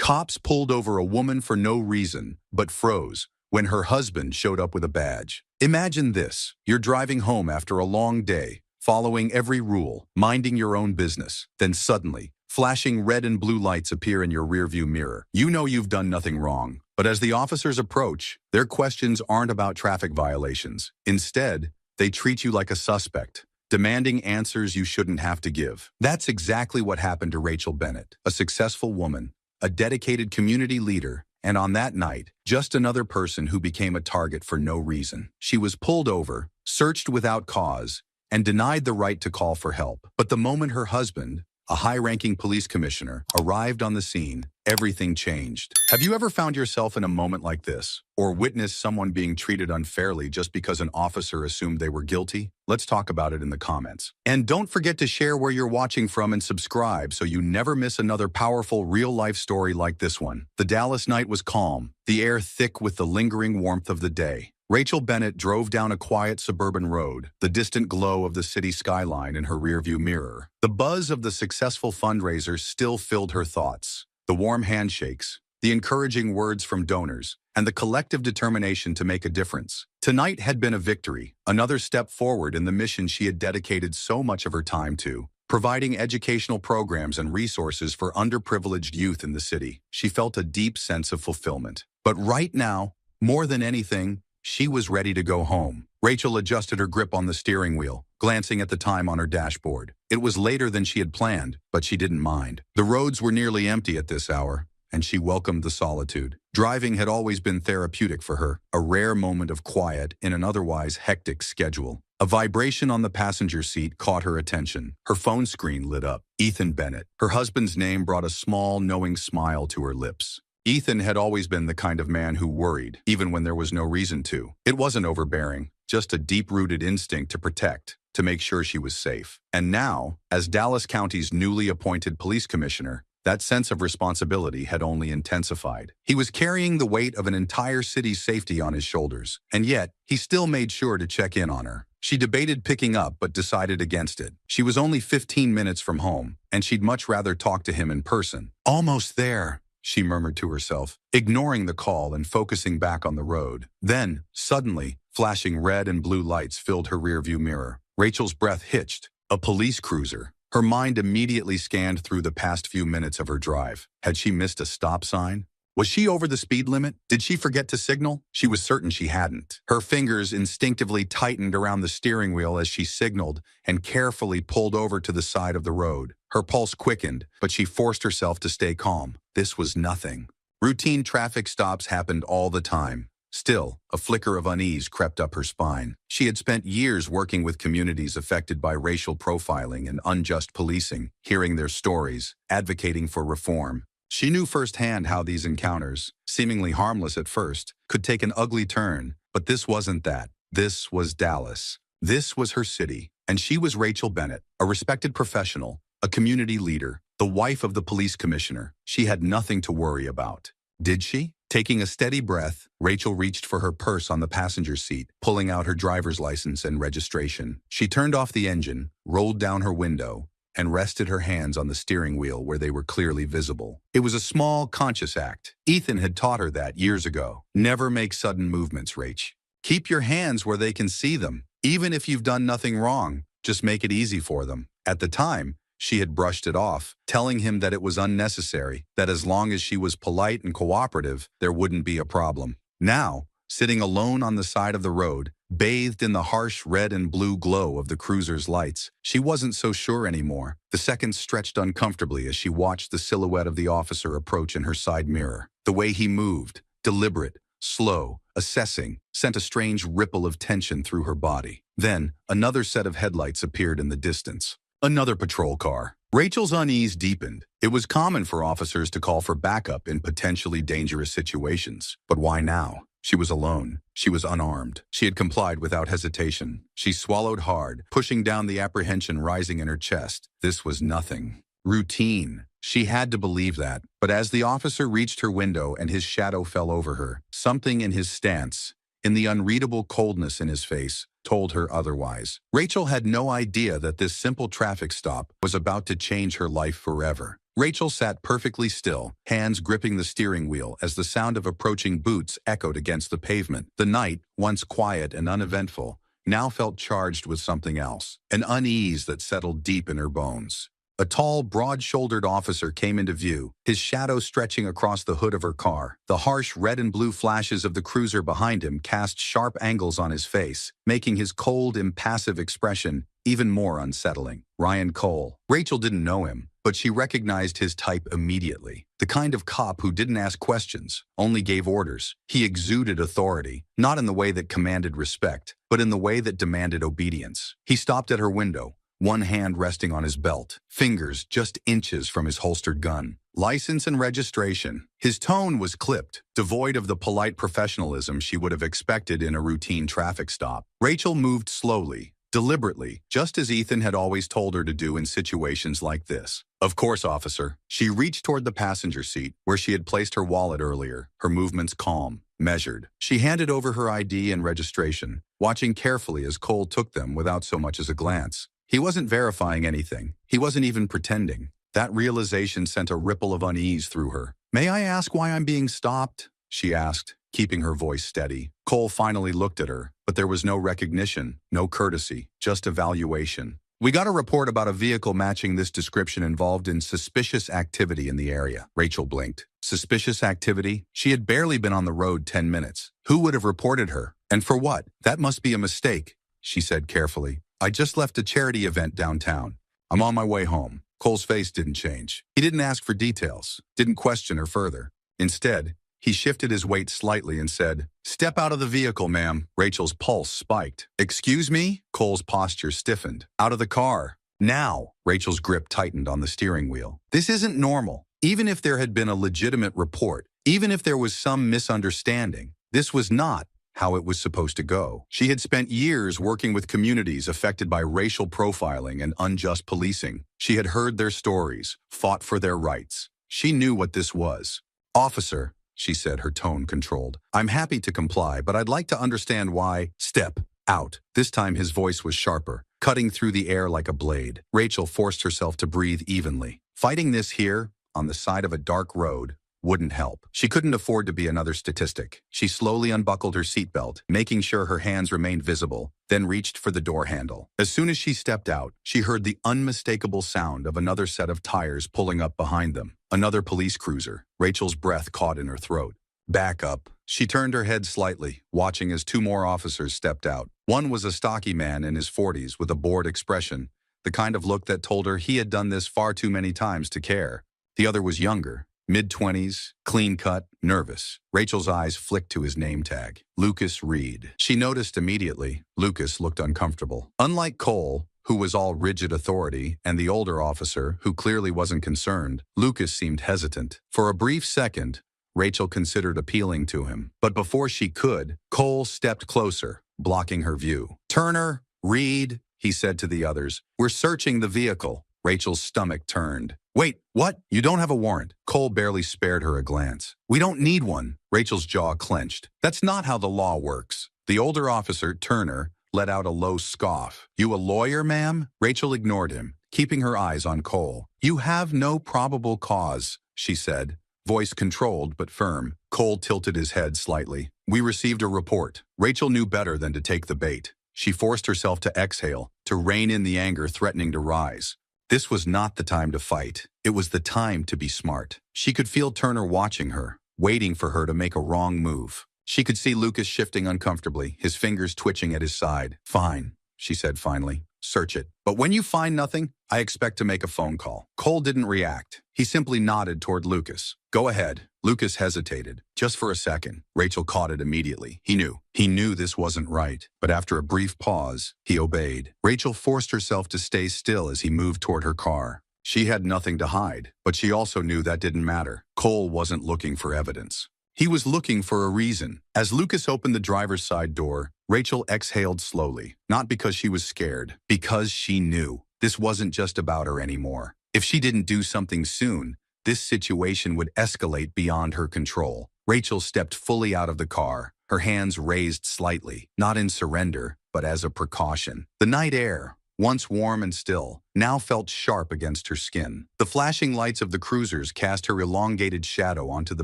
Cops pulled over a woman for no reason, but froze when her husband showed up with a badge. Imagine this. You're driving home after a long day, following every rule, minding your own business. Then suddenly, flashing red and blue lights appear in your rearview mirror. You know you've done nothing wrong, but as the officers approach, their questions aren't about traffic violations. Instead, they treat you like a suspect, demanding answers you shouldn't have to give. That's exactly what happened to Rachel Bennett, a successful woman, a dedicated community leader, and on that night, just another person who became a target for no reason. She was pulled over, searched without cause, and denied the right to call for help. But the moment her husband, a high-ranking police commissioner, arrived on the scene, everything changed. Have you ever found yourself in a moment like this, or witnessed someone being treated unfairly just because an officer assumed they were guilty? Let's talk about it in the comments. And don't forget to share where you're watching from and subscribe so you never miss another powerful real-life story like this one. The Dallas night was calm, the air thick with the lingering warmth of the day. Rachel Bennett drove down a quiet suburban road, the distant glow of the city skyline in her rearview mirror. The buzz of the successful fundraiser still filled her thoughts. The warm handshakes, the encouraging words from donors, and the collective determination to make a difference. Tonight had been a victory, another step forward in the mission she had dedicated so much of her time to, providing educational programs and resources for underprivileged youth in the city. She felt a deep sense of fulfillment. But right now, more than anything, she was ready to go home. Rachel adjusted her grip on the steering wheel, glancing at the time on her dashboard. It was later than she had planned, but she didn't mind. The roads were nearly empty at this hour, and she welcomed the solitude. Driving had always been therapeutic for her, a rare moment of quiet in an otherwise hectic schedule. A vibration on the passenger seat caught her attention. Her phone screen lit up. Ethan Bennett. Her husband's name brought a small, knowing smile to her lips. Ethan had always been the kind of man who worried, even when there was no reason to. It wasn't overbearing, just a deep-rooted instinct to protect, to make sure she was safe. And now, as Dallas County's newly appointed police commissioner, that sense of responsibility had only intensified. He was carrying the weight of an entire city's safety on his shoulders, and yet, he still made sure to check in on her. She debated picking up but decided against it. She was only 15 minutes from home, and she'd much rather talk to him in person. Almost there, she murmured to herself, ignoring the call and focusing back on the road. Then, suddenly, flashing red and blue lights filled her rearview mirror. Rachel's breath hitched. A police cruiser. Her mind immediately scanned through the past few minutes of her drive. Had she missed a stop sign? Was she over the speed limit? Did she forget to signal? She was certain she hadn't. Her fingers instinctively tightened around the steering wheel as she signaled and carefully pulled over to the side of the road. Her pulse quickened, but she forced herself to stay calm. This was nothing. Routine traffic stops happened all the time. Still, a flicker of unease crept up her spine. She had spent years working with communities affected by racial profiling and unjust policing, hearing their stories, advocating for reform. She knew firsthand how these encounters, seemingly harmless at first, could take an ugly turn, but this wasn't that. This was Dallas. This was her city, and she was Rachel Bennett, a respected professional, a community leader, the wife of the police commissioner. She had nothing to worry about. Did she? Taking a steady breath, Rachel reached for her purse on the passenger seat, pulling out her driver's license and registration. She turned off the engine, rolled down her window, and rested her hands on the steering wheel where they were clearly visible. It was a small, conscious act. Ethan had taught her that years ago. Never make sudden movements, Rach. Keep your hands where they can see them. Even if you've done nothing wrong, just make it easy for them. At the time, she had brushed it off, telling him that it was unnecessary, that as long as she was polite and cooperative, there wouldn't be a problem. Now, sitting alone on the side of the road, bathed in the harsh red and blue glow of the cruiser's lights, she wasn't so sure anymore. The seconds stretched uncomfortably as she watched the silhouette of the officer approach in her side mirror. The way he moved, deliberate, slow, assessing, sent a strange ripple of tension through her body. Then, another set of headlights appeared in the distance. Another patrol car. Rachel's unease deepened. It was common for officers to call for backup in potentially dangerous situations. But why now? She was alone. She was unarmed. She had complied without hesitation. She swallowed hard, pushing down the apprehension rising in her chest. This was nothing. Routine. She had to believe that. But as the officer reached her window and his shadow fell over her, something in his stance, in the unreadable coldness in his face, told her otherwise. Rachel had no idea that this simple traffic stop was about to change her life forever. Rachel sat perfectly still, hands gripping the steering wheel as the sound of approaching boots echoed against the pavement. The night, once quiet and uneventful, now felt charged with something else, an unease that settled deep in her bones. A tall, broad-shouldered officer came into view, his shadow stretching across the hood of her car. The harsh red and blue flashes of the cruiser behind him cast sharp angles on his face, making his cold, impassive expression even more unsettling. Ryan Cole. Rachel didn't know him, but she recognized his type immediately. The kind of cop who didn't ask questions, only gave orders. He exuded authority, not in the way that commanded respect, but in the way that demanded obedience. He stopped at her window, one hand resting on his belt, fingers just inches from his holstered gun. License and registration. His tone was clipped, devoid of the polite professionalism she would have expected in a routine traffic stop. Rachel moved slowly, deliberately, just as Ethan had always told her to do in situations like this. Of course, officer. She reached toward the passenger seat, where she had placed her wallet earlier, her movements calm, measured. She handed over her ID and registration, watching carefully as Cole took them without so much as a glance. He wasn't verifying anything. He wasn't even pretending. That realization sent a ripple of unease through her. "May I ask why I'm being stopped?" she asked, keeping her voice steady. Cole finally looked at her, but there was no recognition, no courtesy, just evaluation. "We got a report about a vehicle matching this description involved in suspicious activity in the area." Rachel blinked. Suspicious activity? She had barely been on the road 10 minutes. Who would have reported her? And for what? "That must be a mistake," she said carefully. "I just left a charity event downtown. I'm on my way home." Cole's face didn't change. He didn't ask for details, didn't question her further. Instead, he shifted his weight slightly and said, "Step out of the vehicle, ma'am." Rachel's pulse spiked. "Excuse me?" Cole's posture stiffened. "Out of the car. Now." Rachel's grip tightened on the steering wheel. This isn't normal. Even if there had been a legitimate report, even if there was some misunderstanding, this was not how it was supposed to go. She had spent years working with communities affected by racial profiling and unjust policing. She had heard their stories, fought for their rights. She knew what this was. "Officer," she said, her tone controlled, "I'm happy to comply, but I'd like to understand why." "Step out." This time his voice was sharper, cutting through the air like a blade. Rachel forced herself to breathe evenly. Fighting this here, on the side of a dark road, wouldn't help. She couldn't afford to be another statistic. She slowly unbuckled her seatbelt, making sure her hands remained visible, then reached for the door handle. As soon as she stepped out, she heard the unmistakable sound of another set of tires pulling up behind them. Another police cruiser. Rachel's breath caught in her throat. "Back up." She turned her head slightly, watching as two more officers stepped out. One was a stocky man in his 40s with a bored expression, the kind of look that told her he had done this far too many times to care. The other was younger, mid-20s, clean-cut, nervous. Rachel's eyes flicked to his name tag, Lucas Reed. She noticed immediately, Lucas looked uncomfortable. Unlike Cole, who was all rigid authority, and the older officer, who clearly wasn't concerned, Lucas seemed hesitant. For a brief second, Rachel considered appealing to him. But before she could, Cole stepped closer, blocking her view. "Turner, Reed," he said to the others, "we're searching the vehicle." Rachel's stomach turned. "Wait, what? You don't have a warrant?" Cole barely spared her a glance. "We don't need one." Rachel's jaw clenched. "That's not how the law works." The older officer, Turner, let out a low scoff. "You a lawyer, ma'am?" Rachel ignored him, keeping her eyes on Cole. "You have no probable cause," she said, voice controlled but firm. Cole tilted his head slightly. "We received a report." Rachel knew better than to take the bait. She forced herself to exhale, to rein in the anger threatening to rise. This was not the time to fight. It was the time to be smart. She could feel Turner watching her, waiting for her to make a wrong move. She could see Lucas shifting uncomfortably, his fingers twitching at his side. "Fine," she said finally. "Search it. But when you find nothing, I expect to make a phone call." Cole didn't react. He simply nodded toward Lucas. "Go ahead." Lucas hesitated, just for a second. Rachel caught it immediately. He knew this wasn't right. But after a brief pause, he obeyed. Rachel forced herself to stay still as he moved toward her car. She had nothing to hide, but she also knew that didn't matter. Cole wasn't looking for evidence. He was looking for a reason. As Lucas opened the driver's side door, Rachel exhaled slowly, not because she was scared, because she knew this wasn't just about her anymore. If she didn't do something soon, this situation would escalate beyond her control. Rachel stepped fully out of the car, her hands raised slightly, not in surrender, but as a precaution. The night air, once warm and still, now felt sharp against her skin. The flashing lights of the cruisers cast her elongated shadow onto the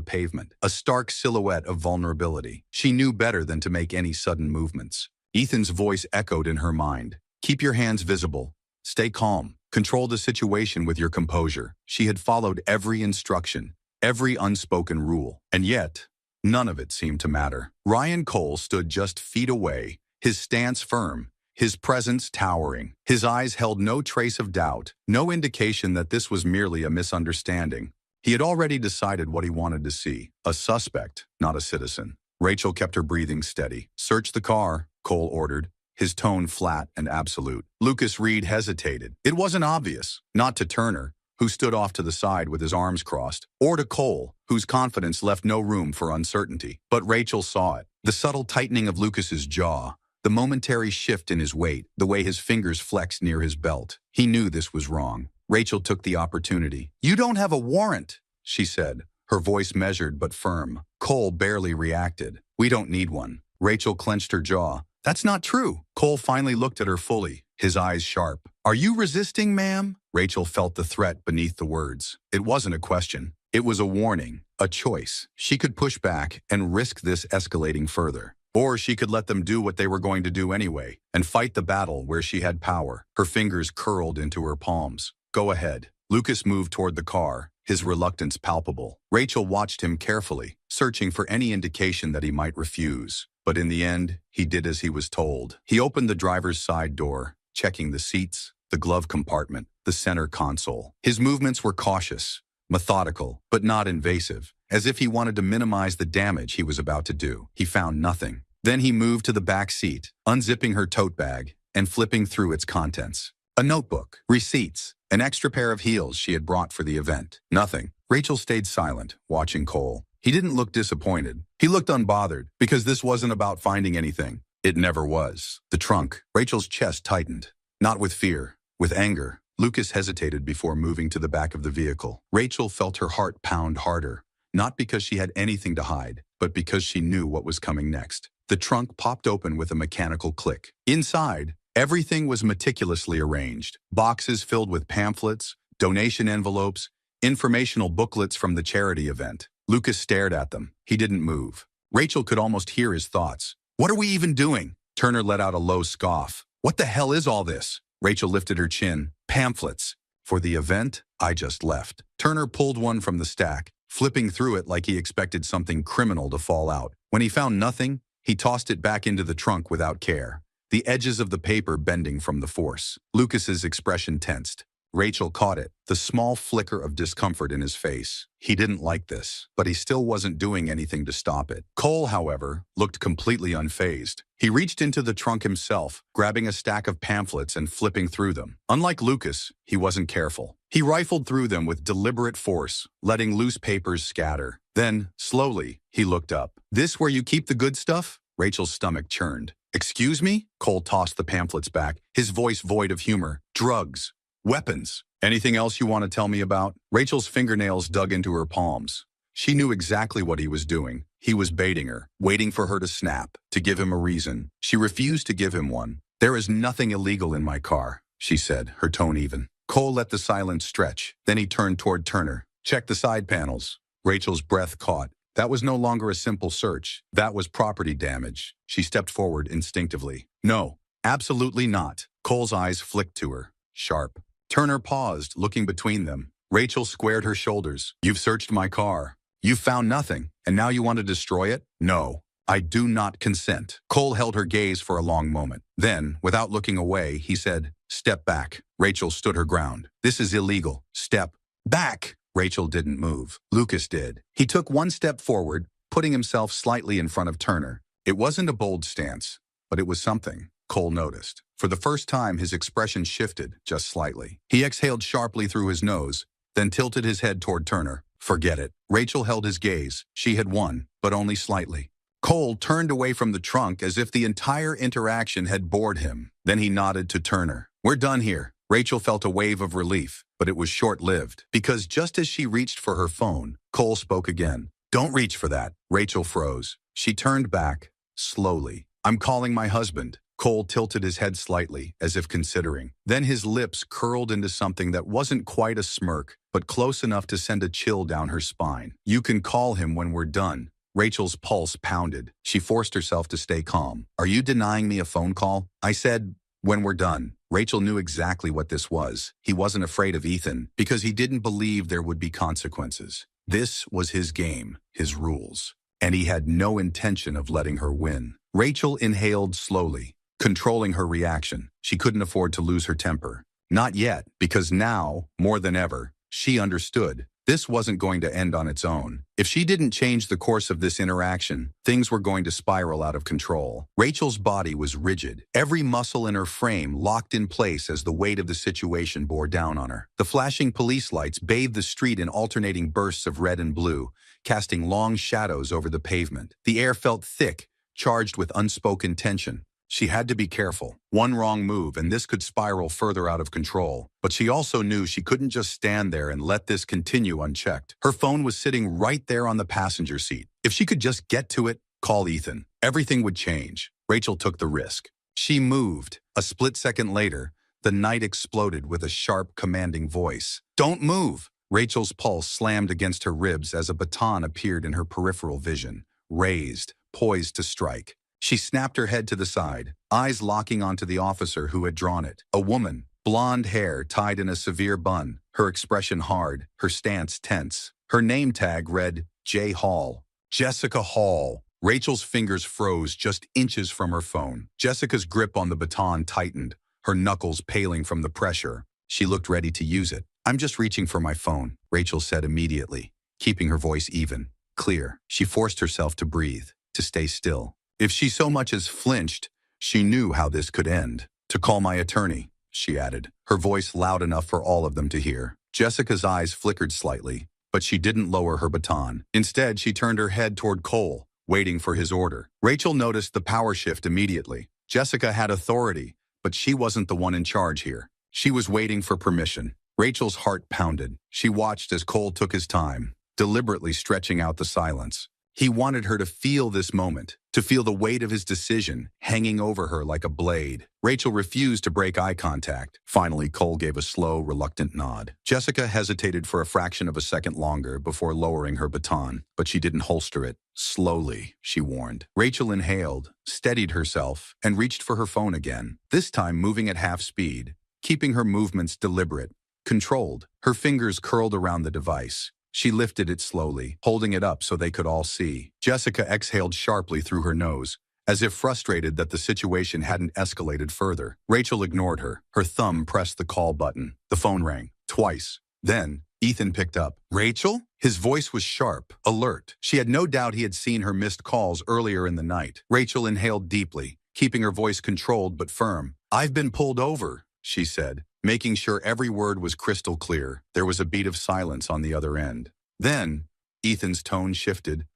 pavement, a stark silhouette of vulnerability. She knew better than to make any sudden movements. Ethan's voice echoed in her mind. Keep your hands visible. Stay calm. Control the situation with your composure. She had followed every instruction, every unspoken rule, and yet, none of it seemed to matter. Ryan Cole stood just feet away, his stance firm, his presence towering. His eyes held no trace of doubt, no indication that this was merely a misunderstanding. He had already decided what he wanted to see, a suspect, not a citizen. Rachel kept her breathing steady. Search the car, Cole ordered, his tone flat and absolute. Lucas Reed hesitated. It wasn't obvious, not to Turner, who stood off to the side with his arms crossed, or to Cole, whose confidence left no room for uncertainty. But Rachel saw it. The subtle tightening of Lucas's jaw, the momentary shift in his weight, the way his fingers flexed near his belt. He knew this was wrong. Rachel took the opportunity. "You don't have a warrant," she said, her voice measured but firm. Cole barely reacted. "We don't need one." Rachel clenched her jaw. "That's not true." Cole finally looked at her fully, his eyes sharp. "Are you resisting, ma'am?" Rachel felt the threat beneath the words. It wasn't a question. It was a warning, a choice. She could push back and risk this escalating further. Or she could let them do what they were going to do anyway, and fight the battle where she had power. Her fingers curled into her palms. "Go ahead." Lucas moved toward the car, his reluctance palpable. Rachel watched him carefully, searching for any indication that he might refuse. But in the end, he did as he was told. He opened the driver's side door, checking the seats, the glove compartment, the center console. His movements were cautious, methodical, but not invasive, as if he wanted to minimize the damage he was about to do. He found nothing. Then he moved to the back seat, unzipping her tote bag and flipping through its contents. A notebook, receipts, an extra pair of heels she had brought for the event. Nothing. Rachel stayed silent, watching Cole. He didn't look disappointed. He looked unbothered, because this wasn't about finding anything. It never was. The trunk. Rachel's chest tightened. Not with fear, with anger. Lucas hesitated before moving to the back of the vehicle. Rachel felt her heart pound harder, not because she had anything to hide, but because she knew what was coming next. The trunk popped open with a mechanical click. Inside, everything was meticulously arranged. Boxes filled with pamphlets, donation envelopes, informational booklets from the charity event. Lucas stared at them. He didn't move. Rachel could almost hear his thoughts. "What are we even doing?" Turner let out a low scoff. "What the hell is all this?" Rachel lifted her chin. "Pamphlets. For the event I just left." Turner pulled one from the stack, flipping through it like he expected something criminal to fall out. When he found nothing, he tossed it back into the trunk without care, the edges of the paper bending from the force. Lucas's expression tensed. Rachel caught it, the small flicker of discomfort in his face. He didn't like this, but he still wasn't doing anything to stop it. Cole, however, looked completely unfazed. He reached into the trunk himself, grabbing a stack of pamphlets and flipping through them. Unlike Lucas, he wasn't careful. He rifled through them with deliberate force, letting loose papers scatter. Then, slowly, he looked up. "This where you keep the good stuff?" Rachel's stomach churned. "Excuse me?" Cole tossed the pamphlets back, his voice void of humor. "Drugs. Weapons. Anything else you want to tell me about?" Rachel's fingernails dug into her palms. She knew exactly what he was doing. He was baiting her, waiting for her to snap, to give him a reason. She refused to give him one. "There is nothing illegal in my car," she said, her tone even. Cole let the silence stretch. Then he turned toward Turner. "Check the side panels." Rachel's breath caught. That was no longer a simple search. That was property damage. She stepped forward instinctively. "No, absolutely not." Cole's eyes flicked to her, sharp. Turner paused, looking between them. Rachel squared her shoulders. "You've searched my car. You've found nothing, and now you want to destroy it?" "No, I do not consent." Cole held her gaze for a long moment. Then, without looking away, he said, "Step back." Rachel stood her ground. "This is illegal. Step back." Rachel didn't move. Lucas did. He took one step forward, putting himself slightly in front of Turner. It wasn't a bold stance, but it was something. Cole noticed. For the first time, his expression shifted, just slightly. He exhaled sharply through his nose, then tilted his head toward Turner. "Forget it." Rachel held his gaze. She had won, but only slightly. Cole turned away from the trunk as if the entire interaction had bored him. Then he nodded to Turner. "We're done here." Rachel felt a wave of relief, but it was short-lived, because just as she reached for her phone, Cole spoke again. "Don't reach for that." Rachel froze. She turned back, slowly. "I'm calling my husband." Cole tilted his head slightly, as if considering. Then his lips curled into something that wasn't quite a smirk, but close enough to send a chill down her spine. "You can call him when we're done." Rachel's pulse pounded. She forced herself to stay calm. "Are you denying me a phone call?" "I said, when we're done." Rachel knew exactly what this was. He wasn't afraid of Ethan because he didn't believe there would be consequences. This was his game, his rules, and he had no intention of letting her win. Rachel inhaled slowly, controlling her reaction. She couldn't afford to lose her temper. Not yet, because now, more than ever, she understood. This wasn't going to end on its own. If she didn't change the course of this interaction, things were going to spiral out of control. Rachel's body was rigid, every muscle in her frame locked in place as the weight of the situation bore down on her. The flashing police lights bathed the street in alternating bursts of red and blue, casting long shadows over the pavement. The air felt thick, charged with unspoken tension. She had to be careful. One wrong move and this could spiral further out of control. But she also knew she couldn't just stand there and let this continue unchecked. Her phone was sitting right there on the passenger seat. If she could just get to it, call Ethan, everything would change. Rachel took the risk. She moved. A split second later, the night exploded with a sharp, commanding voice. "Don't move!" Rachel's pulse slammed against her ribs as a baton appeared in her peripheral vision, raised, poised to strike. She snapped her head to the side, eyes locking onto the officer who had drawn it. A woman, blonde hair tied in a severe bun, her expression hard, her stance tense. Her name tag read, J. Hall. Jessica Hall. Rachel's fingers froze just inches from her phone. Jessica's grip on the baton tightened, her knuckles paling from the pressure. She looked ready to use it. "I'm just reaching for my phone," Rachel said immediately, keeping her voice even, clear. She forced herself to breathe, to stay still. If she so much as flinched, she knew how this could end. "To call my attorney," she added, her voice loud enough for all of them to hear. Jessica's eyes flickered slightly, but she didn't lower her baton. Instead, she turned her head toward Cole, waiting for his order. Rachel noticed the power shift immediately. Jessica had authority, but she wasn't the one in charge here. She was waiting for permission. Rachel's heart pounded. She watched as Cole took his time, deliberately stretching out the silence. He wanted her to feel this moment, to feel the weight of his decision hanging over her like a blade. Rachel refused to break eye contact. Finally, Cole gave a slow, reluctant nod. Jessica hesitated for a fraction of a second longer before lowering her baton, but she didn't holster it. "Slowly," she warned. Rachel inhaled, steadied herself, and reached for her phone again, this time moving at half speed, keeping her movements deliberate, controlled. Her fingers curled around the device. She lifted it slowly, holding it up so they could all see. Jessica exhaled sharply through her nose, as if frustrated that the situation hadn't escalated further. Rachel ignored her. Her thumb pressed the call button. The phone rang, twice. Then, Ethan picked up. "Rachel?" His voice was sharp, alert. She had no doubt he had seen her missed calls earlier in the night. Rachel inhaled deeply, keeping her voice controlled but firm. "I've been pulled over," she said, making sure every word was crystal clear. There was a beat of silence on the other end. Then, Ethan's tone shifted.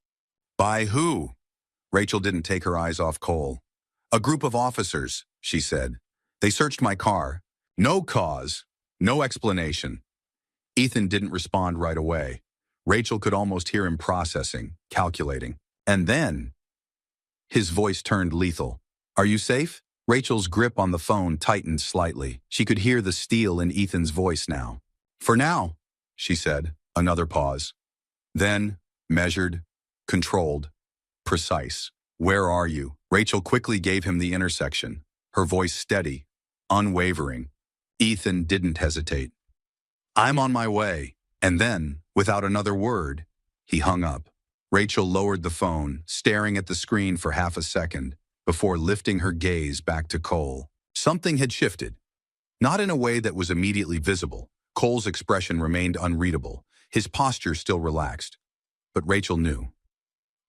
"By who?" Rachel didn't take her eyes off Cole. "A group of officers," she said. "They searched my car. No cause, no explanation." Ethan didn't respond right away. Rachel could almost hear him processing, calculating. And then, his voice turned lethal. "Are you safe?" Rachel's grip on the phone tightened slightly. She could hear the steel in Ethan's voice now. "For now," she said. Another pause. Then, measured, controlled, precise. "Where are you?" Rachel quickly gave him the intersection, her voice steady, unwavering. Ethan didn't hesitate. "I'm on my way." And then, without another word, he hung up. Rachel lowered the phone, staring at the screen for half a second, before lifting her gaze back to Cole. Something had shifted. Not in a way that was immediately visible. Cole's expression remained unreadable, his posture still relaxed. But Rachel knew.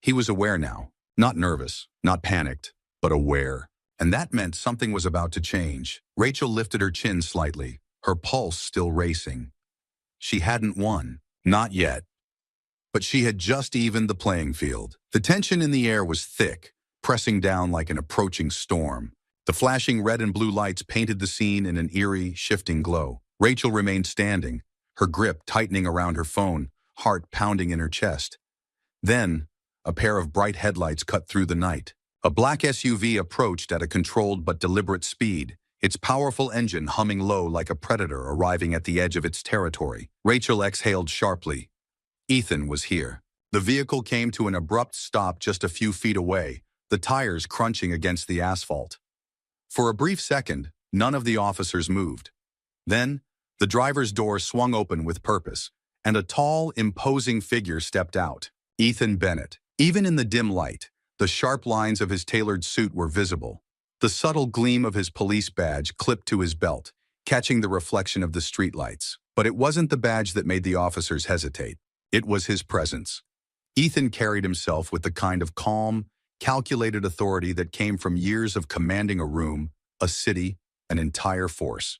He was aware now, not nervous, not panicked, but aware. And that meant something was about to change. Rachel lifted her chin slightly, her pulse still racing. She hadn't won, not yet. But she had just evened the playing field. The tension in the air was thick, pressing down like an approaching storm. The flashing red and blue lights painted the scene in an eerie, shifting glow. Rachel remained standing, her grip tightening around her phone, heart pounding in her chest. Then, a pair of bright headlights cut through the night. A black SUV approached at a controlled but deliberate speed, its powerful engine humming low like a predator arriving at the edge of its territory. Rachel exhaled sharply. Ethan was here. The vehicle came to an abrupt stop just a few feet away, the tires crunching against the asphalt. For a brief second, none of the officers moved. Then, the driver's door swung open with purpose, and a tall, imposing figure stepped out. Ethan Bennett. Even in the dim light, the sharp lines of his tailored suit were visible. The subtle gleam of his police badge clipped to his belt, catching the reflection of the streetlights. But it wasn't the badge that made the officers hesitate. It was his presence. Ethan carried himself with the kind of calm, calculated authority that came from years of commanding a room, a city, an entire force.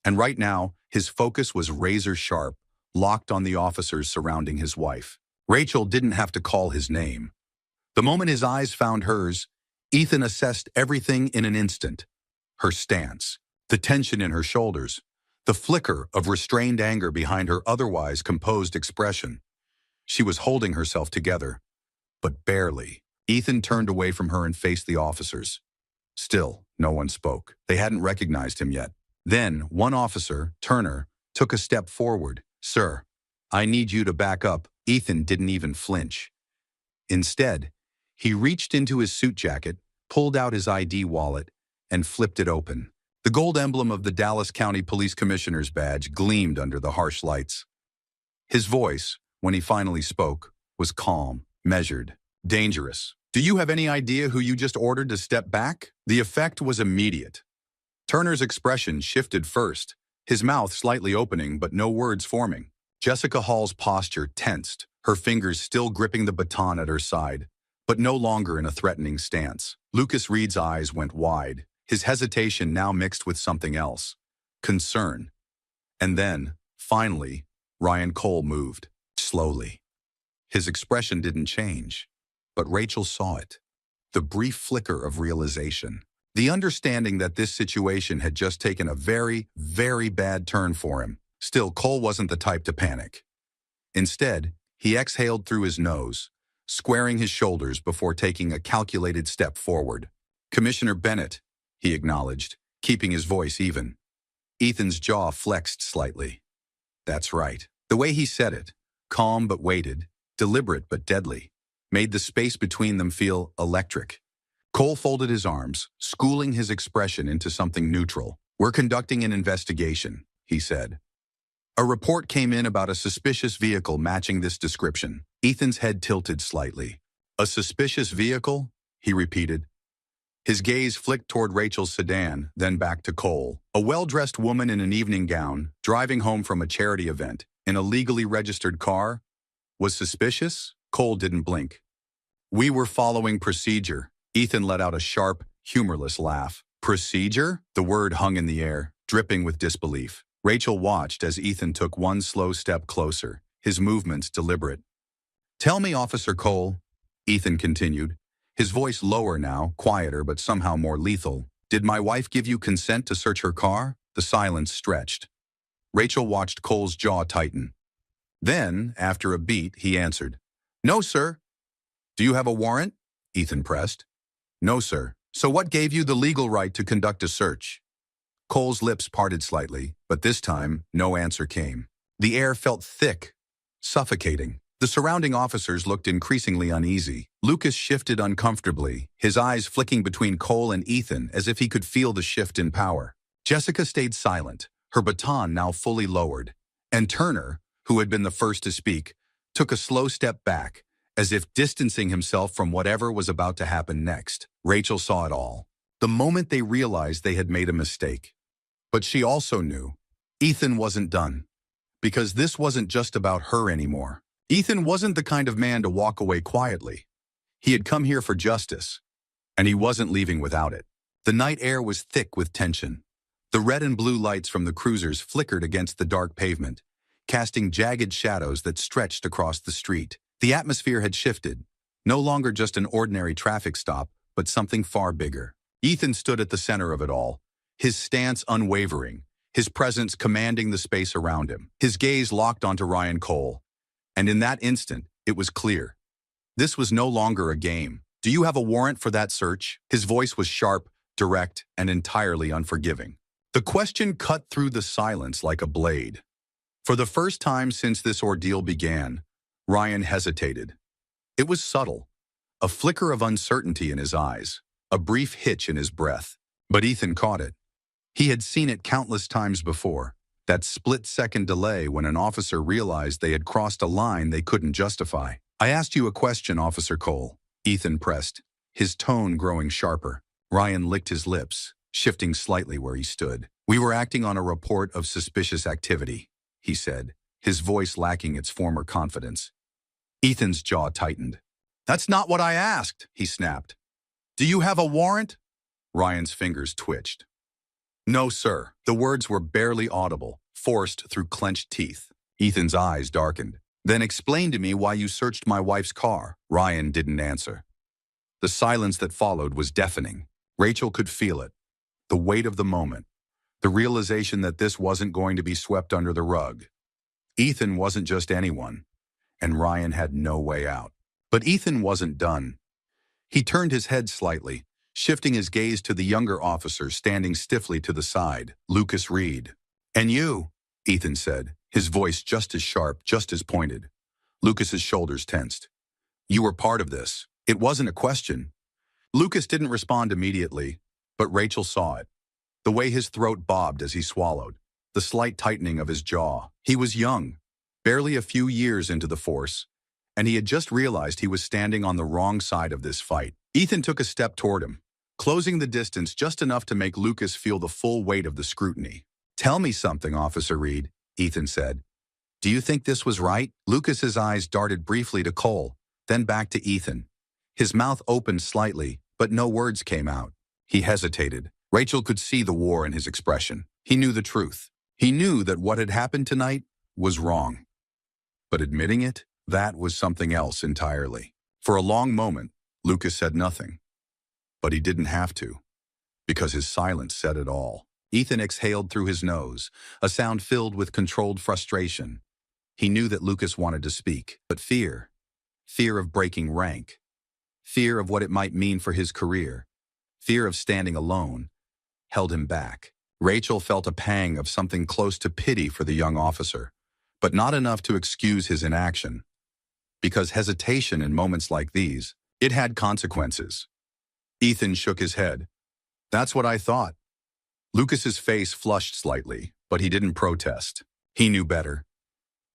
And right now, his focus was razor-sharp, locked on the officers surrounding his wife. Rachel didn't have to call his name. The moment his eyes found hers, Ethan assessed everything in an instant. Her stance, the tension in her shoulders, the flicker of restrained anger behind her otherwise composed expression. She was holding herself together, but barely. Ethan turned away from her and faced the officers. Still, no one spoke. They hadn't recognized him yet. Then, one officer, Turner, took a step forward. "Sir, I need you to back up." Ethan didn't even flinch. Instead, he reached into his suit jacket, pulled out his ID wallet, and flipped it open. The gold emblem of the Dallas County Police Commissioner's badge gleamed under the harsh lights. His voice, when he finally spoke, was calm, measured, dangerous. "Do you have any idea who you just ordered to step back?" The effect was immediate. Turner's expression shifted first, his mouth slightly opening but no words forming. Jessica Hall's posture tensed, her fingers still gripping the baton at her side, but no longer in a threatening stance. Lucas Reed's eyes went wide, his hesitation now mixed with something else. Concern. And then, finally, Ryan Cole moved, slowly. His expression didn't change, but Rachel saw it. The brief flicker of realization. The understanding that this situation had just taken a very, very bad turn for him. Still, Cole wasn't the type to panic. Instead, he exhaled through his nose, squaring his shoulders before taking a calculated step forward. "Commissioner Bennett," he acknowledged, keeping his voice even. Ethan's jaw flexed slightly. That's right. The way he said it, calm but weighted, deliberate but deadly, made the space between them feel electric. Cole folded his arms, schooling his expression into something neutral. "We're conducting an investigation," he said. A report came in about a suspicious vehicle matching this description. Ethan's head tilted slightly. "A suspicious vehicle?" he repeated. His gaze flicked toward Rachel's sedan, then back to Cole. A well-dressed woman in an evening gown, driving home from a charity event, in a legally registered car? Was suspicious? Cole didn't blink. "We were following procedure." Ethan let out a sharp, humorless laugh. "Procedure?" The word hung in the air, dripping with disbelief. Rachel watched as Ethan took one slow step closer, his movements deliberate. "Tell me, Officer Cole," Ethan continued, his voice lower now, quieter but somehow more lethal. "Did my wife give you consent to search her car?" The silence stretched. Rachel watched Cole's jaw tighten. Then, after a beat, he answered, "No, sir." "Do you have a warrant?" Ethan pressed. "No, sir." "So what gave you the legal right to conduct a search?" Cole's lips parted slightly, but this time, no answer came. The air felt thick, suffocating. The surrounding officers looked increasingly uneasy. Lucas shifted uncomfortably, his eyes flicking between Cole and Ethan as if he could feel the shift in power. Jessica stayed silent, her baton now fully lowered. And Turner, who had been the first to speak, took a slow step back, as if distancing himself from whatever was about to happen next. Rachel saw it all. The moment they realized they had made a mistake. But she also knew Ethan wasn't done, because this wasn't just about her anymore. Ethan wasn't the kind of man to walk away quietly. He had come here for justice, and he wasn't leaving without it. The night air was thick with tension. The red and blue lights from the cruisers flickered against the dark pavement, casting jagged shadows that stretched across the street. The atmosphere had shifted, no longer just an ordinary traffic stop, but something far bigger. Ethan stood at the center of it all, his stance unwavering, his presence commanding the space around him. His gaze locked onto Ryan Cole, and in that instant, it was clear. This was no longer a game. Do you have a warrant for that search? His voice was sharp, direct, and entirely unforgiving. The question cut through the silence like a blade. For the first time since this ordeal began, Ryan hesitated. It was subtle, a flicker of uncertainty in his eyes, a brief hitch in his breath. But Ethan caught it. He had seen it countless times before, that split-second delay when an officer realized they had crossed a line they couldn't justify. I asked you a question, Officer Cole, Ethan pressed, his tone growing sharper. Ryan licked his lips, shifting slightly where he stood. We were acting on a report of suspicious activity, he said, his voice lacking its former confidence. Ethan's jaw tightened. That's not what I asked, he snapped. Do you have a warrant? Ryan's fingers twitched. No, sir. The words were barely audible, forced through clenched teeth. Ethan's eyes darkened. Then explain to me why you searched my wife's car. Ryan didn't answer. The silence that followed was deafening. Rachel could feel it. The weight of the moment. The realization that this wasn't going to be swept under the rug. Ethan wasn't just anyone, and Ryan had no way out. But Ethan wasn't done. He turned his head slightly, shifting his gaze to the younger officer standing stiffly to the side, Lucas Reed. And you, Ethan said, his voice just as sharp, just as pointed. Lucas's shoulders tensed. You were part of this. It wasn't a question. Lucas didn't respond immediately, but Rachel saw it. The way his throat bobbed as he swallowed, the slight tightening of his jaw. He was young, barely a few years into the force, and he had just realized he was standing on the wrong side of this fight. Ethan took a step toward him, closing the distance just enough to make Lucas feel the full weight of the scrutiny. Tell me something, Officer Reed, Ethan said. Do you think this was right? Lucas's eyes darted briefly to Cole, then back to Ethan. His mouth opened slightly, but no words came out. He hesitated. Rachel could see the war in his expression. He knew the truth. He knew that what had happened tonight was wrong. But admitting it, that was something else entirely. For a long moment, Lucas said nothing. But he didn't have to, because his silence said it all. Ethan exhaled through his nose, a sound filled with controlled frustration. He knew that Lucas wanted to speak, but fear of breaking rank, fear of what it might mean for his career, fear of standing alone, held him back. Rachel felt a pang of something close to pity for the young officer, but not enough to excuse his inaction. Because hesitation in moments like these, it had consequences. Ethan shook his head. That's what I thought. Lucas's face flushed slightly, but he didn't protest. He knew better.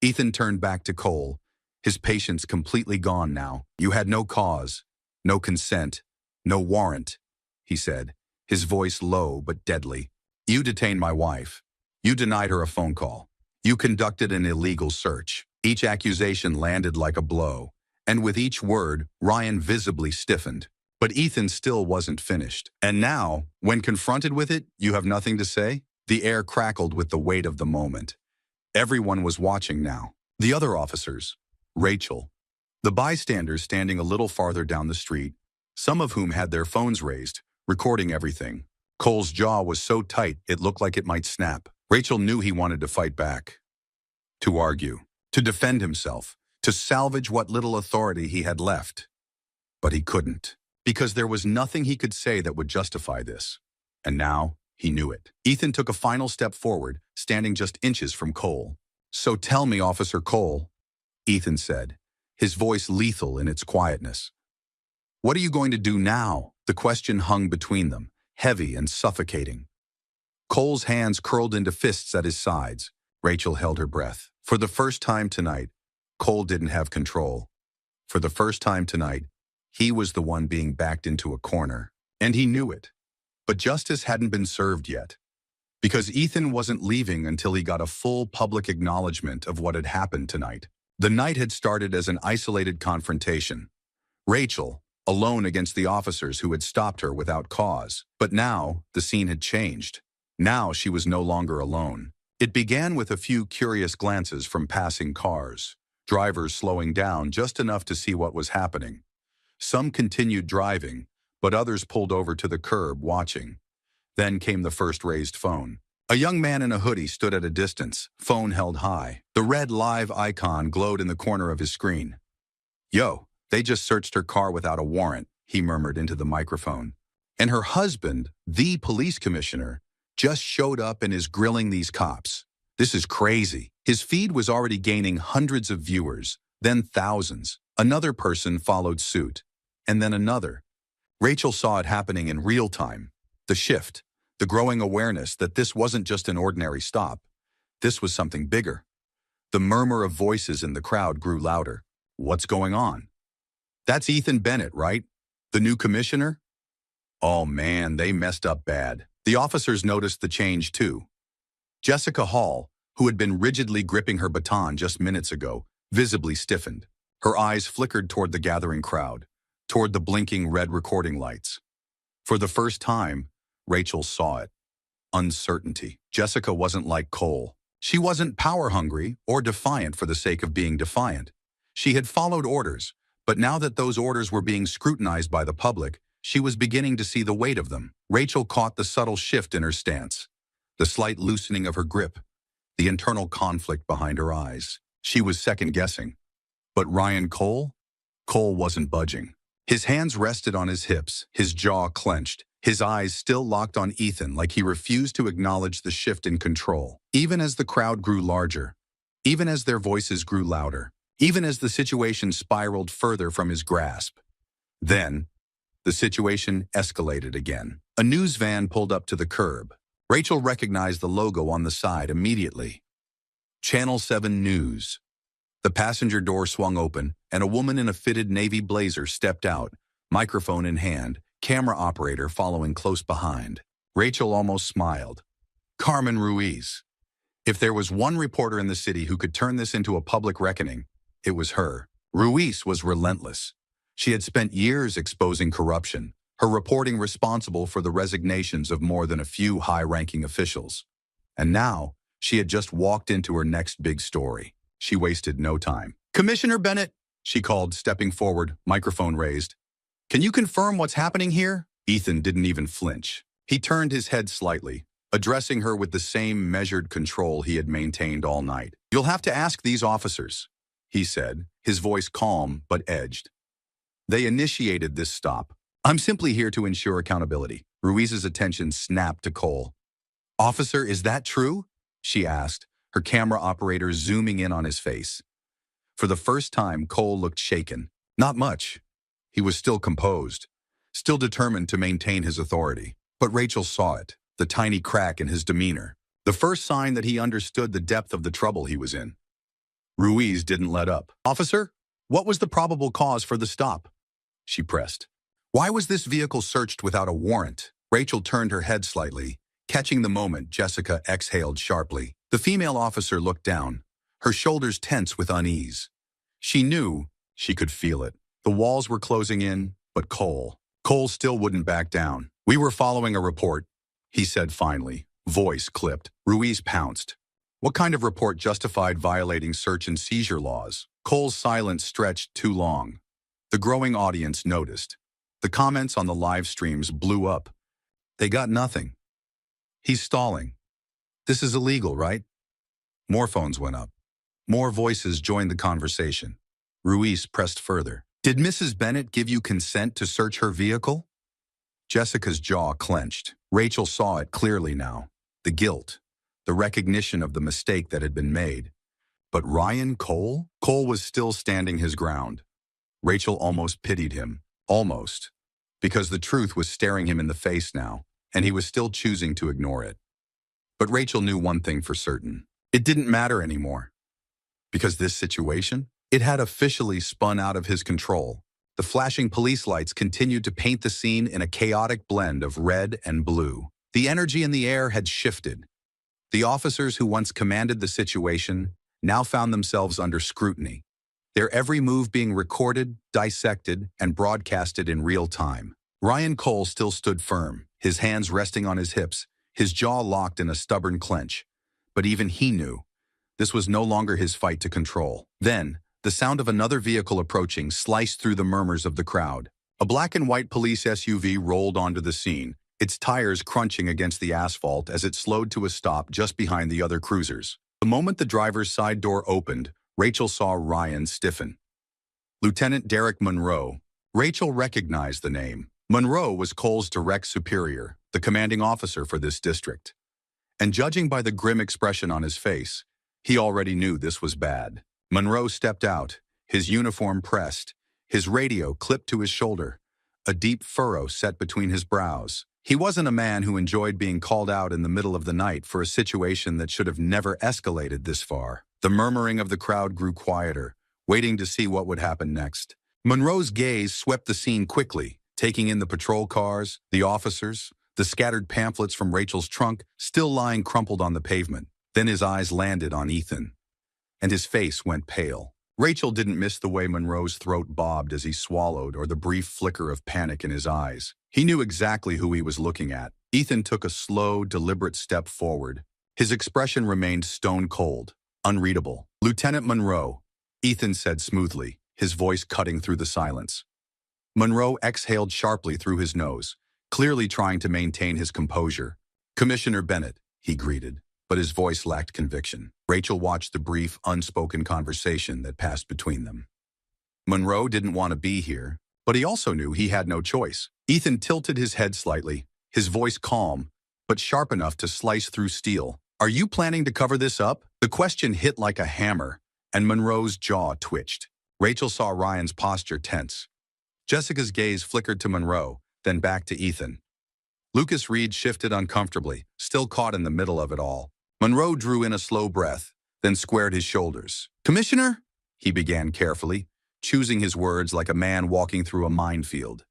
Ethan turned back to Cole, his patience completely gone now. You had no cause, no consent, no warrant, he said, his voice low but deadly. You detained my wife. You denied her a phone call. You conducted an illegal search. Each accusation landed like a blow, and with each word, Ryan visibly stiffened. But Ethan still wasn't finished. And now, when confronted with it, you have nothing to say? The air crackled with the weight of the moment. Everyone was watching now. The other officers, Rachel, the bystanders standing a little farther down the street, some of whom had their phones raised, recording everything. Cole's jaw was so tight it looked like it might snap. Rachel knew he wanted to fight back, to argue, to defend himself, to salvage what little authority he had left. But he couldn't, because there was nothing he could say that would justify this. And now, he knew it. Ethan took a final step forward, standing just inches from Cole. So tell me, Officer Cole, Ethan said, his voice lethal in its quietness. What are you going to do now? The question hung between them, heavy and suffocating. Cole's hands curled into fists at his sides. Rachel held her breath. For the first time tonight, Cole didn't have control. For the first time tonight, he was the one being backed into a corner. And he knew it. But justice hadn't been served yet. Because Ethan wasn't leaving until he got a full public acknowledgement of what had happened tonight. The night had started as an isolated confrontation. Rachel, alone against the officers who had stopped her without cause. But now, the scene had changed. Now she was no longer alone. It began with a few curious glances from passing cars, drivers slowing down just enough to see what was happening. Some continued driving, but others pulled over to the curb watching. Then came the first raised phone. A young man in a hoodie stood at a distance, phone held high. The red live icon glowed in the corner of his screen. Yo, they just searched her car without a warrant, he murmured into the microphone. And her husband, the police commissioner, just showed up and is grilling these cops. This is crazy. His feed was already gaining hundreds of viewers, then thousands. Another person followed suit, and then another. Rachel saw it happening in real time. The shift, the growing awareness that this wasn't just an ordinary stop. This was something bigger. The murmur of voices in the crowd grew louder. What's going on? That's Ethan Bennett, right? The new commissioner? Oh man, they messed up bad. The officers noticed the change too. Jessica Hall, who had been rigidly gripping her baton just minutes ago, visibly stiffened. Her eyes flickered toward the gathering crowd, toward the blinking red recording lights. For the first time, Rachel saw it. Uncertainty. Jessica wasn't like Cole. She wasn't power-hungry or defiant for the sake of being defiant. She had followed orders, but now that those orders were being scrutinized by the public, she was beginning to see the weight of them. Rachel caught the subtle shift in her stance, the slight loosening of her grip, the internal conflict behind her eyes. She was second-guessing. But Ryan Cole? Cole wasn't budging. His hands rested on his hips, his jaw clenched, his eyes still locked on Ethan like he refused to acknowledge the shift in control. Even as the crowd grew larger, even as their voices grew louder, even as the situation spiraled further from his grasp. Then, the situation escalated again. A news van pulled up to the curb. Rachel recognized the logo on the side immediately. Channel 7 News. The passenger door swung open, and a woman in a fitted navy blazer stepped out, microphone in hand, camera operator following close behind. Rachel almost smiled. Carmen Ruiz. If there was one reporter in the city who could turn this into a public reckoning, it was her. Ruiz was relentless. She had spent years exposing corruption, her reporting responsible for the resignations of more than a few high-ranking officials. And now, she had just walked into her next big story. She wasted no time. "Commissioner Bennett," she called, stepping forward, microphone raised. "Can you confirm what's happening here?" Ethan didn't even flinch. He turned his head slightly, addressing her with the same measured control he had maintained all night. "You'll have to ask these officers," he said, his voice calm but edged. "They initiated this stop. I'm simply here to ensure accountability." Ruiz's attention snapped to Cole. "Officer, is that true?" she asked, her camera operator zooming in on his face. For the first time, Cole looked shaken. Not much. He was still composed, still determined to maintain his authority. But Rachel saw it, the tiny crack in his demeanor, the first sign that he understood the depth of the trouble he was in. Ruiz didn't let up. "Officer, what was the probable cause for the stop?" she pressed. "Why was this vehicle searched without a warrant?" Rachel turned her head slightly, catching the moment. Jessica exhaled sharply. The female officer looked down, her shoulders tense with unease. She knew, she could feel it. The walls were closing in, but Cole still wouldn't back down. "We were following a report," he said finally, voice clipped. Ruiz pounced. What kind of report justified violating search and seizure laws? Cole's silence stretched too long. The growing audience noticed. The comments on the live streams blew up. "They got nothing. He's stalling. This is illegal, right?" More phones went up. More voices joined the conversation. Ruiz pressed further. "Did Mrs. Bennett give you consent to search her vehicle?" Jessica's jaw clenched. Rachel saw it clearly now. The guilt, the recognition of the mistake that had been made. But Ryan Cole? Cole was still standing his ground. Rachel almost pitied him. Almost. Because the truth was staring him in the face now, and he was still choosing to ignore it. But Rachel knew one thing for certain. It didn't matter anymore. Because this situation, it had officially spun out of his control. The flashing police lights continued to paint the scene in a chaotic blend of red and blue. The energy in the air had shifted. The officers who once commanded the situation now found themselves under scrutiny, their every move being recorded, dissected, and broadcasted in real time. Ryan Cole still stood firm, his hands resting on his hips, his jaw locked in a stubborn clench. But even he knew this was no longer his fight to control. Then, the sound of another vehicle approaching sliced through the murmurs of the crowd. A black and white police SUV rolled onto the scene, its tires crunching against the asphalt as it slowed to a stop just behind the other cruisers. The moment the driver's side door opened, Rachel saw Ryan stiffen. Lieutenant Derek Monroe, Rachel recognized the name. Monroe was Cole's direct superior, the commanding officer for this district. And judging by the grim expression on his face, he already knew this was bad. Monroe stepped out, his uniform pressed, his radio clipped to his shoulder, a deep furrow set between his brows. He wasn't a man who enjoyed being called out in the middle of the night for a situation that should have never escalated this far. The murmuring of the crowd grew quieter, waiting to see what would happen next. Monroe's gaze swept the scene quickly, taking in the patrol cars, the officers, the scattered pamphlets from Rachel's trunk still lying crumpled on the pavement. Then his eyes landed on Ethan, and his face went pale. Rachel didn't miss the way Monroe's throat bobbed as he swallowed or the brief flicker of panic in his eyes. He knew exactly who he was looking at. Ethan took a slow, deliberate step forward. His expression remained stone cold, unreadable. "Lieutenant Monroe," Ethan said smoothly, his voice cutting through the silence. Monroe exhaled sharply through his nose, clearly trying to maintain his composure. "Commissioner Bennett," he greeted, but his voice lacked conviction. Rachel watched the brief, unspoken conversation that passed between them. Monroe didn't want to be here, but he also knew he had no choice. Ethan tilted his head slightly, his voice calm, but sharp enough to slice through steel. "Are you planning to cover this up?" The question hit like a hammer, and Monroe's jaw twitched. Rachel saw Ryan's posture tense. Jessica's gaze flickered to Monroe, then back to Ethan. Lucas Reed shifted uncomfortably, still caught in the middle of it all. Monroe drew in a slow breath, then squared his shoulders. "Commissioner?" he began carefully, choosing his words like a man walking through a minefield.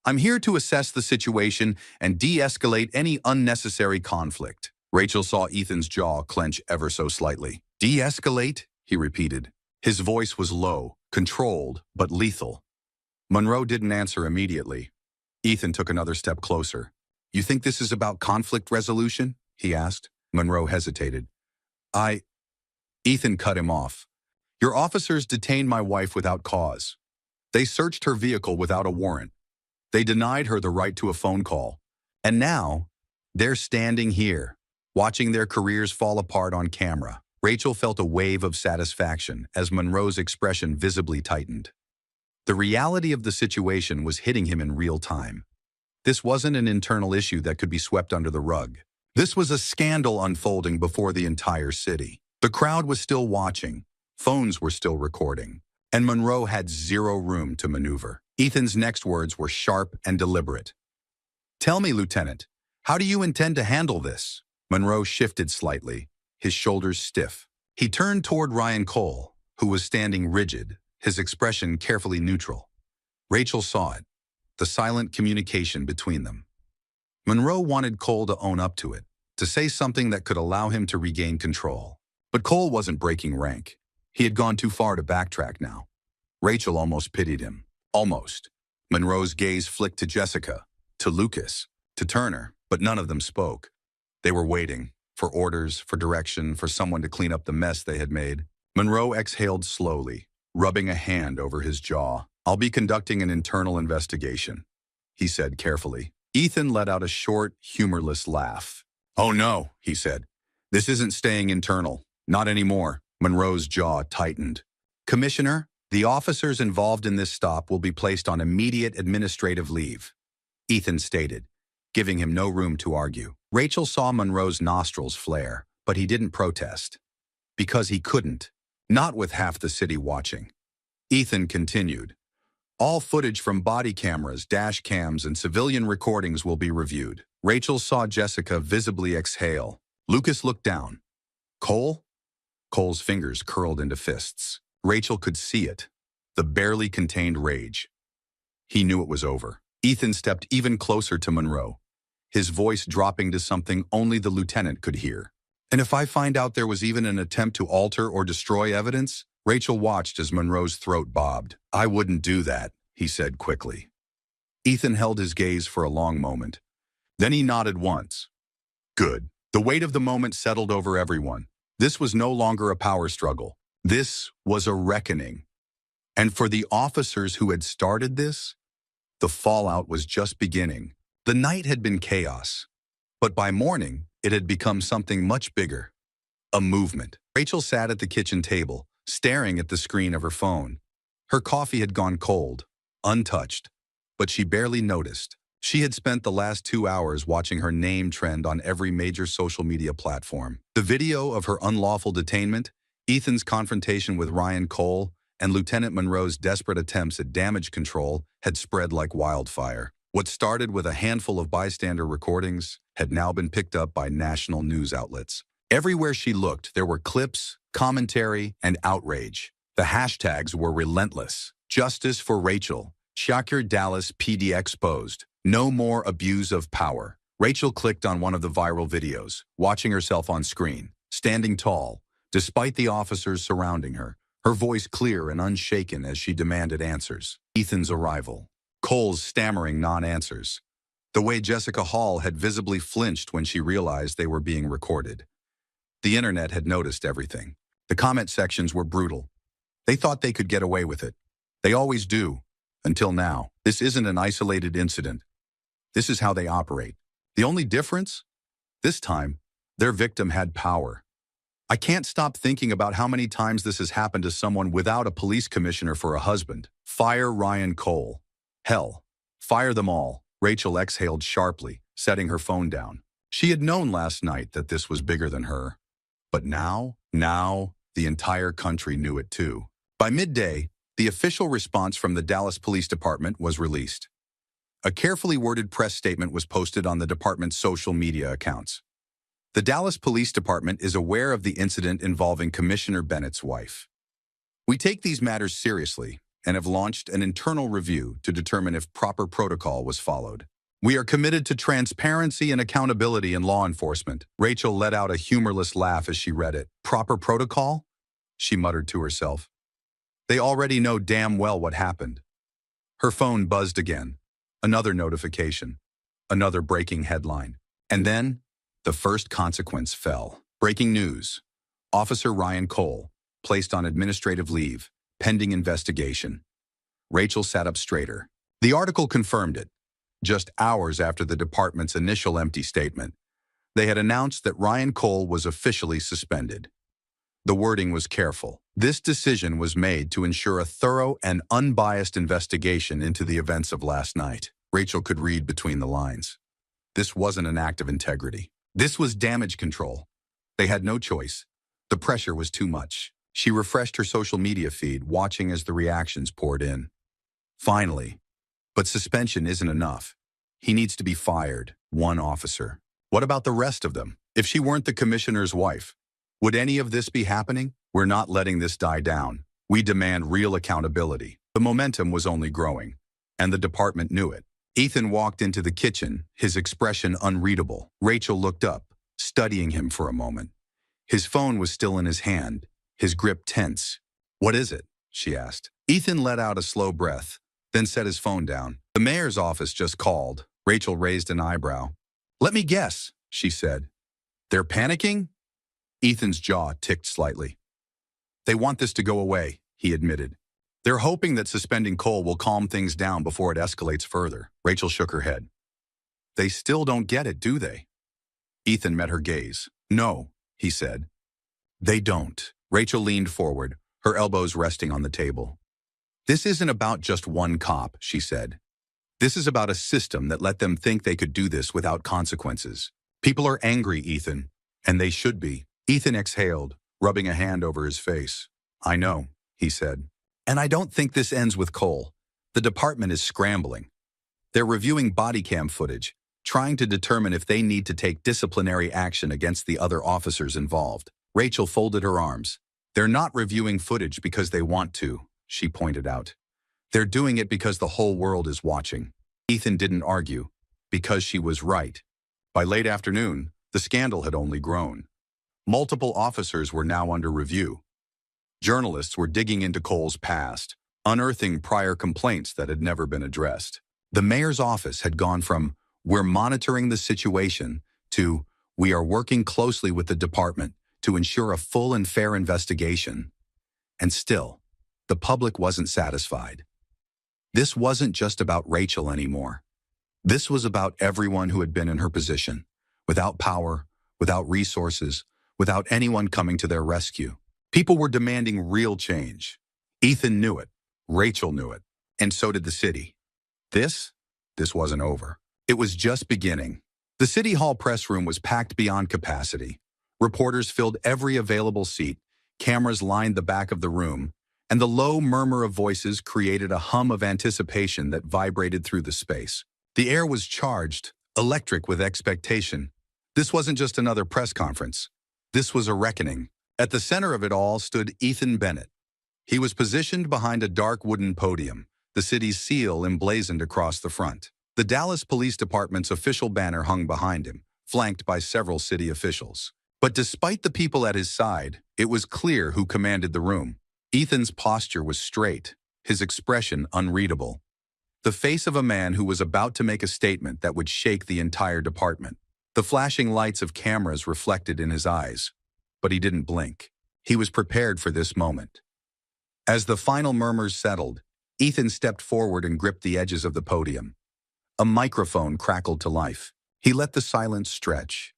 "I'm here to assess the situation and de-escalate any unnecessary conflict." Rachel saw Ethan's jaw clench ever so slightly. "De-escalate?" he repeated. His voice was low, controlled, but lethal. Monroe didn't answer immediately. Ethan took another step closer. "You think this is about conflict resolution?" he asked. Monroe hesitated. Ethan cut him off. "Your officers detained my wife without cause. They searched her vehicle without a warrant. They denied her the right to a phone call. And now, they're standing here, watching their careers fall apart on camera." Rachel felt a wave of satisfaction as Monroe's expression visibly tightened. The reality of the situation was hitting him in real time. This wasn't an internal issue that could be swept under the rug. This was a scandal unfolding before the entire city. The crowd was still watching, phones were still recording, and Monroe had zero room to maneuver. Ethan's next words were sharp and deliberate. "Tell me, Lieutenant, how do you intend to handle this?" Monroe shifted slightly, his shoulders stiff. He turned toward Ryan Cole, who was standing rigid, his expression carefully neutral. Rachel saw it, the silent communication between them. Monroe wanted Cole to own up to it, to say something that could allow him to regain control. But Cole wasn't breaking rank. He had gone too far to backtrack now. Rachel almost pitied him. Almost. Monroe's gaze flicked to Jessica, to Lucas, to Turner, but none of them spoke. They were waiting, for orders, for direction, for someone to clean up the mess they had made. Monroe exhaled slowly, rubbing a hand over his jaw. "I'll be conducting an internal investigation," he said carefully. Ethan let out a short, humorless laugh. "Oh no," he said. "This isn't staying internal. Not anymore." Monroe's jaw tightened. "Commissioner, the officers involved in this stop will be placed on immediate administrative leave," Ethan stated, giving him no room to argue. Rachel saw Monroe's nostrils flare, but he didn't protest. Because he couldn't. Not with half the city watching. Ethan continued. "All footage from body cameras, dash cams, and civilian recordings will be reviewed." Rachel saw Jessica visibly exhale. Lucas looked down. "Cole?" Cole's fingers curled into fists. Rachel could see it, the barely contained rage. He knew it was over. Ethan stepped even closer to Monroe, his voice dropping to something only the lieutenant could hear. "And if I find out there was even an attempt to alter or destroy evidence?" Rachel watched as Monroe's throat bobbed. "I wouldn't do that," he said quickly. Ethan held his gaze for a long moment. Then he nodded once. Good. The weight of the moment settled over everyone. This was no longer a power struggle. This was a reckoning. And for the officers who had started this, the fallout was just beginning. The night had been chaos, but by morning, it had become something much bigger. A movement. Rachel sat at the kitchen table, staring at the screen of her phone. Her coffee had gone cold. untouched. But she barely noticed. She had spent the last 2 hours watching her name trend on every major social media platform. The video of her unlawful detainment, Ethan's confrontation with Ryan Cole, and Lieutenant Monroe's desperate attempts at damage control had spread like wildfire. What started with a handful of bystander recordings had now been picked up by national news outlets. Everywhere she looked, there were clips, commentary, and outrage. The hashtags were relentless. Justice for Rachel. Shakir Dallas PD exposed. No more abuse of power. Rachel clicked on one of the viral videos, watching herself on screen, standing tall, despite the officers surrounding her, her voice clear and unshaken as she demanded answers. Ethan's arrival. Cole's stammering non-answers. The way Jessica Hall had visibly flinched when she realized they were being recorded. The internet had noticed everything. The comment sections were brutal. They thought they could get away with it. They always do. Until now. This isn't an isolated incident. This is how they operate. The only difference? This time, their victim had power. I can't stop thinking about how many times this has happened to someone without a police commissioner for a husband. Fire Ryan Cole. Hell, fire them all. Rachel exhaled sharply, setting her phone down. She had known last night that this was bigger than her. But now, the entire country knew it too. By midday, the official response from the Dallas Police Department was released. A carefully worded press statement was posted on the department's social media accounts. The Dallas Police Department is aware of the incident involving Commissioner Bennett's wife. We take these matters seriously and have launched an internal review to determine if proper protocol was followed. We are committed to transparency and accountability in law enforcement. Rachel let out a humorless laugh as she read it. Proper protocol? She muttered to herself. They already know damn well what happened. Her phone buzzed again. Another notification. Another breaking headline. And then, the first consequence fell. Breaking news. Officer Ryan Cole, placed on administrative leave, pending investigation. Rachel sat up straighter. The article confirmed it. Just hours after the department's initial empty statement, they had announced that Ryan Cole was officially suspended. The wording was careful. This decision was made to ensure a thorough and unbiased investigation into the events of last night. Rachel could read between the lines. This wasn't an act of integrity. This was damage control. They had no choice. The pressure was too much. She refreshed her social media feed, watching as the reactions poured in. Finally. But suspension isn't enough. He needs to be fired, one officer. What about the rest of them? If she weren't the commissioner's wife, would any of this be happening? We're not letting this die down. We demand real accountability. The momentum was only growing, and the department knew it. Ethan walked into the kitchen, his expression unreadable. Rachel looked up, studying him for a moment. His phone was still in his hand, his grip tense. What is it? She asked. Ethan let out a slow breath, then set his phone down. The mayor's office just called. Rachel raised an eyebrow. Let me guess, she said. They're panicking? Ethan's jaw ticked slightly. They want this to go away, he admitted. They're hoping that suspending Cole will calm things down before it escalates further. Rachel shook her head. They still don't get it, do they? Ethan met her gaze. No, he said. They don't. Rachel leaned forward, her elbows resting on the table. This isn't about just one cop, she said. This is about a system that let them think they could do this without consequences. People are angry, Ethan, and they should be. Ethan exhaled, rubbing a hand over his face. I know, he said. And I don't think this ends with Cole. The department is scrambling. They're reviewing body cam footage, trying to determine if they need to take disciplinary action against the other officers involved. Rachel folded her arms. They're not reviewing footage because they want to, she pointed out. They're doing it because the whole world is watching. Ethan didn't argue, because she was right. By late afternoon, the scandal had only grown. Multiple officers were now under review. Journalists were digging into Cole's past, unearthing prior complaints that had never been addressed. The mayor's office had gone from, "We're monitoring the situation," to, "We are working closely with the department to ensure a full and fair investigation." And still, the public wasn't satisfied. This wasn't just about Rachel anymore. This was about everyone who had been in her position, without power, without resources, without anyone coming to their rescue. People were demanding real change. Ethan knew it. Rachel knew it. and so did the city. This wasn't over. It was just beginning. The City Hall press room was packed beyond capacity. Reporters filled every available seat, cameras lined the back of the room, and the low murmur of voices created a hum of anticipation that vibrated through the space. The air was charged, electric with expectation. This wasn't just another press conference. This was a reckoning. At the center of it all stood Ethan Bennett. He was positioned behind a dark wooden podium, the city's seal emblazoned across the front. The Dallas Police Department's official banner hung behind him, flanked by several city officials. But despite the people at his side, it was clear who commanded the room. Ethan's posture was straight, his expression unreadable. The face of a man who was about to make a statement that would shake the entire department. The flashing lights of cameras reflected in his eyes, but he didn't blink. He was prepared for this moment. As the final murmurs settled, Ethan stepped forward and gripped the edges of the podium. A microphone crackled to life. He let the silence stretch,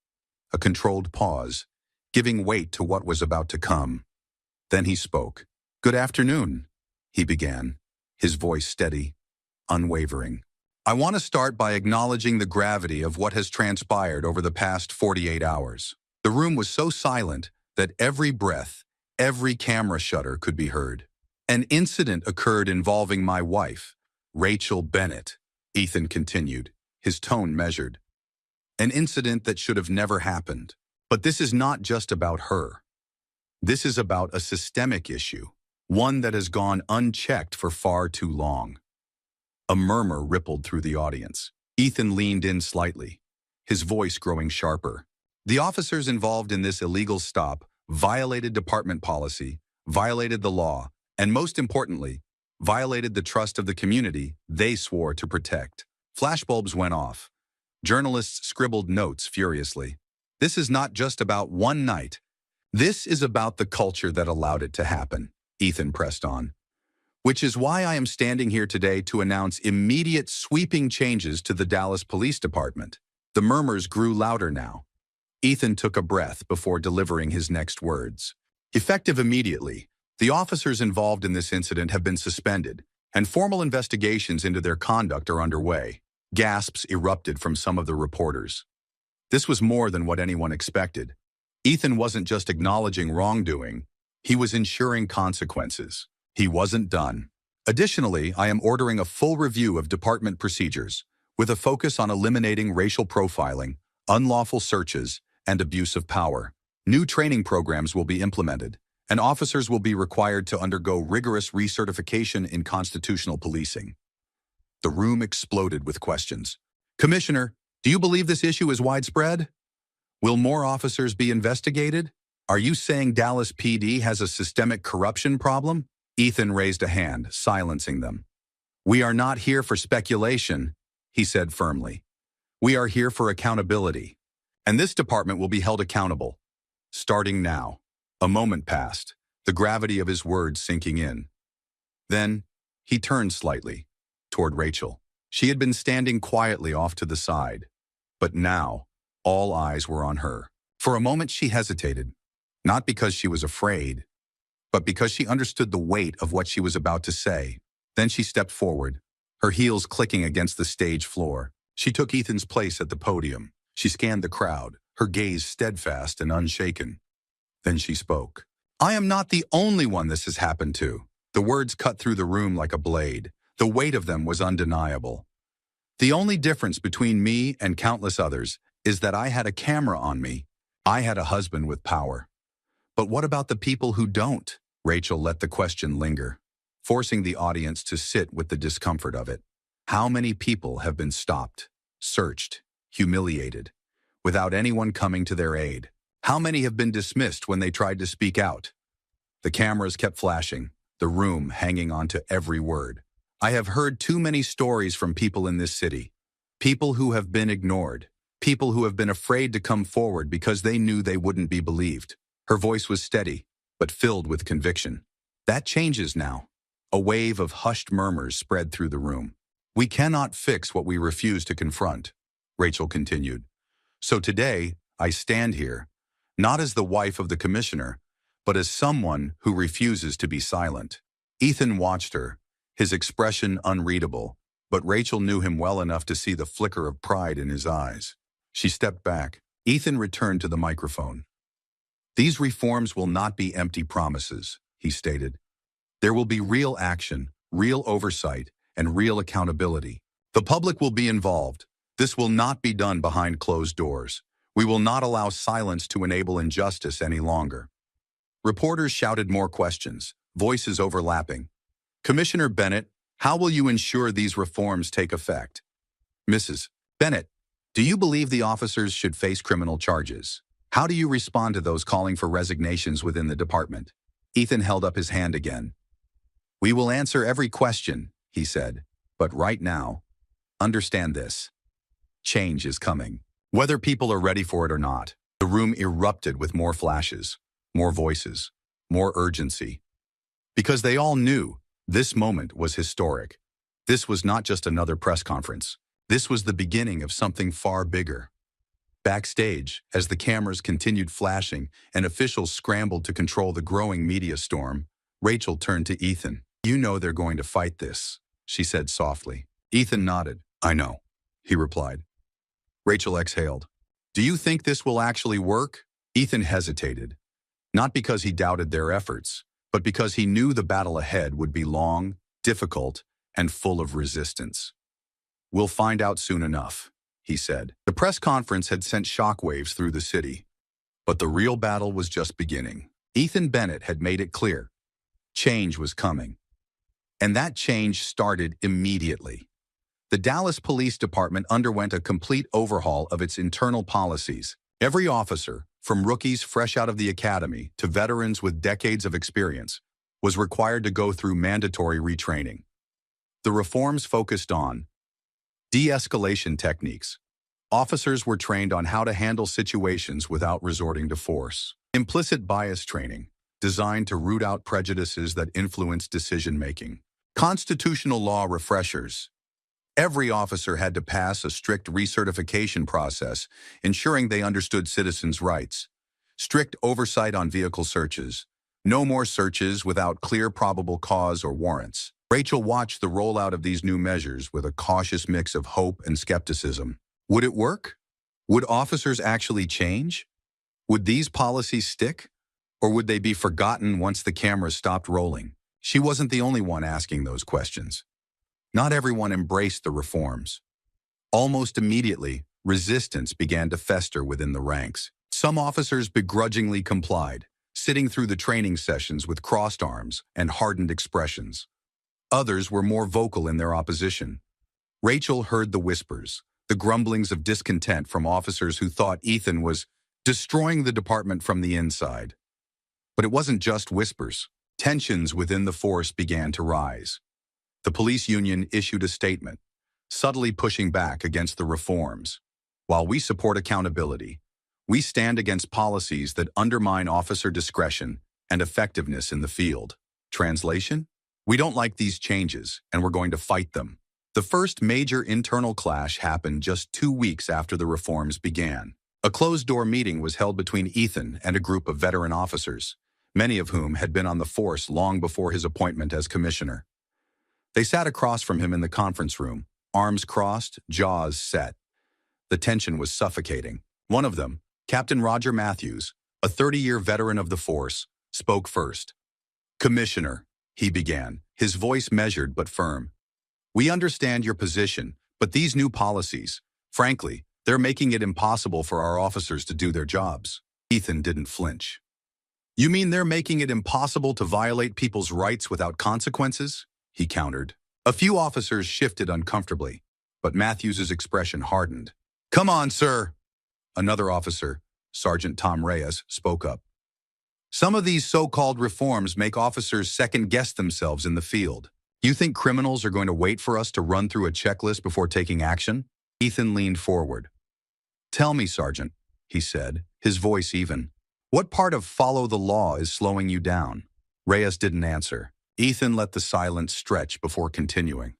a controlled pause, giving weight to what was about to come. Then he spoke. "Good afternoon," he began, his voice steady, unwavering. "I want to start by acknowledging the gravity of what has transpired over the past 48 hours. The room was so silent that every breath, every camera shutter could be heard. An incident occurred involving my wife, Rachel Bennett," Ethan continued, his tone measured. "An incident that should have never happened. But this is not just about her. This is about a systemic issue, one that has gone unchecked for far too long." A murmur rippled through the audience. Ethan leaned in slightly, his voice growing sharper. "The officers involved in this illegal stop violated department policy, violated the law, and most importantly, violated the trust of the community they swore to protect." Flashbulbs went off. Journalists scribbled notes furiously. "This is not just about one night. This is about the culture that allowed it to happen," Ethan pressed on. "Which is why I am standing here today to announce immediate sweeping changes to the Dallas Police Department." The murmurs grew louder now. Ethan took a breath before delivering his next words. "Effective immediately, the officers involved in this incident have been suspended, and formal investigations into their conduct are underway." Gasps erupted from some of the reporters. This was more than what anyone expected. Ethan wasn't just acknowledging wrongdoing, he was ensuring consequences. He wasn't done. "Additionally, I am ordering a full review of department procedures, with a focus on eliminating racial profiling, unlawful searches, and abuse of power. New training programs will be implemented, and officers will be required to undergo rigorous recertification in constitutional policing." The room exploded with questions. "Commissioner, do you believe this issue is widespread? Will more officers be investigated? Are you saying Dallas PD has a systemic corruption problem?" Ethan raised a hand, silencing them. "We are not here for speculation," he said firmly. "We are here for accountability. And this department will be held accountable. Starting now." A moment passed, the gravity of his words sinking in. Then, he turned slightly, toward Rachel. She had been standing quietly off to the side. But now, all eyes were on her. For a moment she hesitated, not because she was afraid, but because she understood the weight of what she was about to say. Then she stepped forward, her heels clicking against the stage floor. She took Ethan's place at the podium. She scanned the crowd, her gaze steadfast and unshaken. Then she spoke. "I am not the only one this has happened to." The words cut through the room like a blade. The weight of them was undeniable. "The only difference between me and countless others is that I had a camera on me. I had a husband with power. But what about the people who don't?" Rachel let the question linger, forcing the audience to sit with the discomfort of it. How many people have been stopped, searched, humiliated, without anyone coming to their aid? How many have been dismissed when they tried to speak out? The cameras kept flashing, the room hanging on to every word. "I have heard too many stories from people in this city. People who have been ignored. People who have been afraid to come forward because they knew they wouldn't be believed." Her voice was steady, but filled with conviction. "That changes now." A wave of hushed murmurs spread through the room. "We cannot fix what we refuse to confront," Rachel continued. "So today, I stand here, not as the wife of the commissioner, but as someone who refuses to be silent." Ethan watched her, his expression unreadable, but Rachel knew him well enough to see the flicker of pride in his eyes. She stepped back. Ethan returned to the microphone. "These reforms will not be empty promises," he stated. "There will be real action, real oversight, and real accountability. The public will be involved. This will not be done behind closed doors. We will not allow silence to enable injustice any longer." Reporters shouted more questions, voices overlapping. "Commissioner Bennett, how will you ensure these reforms take effect?" "Mrs. Bennett, do you believe the officers should face criminal charges? How do you respond to those calling for resignations within the department?" Ethan held up his hand again. "We will answer every question," he said. "But right now, understand this. Change is coming. Whether people are ready for it or not." The room erupted with more flashes, more voices, more urgency. Because they all knew this moment was historic. This was not just another press conference. This was the beginning of something far bigger. Backstage, as the cameras continued flashing and officials scrambled to control the growing media storm, Rachel turned to Ethan. "You know they're going to fight this," she said softly. Ethan nodded. "I know," he replied. Rachel exhaled. "Do you think this will actually work?" Ethan hesitated, not because he doubted their efforts, but because he knew the battle ahead would be long, difficult, and full of resistance. "We'll find out soon enough," he said. The press conference had sent shockwaves through the city, but the real battle was just beginning. Ethan Bennett had made it clear. Change was coming. And that change started immediately. The Dallas Police Department underwent a complete overhaul of its internal policies. Every officer, from rookies fresh out of the academy to veterans with decades of experience, was required to go through mandatory retraining. The reforms focused on de-escalation techniques. Officers were trained on how to handle situations without resorting to force. Implicit bias training, designed to root out prejudices that influence decision-making. Constitutional law refreshers. Every officer had to pass a strict recertification process, ensuring they understood citizens' rights. Strict oversight on vehicle searches. No more searches without clear probable cause or warrants. Rachel watched the rollout of these new measures with a cautious mix of hope and skepticism. Would it work? Would officers actually change? Would these policies stick? Or would they be forgotten once the cameras stopped rolling? She wasn't the only one asking those questions. Not everyone embraced the reforms. Almost immediately, resistance began to fester within the ranks. Some officers begrudgingly complied, sitting through the training sessions with crossed arms and hardened expressions. Others were more vocal in their opposition. Rachel heard the whispers, the grumblings of discontent from officers who thought Ethan was destroying the department from the inside. But it wasn't just whispers. Tensions within the force began to rise. The police union issued a statement, subtly pushing back against the reforms. "While we support accountability, we stand against policies that undermine officer discretion and effectiveness in the field." Translation? "We don't like these changes, and we're going to fight them." The first major internal clash happened just 2 weeks after the reforms began. A closed-door meeting was held between Ethan and a group of veteran officers, many of whom had been on the force long before his appointment as commissioner. They sat across from him in the conference room, arms crossed, jaws set. The tension was suffocating. One of them, Captain Roger Matthews, a 30-year veteran of the force, spoke first. "Commissioner," he began, his voice measured but firm. "We understand your position, but these new policies, frankly, they're making it impossible for our officers to do their jobs." Ethan didn't flinch. "You mean they're making it impossible to violate people's rights without consequences?" he countered. A few officers shifted uncomfortably, but Matthews's expression hardened. "Come on, sir." Another officer, Sergeant Tom Reyes, spoke up. "Some of these so-called reforms make officers second-guess themselves in the field. You think criminals are going to wait for us to run through a checklist before taking action?" Ethan leaned forward. "Tell me, Sergeant," he said, his voice even. "What part of follow the law is slowing you down?" Reyes didn't answer. Ethan let the silence stretch before continuing.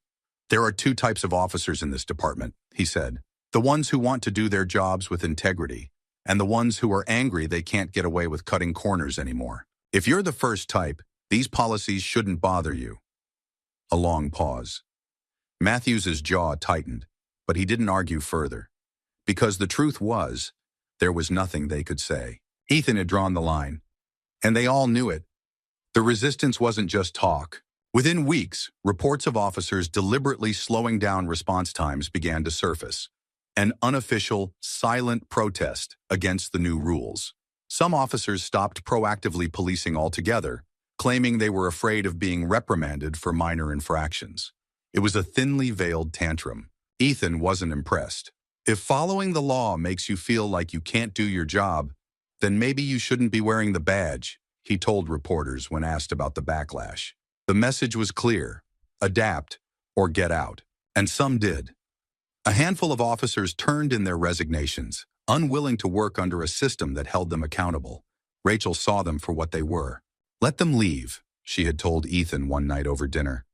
"There are 2 types of officers in this department," he said. "The ones who want to do their jobs with integrity, and the ones who are angry they can't get away with cutting corners anymore. If you're the first type, these policies shouldn't bother you. A long pause. Matthews's jaw tightened, but he didn't argue further. Because the truth was, there was nothing they could say. Ethan had drawn the line, and they all knew it. The resistance wasn't just talk. Within weeks, reports of officers deliberately slowing down response times began to surface. An unofficial, silent protest against the new rules. Some officers stopped proactively policing altogether, claiming they were afraid of being reprimanded for minor infractions. It was a thinly veiled tantrum. Ethan wasn't impressed. If following the law makes you feel like you can't do your job, then maybe you shouldn't be wearing the badge, he told reporters when asked about the backlash. The message was clear: adapt or get out. And some did. A handful of officers turned in their resignations, unwilling to work under a system that held them accountable. Rachel saw them for what they were. Let them leave, she had told Ethan one night over dinner.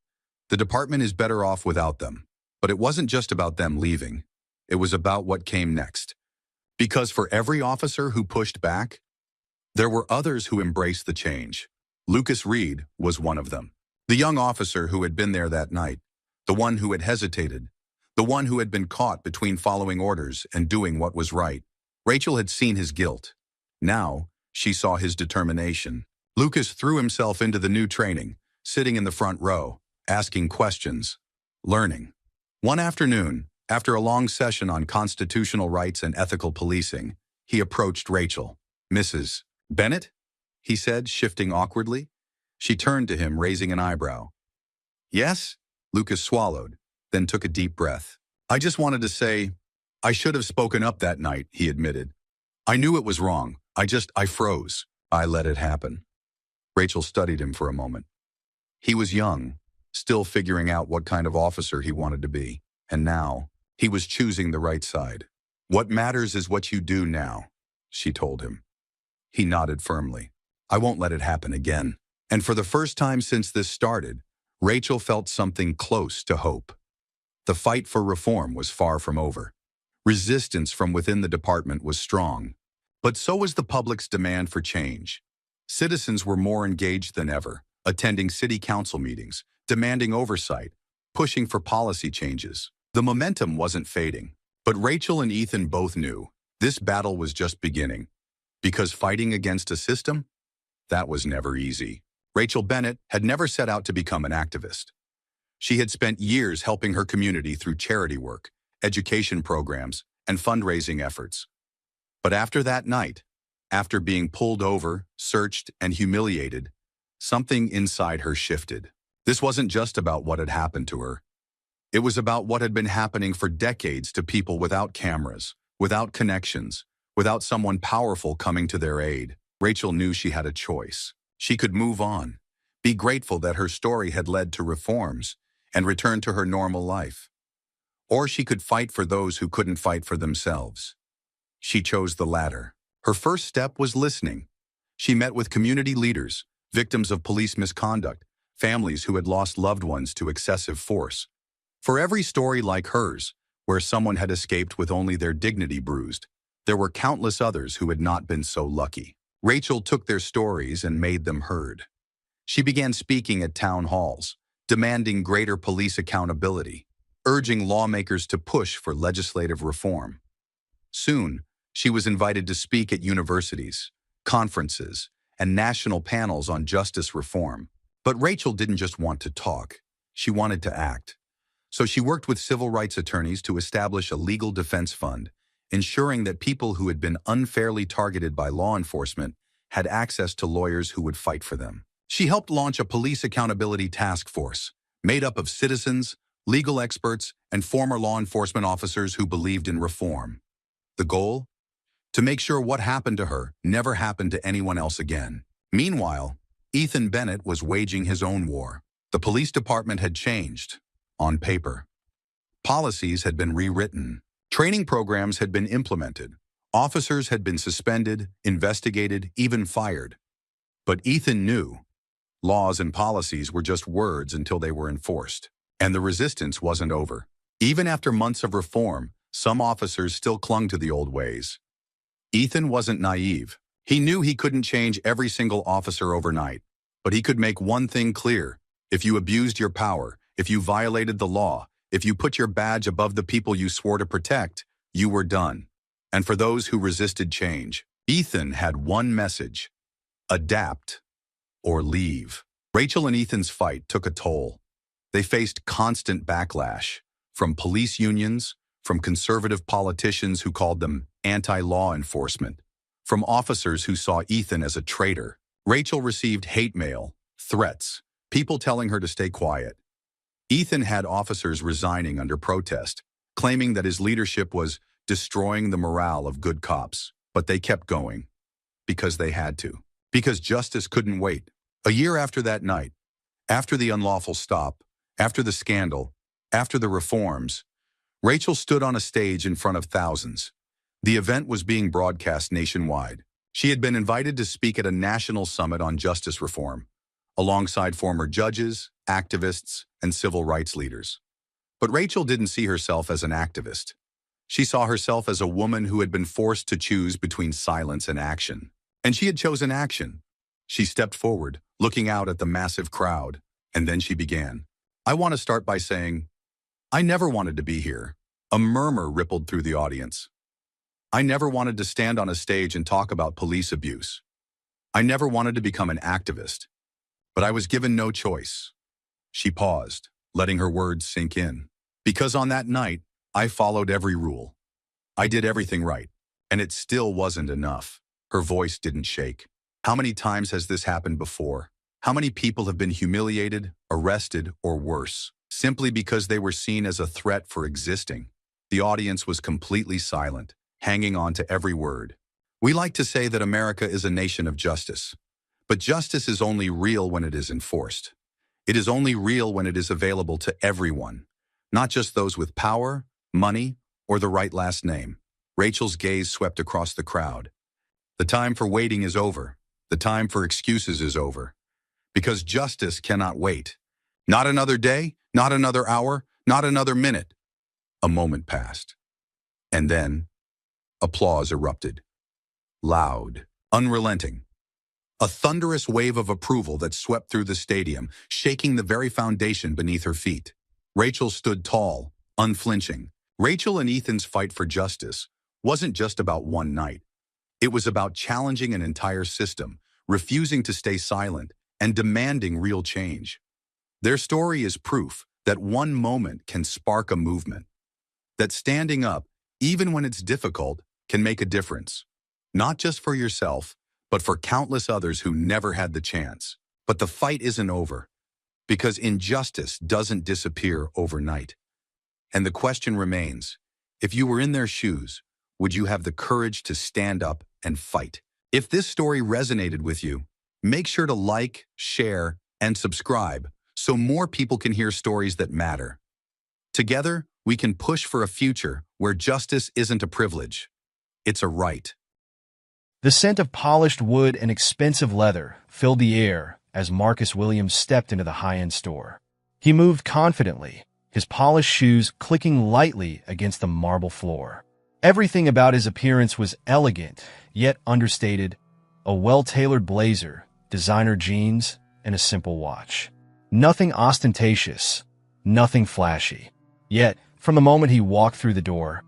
The department is better off without them. But it wasn't just about them leaving. It was about what came next. Because for every officer who pushed back, there were others who embraced the change. Lucas Reed was one of them. The young officer who had been there that night, the one who had hesitated, the one who had been caught between following orders and doing what was right. Rachel had seen his guilt. Now, she saw his determination. Lucas threw himself into the new training, sitting in the front row, asking questions, learning. One afternoon, after a long session on constitutional rights and ethical policing, he approached Rachel. "Mrs. Bennett?" he said, shifting awkwardly. She turned to him, raising an eyebrow. "Yes?" Lucas swallowed, then took a deep breath. "I just wanted to say, I should have spoken up that night," he admitted. "I knew it was wrong. I froze. I let it happen." Rachel studied him for a moment. He was young, still figuring out what kind of officer he wanted to be. And now, he was choosing the right side. "What matters is what you do now," she told him. He nodded firmly. "I won't let it happen again." And for the first time since this started, Rachel felt something close to hope. The fight for reform was far from over. Resistance from within the department was strong. But so was the public's demand for change. Citizens were more engaged than ever, attending city council meetings, demanding oversight, pushing for policy changes. The momentum wasn't fading. But Rachel and Ethan both knew this battle was just beginning. Because fighting against a system? That was never easy. Rachel Bennett had never set out to become an activist. She had spent years helping her community through charity work, education programs, and fundraising efforts. But after that night, after being pulled over, searched, and humiliated, something inside her shifted. This wasn't just about what had happened to her. It was about what had been happening for decades to people without cameras, without connections, without someone powerful coming to their aid. Rachel knew she had a choice. She could move on, be grateful that her story had led to reforms, and return to her normal life. Or she could fight for those who couldn't fight for themselves. She chose the latter. Her first step was listening. She met with community leaders, victims of police misconduct, families who had lost loved ones to excessive force. For every story like hers, where someone had escaped with only their dignity bruised, there were countless others who had not been so lucky. Rachel took their stories and made them heard. She began speaking at town halls, demanding greater police accountability, urging lawmakers to push for legislative reform. Soon, she was invited to speak at universities, conferences, and national panels on justice reform. But Rachel didn't just want to talk. She wanted to act. So she worked with civil rights attorneys to establish a legal defense fund, ensuring that people who had been unfairly targeted by law enforcement had access to lawyers who would fight for them. She helped launch a police accountability task force, made up of citizens, legal experts, and former law enforcement officers who believed in reform. The goal? To make sure what happened to her never happened to anyone else again. Meanwhile, Ethan Bennett was waging his own war. The police department had changed, on paper. Policies had been rewritten. Training programs had been implemented. Officers had been suspended, investigated, even fired. But Ethan knew laws and policies were just words until they were enforced. And the resistance wasn't over. Even after months of reform, some officers still clung to the old ways. Ethan wasn't naive. He knew he couldn't change every single officer overnight. But he could make one thing clear: if you abused your power, If you violated the law, if you put your badge above the people you swore to protect, you were done. And for those who resisted change, Ethan had one message: adapt or leave. Rachel and Ethan's fight took a toll. They faced constant backlash from police unions, from conservative politicians who called them anti-law enforcement, from officers who saw Ethan as a traitor. Rachel received hate mail, threats, people telling her to stay quiet. Ethan had officers resigning under protest, claiming that his leadership was destroying the morale of good cops. But they kept going, because they had to, because justice couldn't wait. A year after that night, after the unlawful stop, after the scandal, after the reforms, Rachel stood on a stage in front of thousands. The event was being broadcast nationwide. She had been invited to speak at a national summit on justice reform, alongside former judges, activists, and civil rights leaders. But Rachel didn't see herself as an activist. She saw herself as a woman who had been forced to choose between silence and action. And she had chosen action. She stepped forward, looking out at the massive crowd, and then she began. I want to start by saying, I never wanted to be here. A murmur rippled through the audience. I never wanted to stand on a stage and talk about police abuse. I never wanted to become an activist. But I was given no choice. She paused, letting her words sink in. Because on that night, I followed every rule. I did everything right, and it still wasn't enough. Her voice didn't shake. How many times has this happened before? How many people have been humiliated, arrested, or worse, simply because they were seen as a threat for existing? The audience was completely silent, hanging on to every word. We like to say that America is a nation of justice. But justice is only real when it is enforced. It is only real when it is available to everyone, not just those with power, money, or the right last name. Rachel's gaze swept across the crowd. The time for waiting is over. The time for excuses is over. Because justice cannot wait. Not another day, not another hour, not another minute. A moment passed. And then, applause erupted. Loud, unrelenting. A thunderous wave of approval that swept through the stadium, shaking the very foundation beneath her feet. Rachel stood tall, unflinching. Rachel and Ethan's fight for justice wasn't just about one night. It was about challenging an entire system, refusing to stay silent, and demanding real change. Their story is proof that one moment can spark a movement. That standing up, even when it's difficult, can make a difference. Not just for yourself, but for countless others who never had the chance. But the fight isn't over, because injustice doesn't disappear overnight. And the question remains, if you were in their shoes, would you have the courage to stand up and fight? If this story resonated with you, make sure to like, share, and subscribe so more people can hear stories that matter. Together, we can push for a future where justice isn't a privilege, it's a right. The scent of polished wood and expensive leather filled the air as Marcus Williams stepped into the high-end store. He moved confidently, his polished shoes clicking lightly against the marble floor. Everything about his appearance was elegant, yet understated. A well-tailored blazer, designer jeans, and a simple watch. Nothing ostentatious, nothing flashy. Yet, from the moment he walked through the door,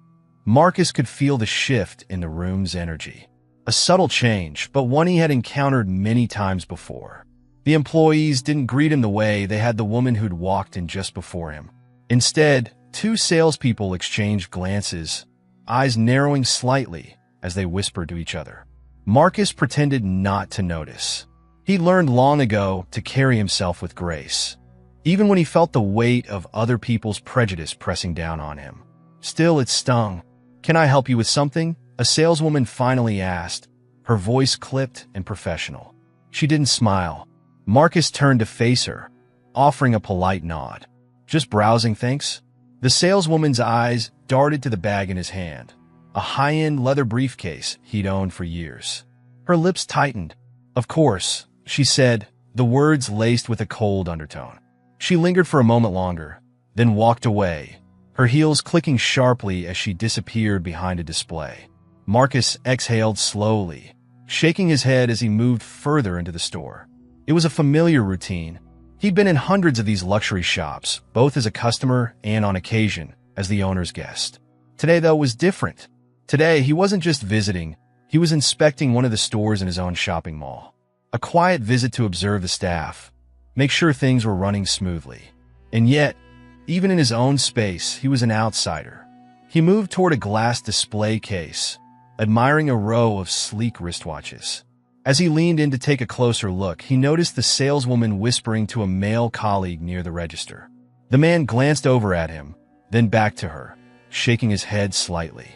Marcus could feel the shift in the room's energy. A subtle change, but one he had encountered many times before. The employees didn't greet him the way they had the woman who'd walked in just before him. Instead, two salespeople exchanged glances, eyes narrowing slightly as they whispered to each other. Marcus pretended not to notice. He learned long ago to carry himself with grace, even when he felt the weight of other people's prejudice pressing down on him. Still, it stung. "Can I help you with something?" a saleswoman finally asked, her voice clipped and professional. She didn't smile. Marcus turned to face her, offering a polite nod. "Just browsing, thanks?" The saleswoman's eyes darted to the bag in his hand, a high-end leather briefcase he'd owned for years. Her lips tightened. "Of course," she said, the words laced with a cold undertone. She lingered for a moment longer, then walked away, her heels clicking sharply as she disappeared behind a display. Marcus exhaled slowly, shaking his head as he moved further into the store. It was a familiar routine, He'd been in hundreds of these luxury shops, both as a customer and on occasion as the owner's guest. Today, though, was different. Today, he wasn't just visiting, he was inspecting one of the stores in his own shopping mall. A quiet visit to observe the staff, make sure things were running smoothly. And yet, even in his own space, he was an outsider. He moved toward a glass display case, admiring a row of sleek wristwatches. As he leaned in to take a closer look, he noticed the saleswoman whispering to a male colleague near the register. The man glanced over at him, then back to her, shaking his head slightly.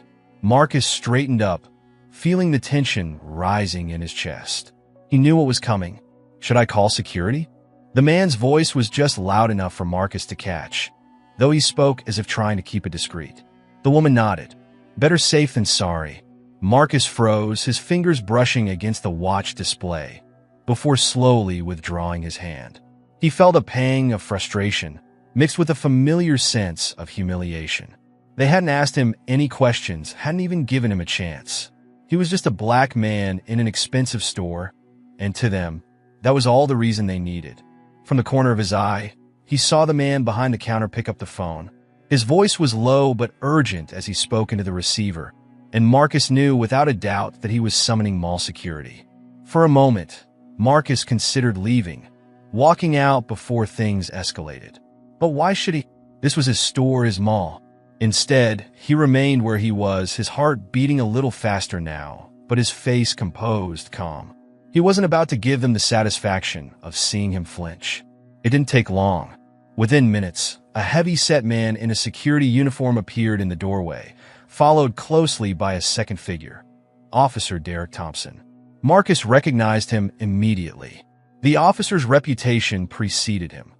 Marcus straightened up, feeling the tension rising in his chest. He knew what was coming. Should I call security? The man's voice was just loud enough for Marcus to catch, though he spoke as if trying to keep it discreet. The woman nodded. Better safe than sorry. Marcus froze, his fingers brushing against the watch display, before slowly withdrawing his hand. He felt a pang of frustration, mixed with a familiar sense of humiliation. They hadn't asked him any questions, hadn't even given him a chance. He was just a black man in an expensive store, and to them, that was all the reason they needed. From the corner of his eye, he saw the man behind the counter pick up the phone. His voice was low but urgent as he spoke into the receiver, and Marcus knew without a doubt that he was summoning mall security. For a moment, Marcus considered leaving, walking out before things escalated. But why should he? This was his store, his mall. Instead, he remained where he was, his heart beating a little faster now, but his face composed, calm. He wasn't about to give them the satisfaction of seeing him flinch. It didn't take long. Within minutes, a heavy-set man in a security uniform appeared in the doorway, followed closely by a second figure, Officer Derek Thompson. Marcus recognized him immediately. The officer's reputation preceded him.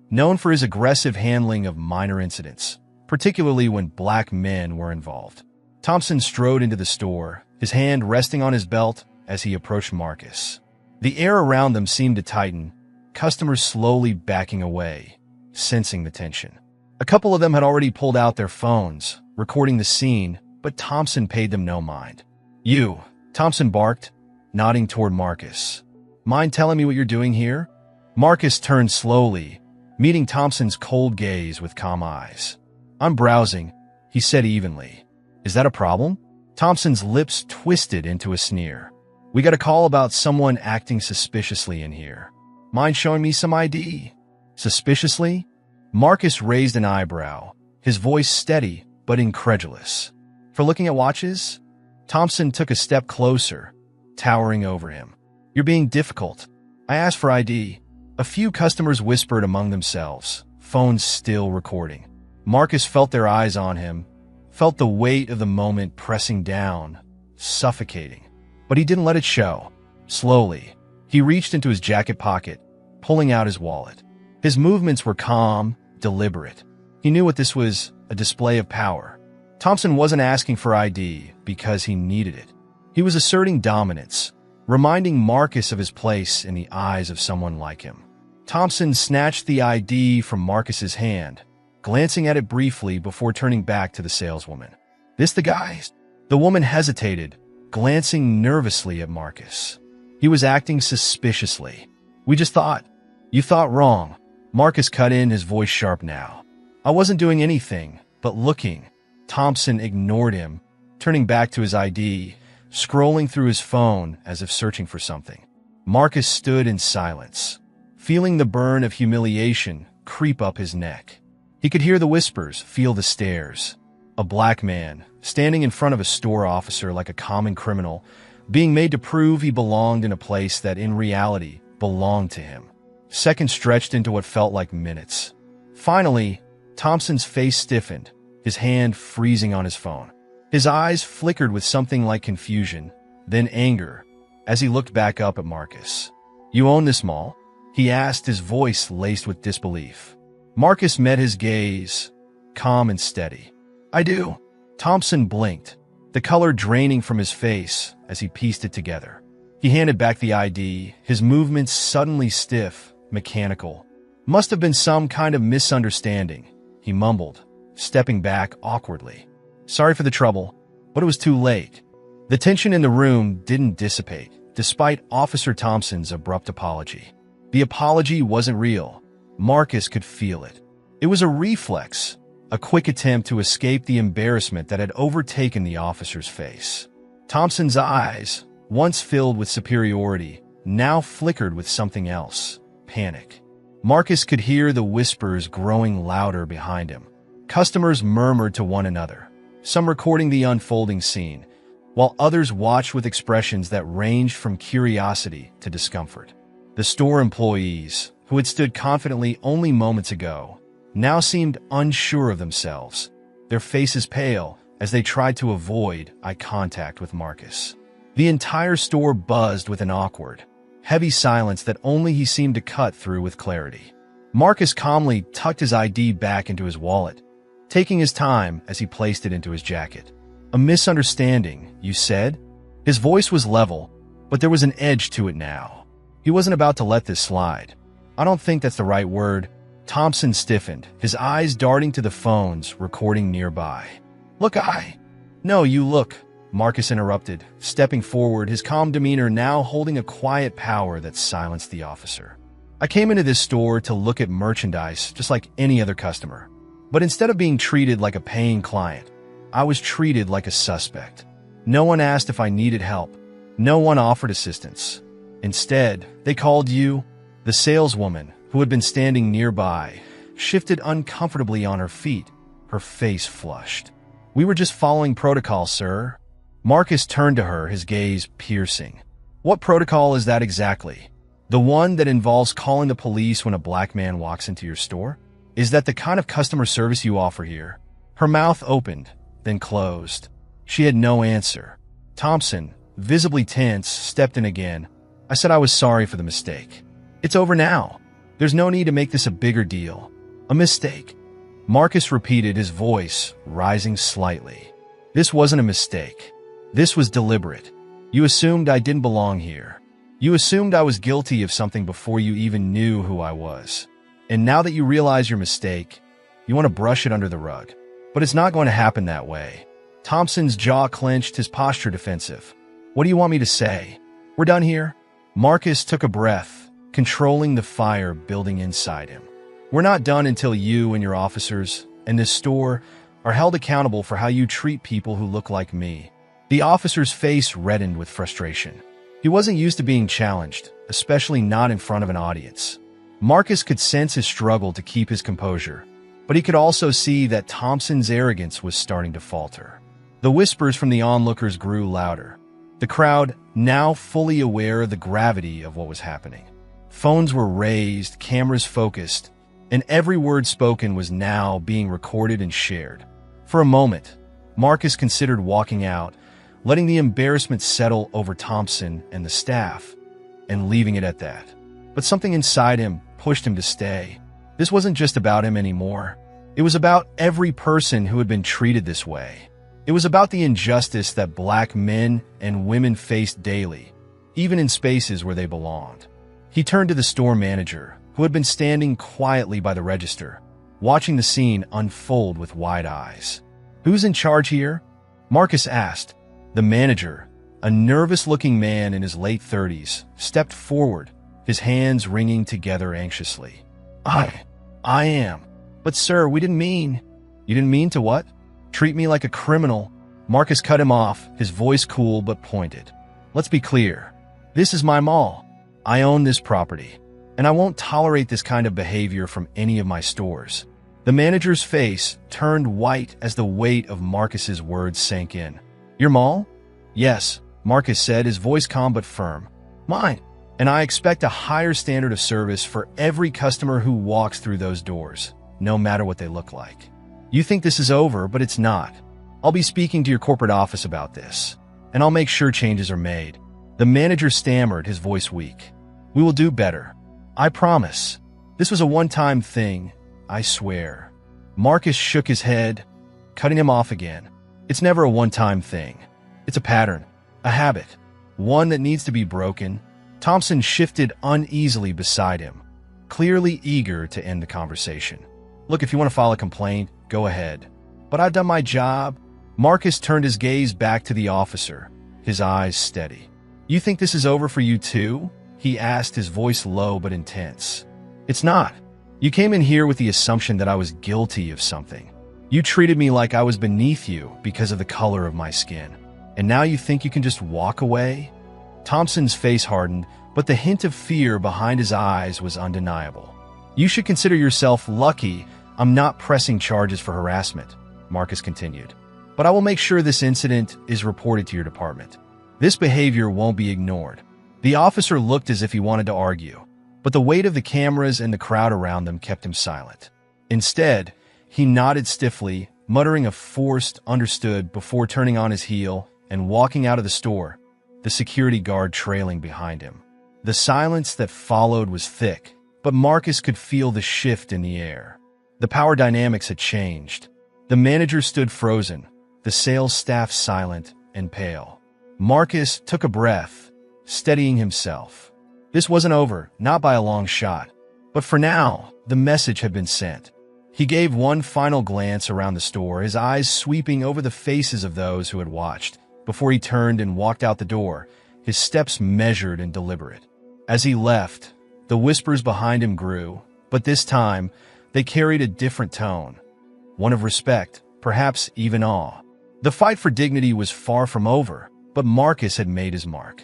Known for his aggressive handling of minor incidents, particularly when black men were involved. Thompson strode into the store, his hand resting on his belt as he approached Marcus. The air around them seemed to tighten, customers slowly backing away, sensing the tension. A couple of them had already pulled out their phones, recording the scene, but Thompson paid them no mind. "You," Thompson barked, nodding toward Marcus. "Mind telling me what you're doing here?" Marcus turned slowly, meeting Thompson's cold gaze with calm eyes. "I'm browsing," he said evenly. "Is that a problem?" Thompson's lips twisted into a sneer. "We got a call about someone acting suspiciously in here. Mind showing me some ID?" Suspiciously? Marcus raised an eyebrow, his voice steady but incredulous. "For looking at watches?" Thompson took a step closer, towering over him. "You're being difficult. I asked for ID." A few customers whispered among themselves, phones still recording. Marcus felt their eyes on him, felt the weight of the moment pressing down, suffocating. But he didn't let it show. Slowly, he reached into his jacket pocket, pulling out his wallet. His movements were calm, deliberate. He knew what this was, a display of power. Thompson wasn't asking for ID because he needed it. He was asserting dominance, reminding Marcus of his place in the eyes of someone like him. Thompson snatched the ID from Marcus's hand, glancing at it briefly before turning back to the saleswoman. "This the guy?" The woman hesitated, glancing nervously at Marcus. "He was acting suspiciously. We just thought." "You thought wrong." Marcus cut in, his voice sharp now. "I wasn't doing anything, but looking." Thompson ignored him, turning back to his ID, scrolling through his phone as if searching for something. Marcus stood in silence, feeling the burn of humiliation creep up his neck. He could hear the whispers, feel the stares. A black man, standing in front of a store officer like a common criminal, being made to prove he belonged in a place that in reality belonged to him. Seconds stretched into what felt like minutes. Finally, Thompson's face stiffened, his hand freezing on his phone. His eyes flickered with something like confusion, then anger, as he looked back up at Marcus. "You own this mall?" he asked, his voice laced with disbelief. Marcus met his gaze, calm and steady. "I do." Thompson blinked, the color draining from his face as he pieced it together. He handed back the ID, his movements suddenly stiff, mechanical. "Must have been some kind of misunderstanding," he mumbled, stepping back awkwardly. "Sorry for the trouble, but it was too late." The tension in the room didn't dissipate, despite Officer Thompson's abrupt apology. The apology wasn't real. Marcus could feel it. It was a reflex, a quick attempt to escape the embarrassment that had overtaken the officer's face. Thompson's eyes, once filled with superiority, now flickered with something else, panic. Marcus could hear the whispers growing louder behind him. Customers murmured to one another, some recording the unfolding scene, while others watched with expressions that ranged from curiosity to discomfort. The store employees, who had stood confidently only moments ago, now seemed unsure of themselves, their faces pale as they tried to avoid eye contact with Marcus. The entire store buzzed with an awkward, heavy silence that only he seemed to cut through with clarity. Marcus calmly tucked his ID back into his wallet, taking his time as he placed it into his jacket. "A misunderstanding, you said?" His voice was level, but there was an edge to it now. He wasn't about to let this slide. "I don't think that's the right word." Thompson stiffened, his eyes darting to the phones recording nearby. "Look, No, you look," Marcus interrupted, stepping forward, his calm demeanor now holding a quiet power that silenced the officer. "I came into this store to look at merchandise just like any other customer. But instead of being treated like a paying client, I was treated like a suspect. No one asked if I needed help. No one offered assistance. Instead, they called you." The saleswoman, who had been standing nearby, shifted uncomfortably on her feet, her face flushed. "We were just following protocol, sir." Marcus turned to her, his gaze piercing. "What protocol is that exactly? The one that involves calling the police when a black man walks into your store? Is that the kind of customer service you offer here?" Her mouth opened, then closed. She had no answer. Thompson, visibly tense, stepped in again. "I said I was sorry for the mistake. It's over now. There's no need to make this a bigger deal." "A mistake?" Marcus repeated, his voice rising slightly. "This wasn't a mistake. This was deliberate. You assumed I didn't belong here. You assumed I was guilty of something before you even knew who I was. And now that you realize your mistake, you want to brush it under the rug. But it's not going to happen that way." Thompson's jaw clenched, his posture defensive. "What do you want me to say? We're done here?" Marcus took a breath, controlling the fire building inside him. "We're not done until you and your officers and this store are held accountable for how you treat people who look like me." The officer's face reddened with frustration. He wasn't used to being challenged, especially not in front of an audience. Marcus could sense his struggle to keep his composure, but he could also see that Thompson's arrogance was starting to falter. The whispers from the onlookers grew louder, the crowd now fully aware of the gravity of what was happening. Phones were raised, cameras focused, and every word spoken was now being recorded and shared. For a moment, Marcus considered walking out, letting the embarrassment settle over Thompson and the staff, and leaving it at that. But something inside him pushed him to stay. This wasn't just about him anymore. It was about every person who had been treated this way. It was about the injustice that black men and women faced daily, even in spaces where they belonged. He turned to the store manager, who had been standing quietly by the register, watching the scene unfold with wide eyes. "Who's in charge here?" Marcus asked. The manager, a nervous-looking man in his late 30s, stepped forward, his hands wringing together anxiously. I am. But sir, we didn't mean..." "You didn't mean to what? Treat me like a criminal?" Marcus cut him off, his voice cool but pointed. "Let's be clear. This is my mall. I own this property, and I won't tolerate this kind of behavior from any of my stores." The manager's face turned white as the weight of Marcus's words sank in. "Your mall?" "Yes," Marcus said, his voice calm but firm. "Mine. And I expect a higher standard of service for every customer who walks through those doors, no matter what they look like. You think this is over, but it's not. I'll be speaking to your corporate office about this, and I'll make sure changes are made." The manager stammered, his voice weak. "We will do better. I promise. This was a one-time thing, I swear." Marcus shook his head, cutting him off again. "It's never a one-time thing. It's a pattern, a habit, one that needs to be broken." Thompson shifted uneasily beside him, clearly eager to end the conversation. "Look, if you want to file a complaint, go ahead. But I've done my job." Marcus turned his gaze back to the officer, his eyes steady. "You think this is over for you too?" he asked, his voice low but intense. "It's not. You came in here with the assumption that I was guilty of something. You treated me like I was beneath you because of the color of my skin. And now you think you can just walk away? Thompson's face hardened, but the hint of fear behind his eyes was undeniable. You should consider yourself lucky I'm not pressing charges for harassment, Marcus continued. But I will make sure this incident is reported to your department. This behavior won't be ignored. The officer looked as if he wanted to argue, but the weight of the cameras and the crowd around them kept him silent. Instead, he nodded stiffly, muttering a forced understood before turning on his heel and walking out of the store, the security guard trailing behind him. The silence that followed was thick, but Marcus could feel the shift in the air. The power dynamics had changed. The manager stood frozen, the sales staff silent and pale. Marcus took a breath, steadying himself. This wasn't over, not by a long shot. But for now, the message had been sent. He gave one final glance around the store, his eyes sweeping over the faces of those who had watched, before he turned and walked out the door, his steps measured and deliberate. As he left, the whispers behind him grew, but this time, they carried a different tone. One of respect, perhaps even awe. The fight for dignity was far from over, but Marcus had made his mark.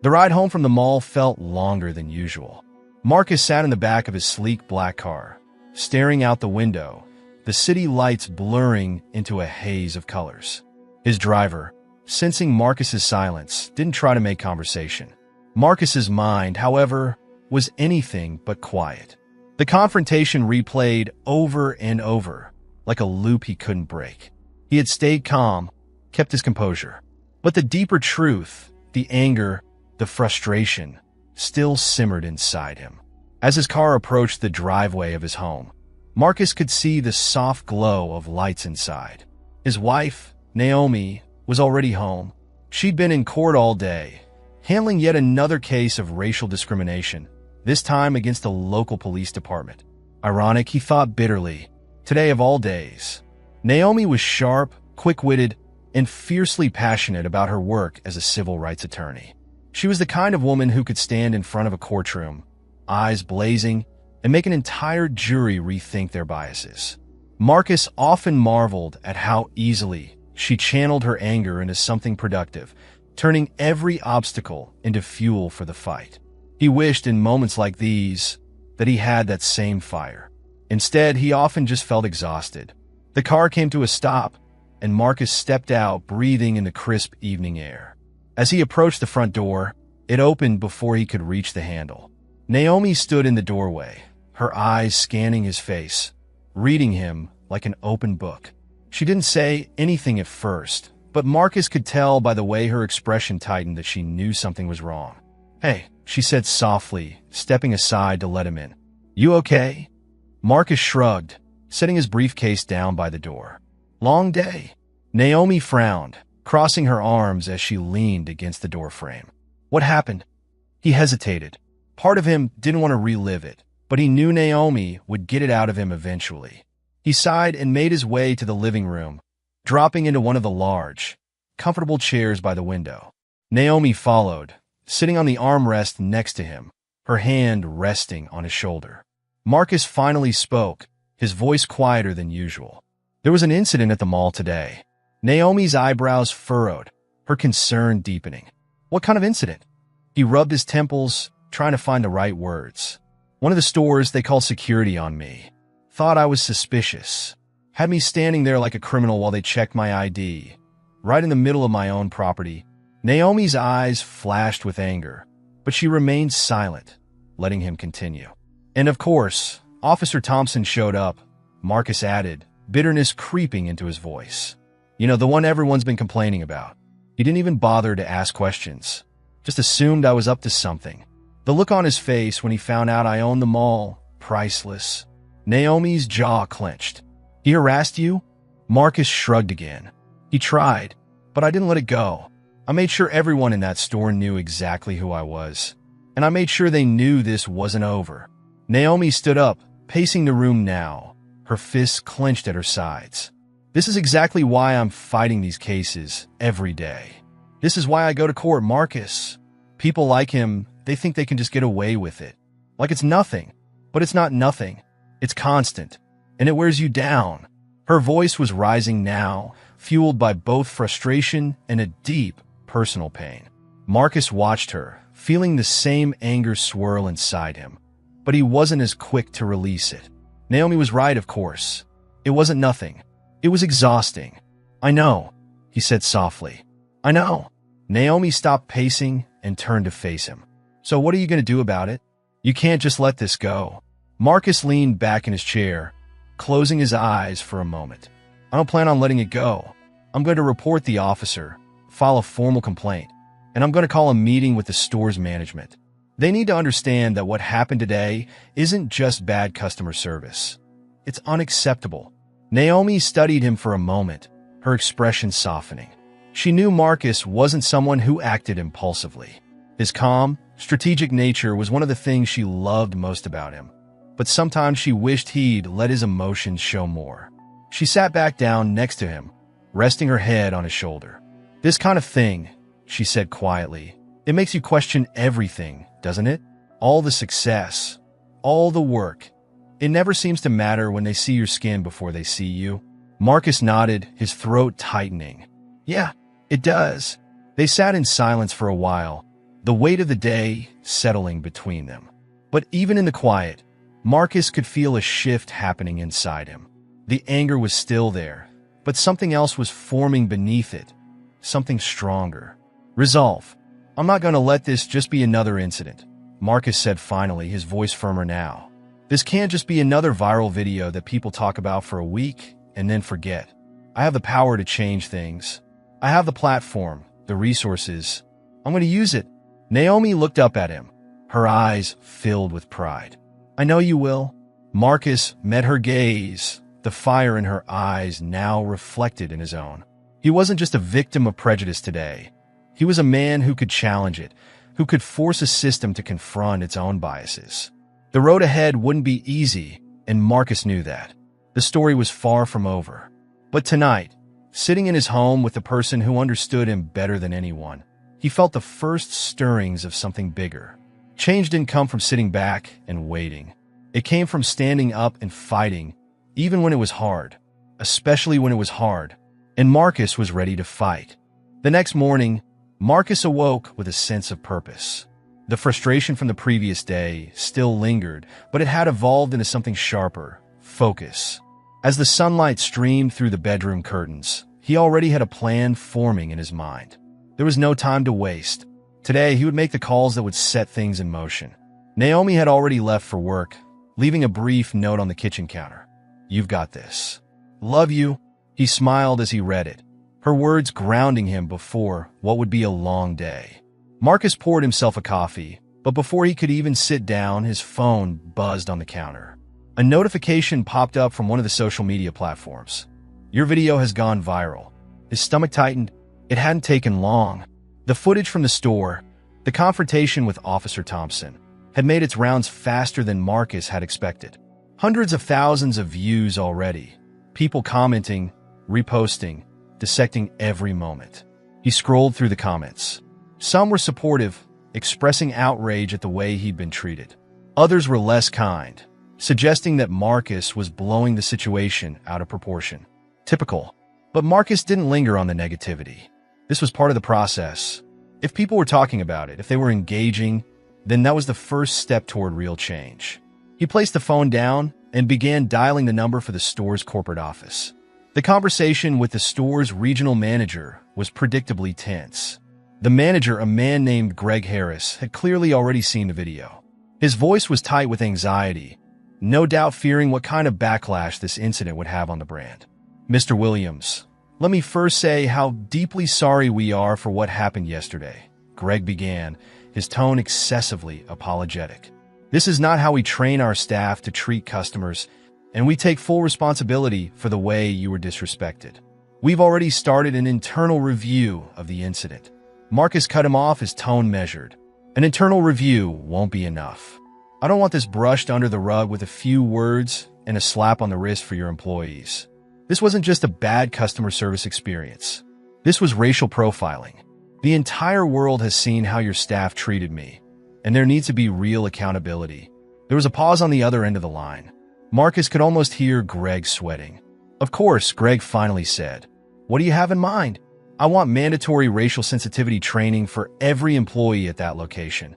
The ride home from the mall felt longer than usual. Marcus sat in the back of his sleek black car, staring out the window, the city lights blurring into a haze of colors. His driver, sensing Marcus's silence, didn't try to make conversation. Marcus's mind, however, was anything but quiet. The confrontation replayed over and over, like a loop he couldn't break. He had stayed calm, kept his composure. But the deeper truth, the anger, the frustration, still simmered inside him. As his car approached the driveway of his home, Marcus could see the soft glow of lights inside. His wife, Naomi, was already home. She'd been in court all day, handling yet another case of racial discrimination, this time against the local police department. Ironic, he thought bitterly. Today of all days. Naomi was sharp, quick-witted, and fiercely passionate about her work as a civil rights attorney. She was the kind of woman who could stand in front of a courtroom, eyes blazing, and make an entire jury rethink their biases. Marcus often marveled at how easily she channeled her anger into something productive, turning every obstacle into fuel for the fight. He wished in moments like these that he had that same fire. Instead, he often just felt exhausted. The car came to a stop, and Marcus stepped out, breathing in the crisp evening air. As he approached the front door, it opened before he could reach the handle. Naomi stood in the doorway, her eyes scanning his face, reading him like an open book. She didn't say anything at first, but Marcus could tell by the way her expression tightened that she knew something was wrong. "Hey," she said softly, stepping aside to let him in. "You okay?" Marcus shrugged, setting his briefcase down by the door. "Long day." Naomi frowned, crossing her arms as she leaned against the doorframe. "What happened?" He hesitated. Part of him didn't want to relive it, but he knew Naomi would get it out of him eventually. He sighed and made his way to the living room, dropping into one of the large, comfortable chairs by the window. Naomi followed, sitting on the armrest next to him, her hand resting on his shoulder. Marcus finally spoke, his voice quieter than usual. "There was an incident at the mall today." Naomi's eyebrows furrowed, her concern deepening. "What kind of incident?" He rubbed his temples, trying to find the right words. "One of the stores, they called security on me. Thought I was suspicious. Had me standing there like a criminal while they checked my ID, right in the middle of my own property." Naomi's eyes flashed with anger, but she remained silent, letting him continue. "And of course, Officer Thompson showed up," Marcus added, bitterness creeping into his voice. "You know, the one everyone's been complaining about. He didn't even bother to ask questions. Just assumed I was up to something. The look on his face when he found out I owned the mall, priceless." Naomi's jaw clenched. "He harassed you?" Marcus shrugged again. "He tried, but I didn't let it go. I made sure everyone in that store knew exactly who I was. And I made sure they knew this wasn't over." Naomi stood up, pacing the room now, her fists clenched at her sides. "This is exactly why I'm fighting these cases every day. This is why I go to court, Marcus. People like him, they think they can just get away with it. Like it's nothing. But it's not nothing. It's constant, and it wears you down. Her voice was rising now, fueled by both frustration and a deep personal pain. Marcus watched her, feeling the same anger swirl inside him, but he wasn't as quick to release it. Naomi was right, of course. It wasn't nothing. It was exhausting. I know, he said softly. I know. Naomi stopped pacing and turned to face him. So what are you going to do about it? You can't just let this go. Marcus leaned back in his chair, closing his eyes for a moment. I don't plan on letting it go. I'm going to report the officer, file a formal complaint, and I'm going to call a meeting with the store's management. They need to understand that what happened today isn't just bad customer service. It's unacceptable. Naomi studied him for a moment, her expression softening. She knew Marcus wasn't someone who acted impulsively. His calm, strategic nature was one of the things she loved most about him. But sometimes she wished he'd let his emotions show more. She sat back down next to him, resting her head on his shoulder. This kind of thing, she said quietly, it makes you question everything, doesn't it? All the success, all the work. It never seems to matter when they see your skin before they see you. Marcus nodded, his throat tightening. Yeah, it does. They sat in silence for a while, the weight of the day settling between them. But even in the quiet, Marcus could feel a shift happening inside him. The anger was still there, but something else was forming beneath it. Something stronger. Resolve. I'm not going to let this just be another incident, Marcus said finally, his voice firmer now. This can't just be another viral video that people talk about for a week and then forget. I have the power to change things. I have the platform, the resources. I'm going to use it. Naomi looked up at him, her eyes filled with pride. I know you will. Marcus met her gaze, the fire in her eyes now reflected in his own. He wasn't just a victim of prejudice today. He was a man who could challenge it, who could force a system to confront its own biases. The road ahead wouldn't be easy, and Marcus knew that. The story was far from over. But tonight, sitting in his home with the person who understood him better than anyone, he felt the first stirrings of something bigger. Change didn't come from sitting back and waiting. It came from standing up and fighting, even when it was hard, especially when it was hard, and Marcus was ready to fight. The next morning, Marcus awoke with a sense of purpose. The frustration from the previous day still lingered, but it had evolved into something sharper, focus. As the sunlight streamed through the bedroom curtains, he already had a plan forming in his mind. There was no time to waste. Today, he would make the calls that would set things in motion. Naomi had already left for work, leaving a brief note on the kitchen counter. You've got this. Love you. He smiled as he read it, her words grounding him before what would be a long day. Marcus poured himself a coffee, but before he could even sit down, his phone buzzed on the counter. A notification popped up from one of the social media platforms. Your video has gone viral. His stomach tightened. It hadn't taken long. The footage from the store, the confrontation with Officer Thompson, had made its rounds faster than Marcus had expected. Hundreds of thousands of views already. People commenting, reposting, dissecting every moment. He scrolled through the comments. Some were supportive, expressing outrage at the way he'd been treated. Others were less kind, suggesting that Marcus was blowing the situation out of proportion. Typical. But Marcus didn't linger on the negativity. This was part of the process. If people were talking about it, if they were engaging, then that was the first step toward real change. He placed the phone down and began dialing the number for the store's corporate office. The conversation with the store's regional manager was predictably tense. The manager, a man named Greg Harris, had clearly already seen the video. His voice was tight with anxiety, no doubt fearing what kind of backlash this incident would have on the brand. Mr. Williams, let me first say how deeply sorry we are for what happened yesterday, Greg began, his tone excessively apologetic. This is not how we train our staff to treat customers, and we take full responsibility for the way you were disrespected. We've already started an internal review of the incident. Marcus cut him off, his tone measured. An internal review won't be enough. I don't want this brushed under the rug with a few words and a slap on the wrist for your employees. This wasn't just a bad customer service experience. This was racial profiling. The entire world has seen how your staff treated me, and there needs to be real accountability. There was a pause on the other end of the line. Marcus could almost hear Greg sweating. Of course, Greg finally said, "What do you have in mind?" "I want mandatory racial sensitivity training for every employee at that location.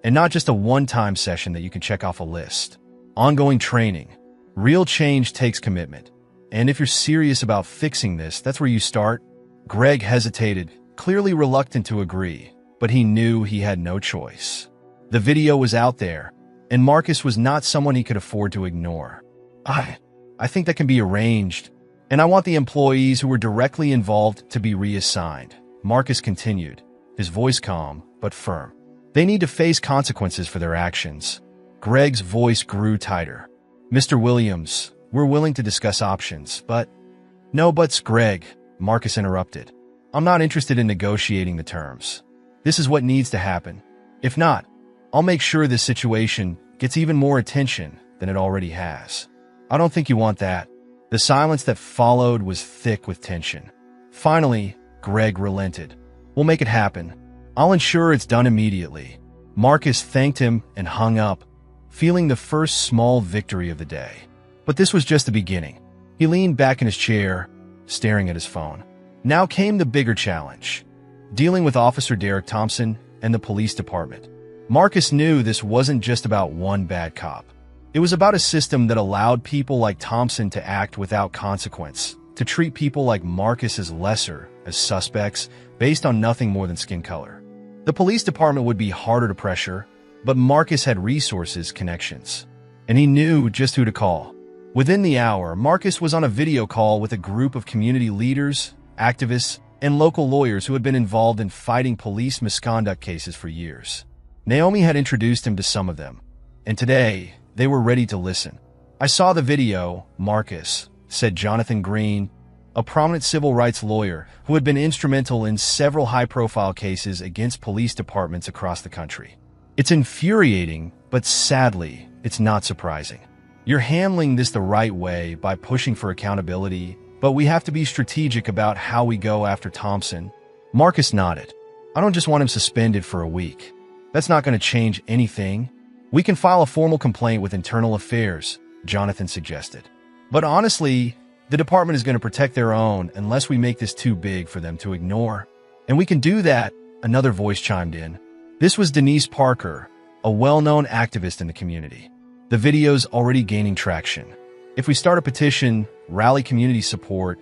And not just a one-time session that you can check off a list. Ongoing training. Real change takes commitment. And if you're serious about fixing this, that's where you start." Greg hesitated, clearly reluctant to agree, but he knew he had no choice. The video was out there, and Marcus was not someone he could afford to ignore. I think that can be arranged, and I want the employees who were directly involved to be reassigned," Marcus continued, his voice calm but firm. "They need to face consequences for their actions." Greg's voice grew tighter. "Mr. Williams, we're willing to discuss options, but—" "No buts, Greg," Marcus interrupted. "I'm not interested in negotiating the terms. This is what needs to happen. If not, I'll make sure this situation gets even more attention than it already has." "I don't think you want that." The silence that followed was thick with tension. Finally, Greg relented. "We'll make it happen. I'll ensure it's done immediately." Marcus thanked him and hung up, feeling the first small victory of the day. But this was just the beginning. He leaned back in his chair, staring at his phone. Now came the bigger challenge, dealing with Officer Derek Thompson and the police department. Marcus knew this wasn't just about one bad cop. It was about a system that allowed people like Thompson to act without consequence, to treat people like Marcus as lesser, as suspects, based on nothing more than skin color. The police department would be harder to pressure, but Marcus had resources, connections, and he knew just who to call. Within the hour, Marcus was on a video call with a group of community leaders, activists, and local lawyers who had been involved in fighting police misconduct cases for years. Naomi had introduced him to some of them, and today, they were ready to listen. "I saw the video, Marcus," said Jonathan Green, a prominent civil rights lawyer who had been instrumental in several high-profile cases against police departments across the country. "It's infuriating, but sadly, it's not surprising. You're handling this the right way by pushing for accountability, but we have to be strategic about how we go after Thompson." Marcus nodded. "I don't just want him suspended for a week. That's not going to change anything. We can file a formal complaint with Internal Affairs," Jonathan suggested. "But honestly, the department is going to protect their own unless we make this too big for them to ignore. And we can do that," another voice chimed in. This was Denise Parker, a well-known activist in the community. "The video's already gaining traction. If we start a petition, rally community support,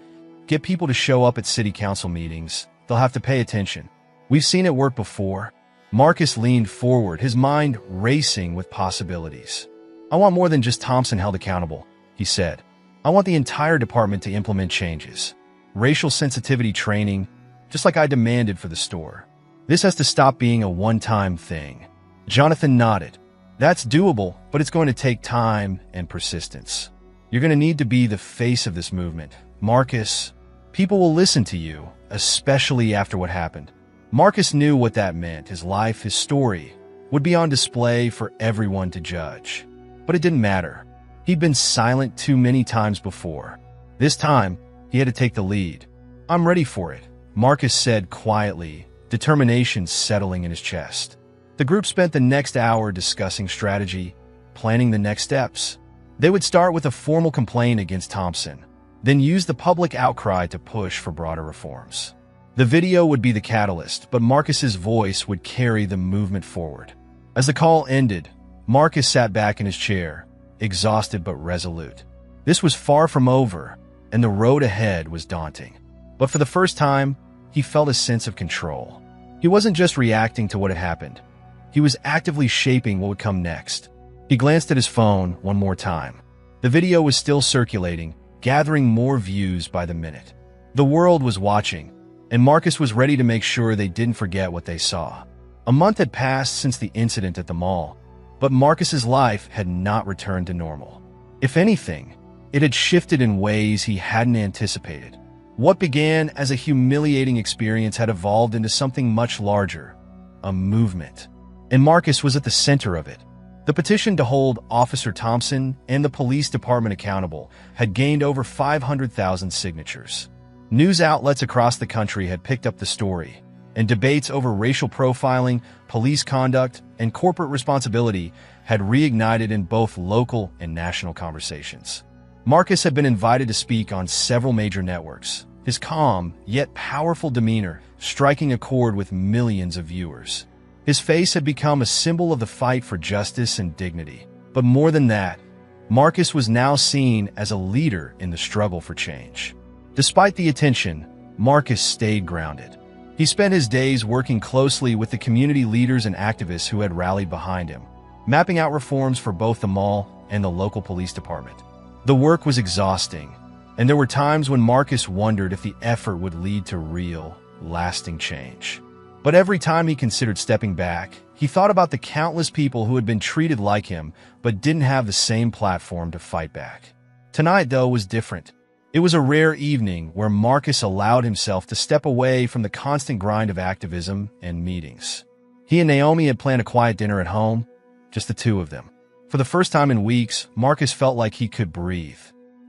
get people to show up at city council meetings, they'll have to pay attention. We've seen it work before." Marcus leaned forward, his mind racing with possibilities. "I want more than just Thompson held accountable," he said. "I want the entire department to implement changes. Racial sensitivity training, just like I demanded for the store. This has to stop being a one-time thing." Jonathan nodded. "That's doable, but it's going to take time and persistence. You're going to need to be the face of this movement, Marcus. People will listen to you, especially after what happened." Marcus knew what that meant. His life, his story, would be on display for everyone to judge. But it didn't matter. He'd been silent too many times before. This time, he had to take the lead. "I'm ready for it," Marcus said quietly, determination settling in his chest. The group spent the next hour discussing strategy, planning the next steps. They would start with a formal complaint against Thompson, then use the public outcry to push for broader reforms. The video would be the catalyst, but Marcus's voice would carry the movement forward. As the call ended, Marcus sat back in his chair, exhausted but resolute. This was far from over, and the road ahead was daunting. But for the first time, he felt a sense of control. He wasn't just reacting to what had happened. He was actively shaping what would come next. He glanced at his phone one more time. The video was still circulating, gathering more views by the minute. The world was watching, and Marcus was ready to make sure they didn't forget what they saw. A month had passed since the incident at the mall, but Marcus's life had not returned to normal. If anything, it had shifted in ways he hadn't anticipated. What began as a humiliating experience had evolved into something much larger, a movement. And Marcus was at the center of it. The petition to hold Officer Thompson and the police department accountable had gained over 500,000 signatures. News outlets across the country had picked up the story, and debates over racial profiling, police conduct, and corporate responsibility had reignited in both local and national conversations. Marcus had been invited to speak on several major networks, his calm yet powerful demeanor striking a chord with millions of viewers. His face had become a symbol of the fight for justice and dignity. But more than that, Marcus was now seen as a leader in the struggle for change. Despite the attention, Marcus stayed grounded. He spent his days working closely with the community leaders and activists who had rallied behind him, mapping out reforms for both the mall and the local police department. The work was exhausting, and there were times when Marcus wondered if the effort would lead to real, lasting change. But every time he considered stepping back, he thought about the countless people who had been treated like him but didn't have the same platform to fight back. Tonight, though, was different. It was a rare evening where Marcus allowed himself to step away from the constant grind of activism and meetings. He and Naomi had planned a quiet dinner at home, just the two of them. For the first time in weeks, Marcus felt like he could breathe.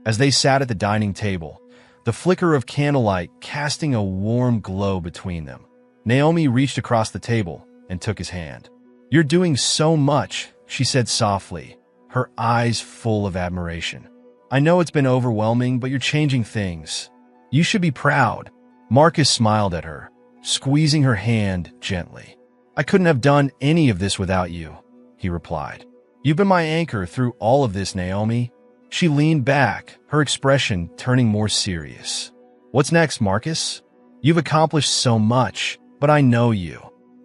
As they sat at the dining table, the flicker of candlelight casting a warm glow between them, Naomi reached across the table and took his hand. "You're doing so much," she said softly, her eyes full of admiration. "I know it's been overwhelming, but you're changing things. You should be proud." Marcus smiled at her, squeezing her hand gently. "I couldn't have done any of this without you," he replied. "You've been my anchor through all of this, Naomi." She leaned back, her expression turning more serious. "What's next, Marcus? You've accomplished so much, but I know you.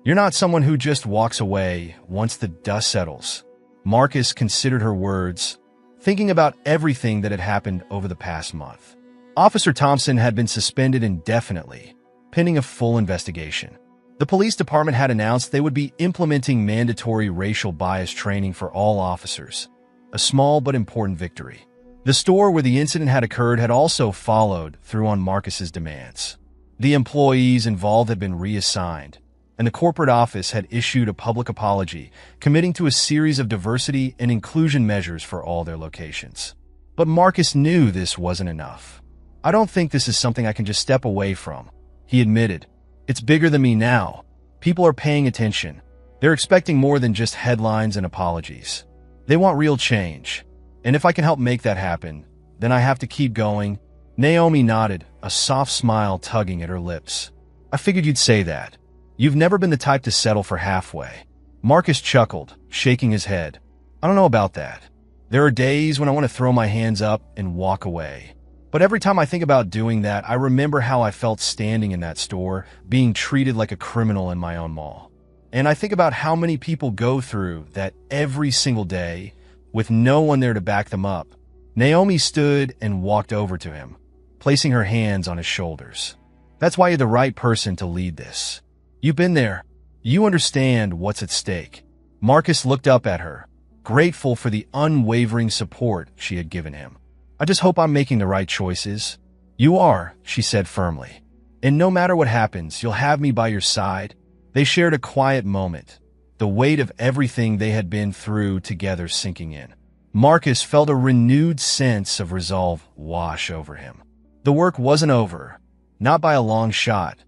You're not someone who just walks away once the dust settles." Marcus considered her words, thinking about everything that had happened over the past month. Officer Thompson had been suspended indefinitely, pending a full investigation. The police department had announced they would be implementing mandatory racial bias training for all officers, a small but important victory. The store where the incident had occurred had also followed through on Marcus's demands. The employees involved had been reassigned, and the corporate office had issued a public apology, committing to a series of diversity and inclusion measures for all their locations. But Marcus knew this wasn't enough. "I don't think this is something I can just step away from," he admitted. "It's bigger than me now. People are paying attention. They're expecting more than just headlines and apologies. They want real change. And if I can help make that happen, then I have to keep going." Naomi nodded, a soft smile tugging at her lips. "I figured you'd say that. You've never been the type to settle for halfway." Marcus chuckled, shaking his head. "I don't know about that. There are days when I want to throw my hands up and walk away. But every time I think about doing that, I remember how I felt standing in that store, being treated like a criminal in my own mall. And I think about how many people go through that every single day with no one there to back them up." Naomi stood and walked over to him, placing her hands on his shoulders. "That's why you're the right person to lead this. You've been there. You understand what's at stake." Marcus looked up at her, grateful for the unwavering support she had given him. "I just hope I'm making the right choices." "You are," she said firmly. "And no matter what happens, you'll have me by your side." They shared a quiet moment, the weight of everything they had been through together sinking in. Marcus felt a renewed sense of resolve wash over him. The work wasn't over, not by a long shot,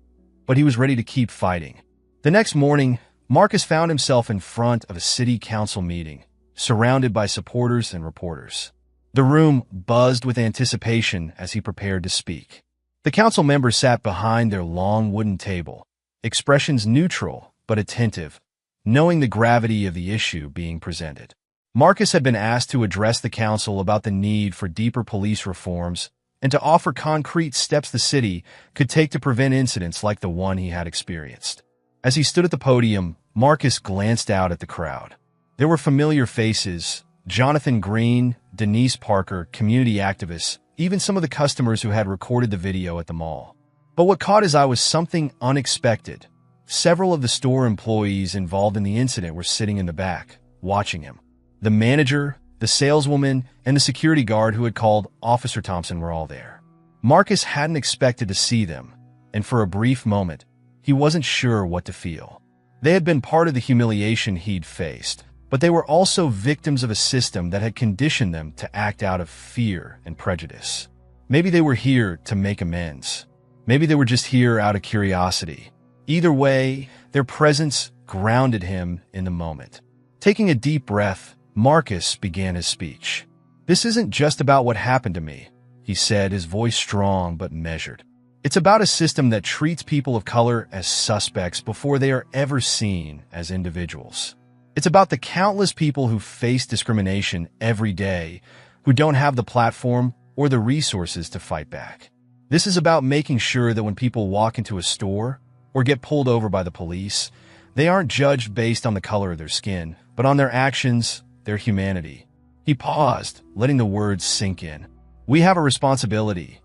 but he was ready to keep fighting. The next morning, Marcus found himself in front of a city council meeting, surrounded by supporters and reporters. The room buzzed with anticipation as he prepared to speak. The council members sat behind their long wooden table, expressions neutral but attentive, knowing the gravity of the issue being presented. Marcus had been asked to address the council about the need for deeper police reforms and to offer concrete steps the city could take to prevent incidents like the one he had experienced. As he stood at the podium, Marcus glanced out at the crowd. There were familiar faces: Jonathan Green, Denise Parker, community activists, even some of the customers who had recorded the video at the mall. But what caught his eye was something unexpected. Several of the store employees involved in the incident were sitting in the back, watching him. The manager, the saleswoman, and the security guard who had called Officer Thompson were all there. Marcus hadn't expected to see them, and for a brief moment, he wasn't sure what to feel. They had been part of the humiliation he'd faced, but they were also victims of a system that had conditioned them to act out of fear and prejudice. Maybe they were here to make amends. Maybe they were just here out of curiosity. Either way, their presence grounded him in the moment. Taking a deep breath, Marcus began his speech. "This isn't just about what happened to me," he said, his voice strong but measured. "It's about a system that treats people of color as suspects before they are ever seen as individuals. It's about the countless people who face discrimination every day, who don't have the platform or the resources to fight back. This is about making sure that when people walk into a store or get pulled over by the police, they aren't judged based on the color of their skin, but on their actions, their humanity." He paused, letting the words sink in. "We have a responsibility,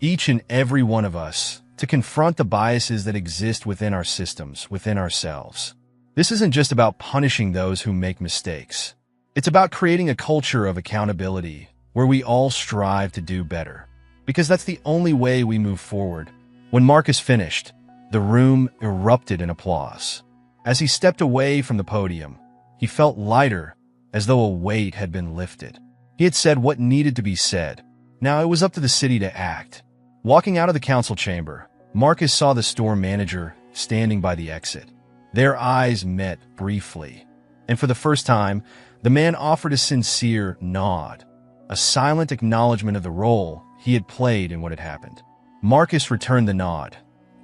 each and every one of us, to confront the biases that exist within our systems, within ourselves. This isn't just about punishing those who make mistakes. It's about creating a culture of accountability where we all strive to do better, because that's the only way we move forward." When Marcus finished, the room erupted in applause. As he stepped away from the podium, he felt lighter, as though a weight had been lifted. He had said what needed to be said. Now it was up to the city to act. Walking out of the council chamber, Marcus saw the store manager standing by the exit. Their eyes met briefly, and for the first time, the man offered a sincere nod, a silent acknowledgement of the role he had played in what had happened. Marcus returned the nod,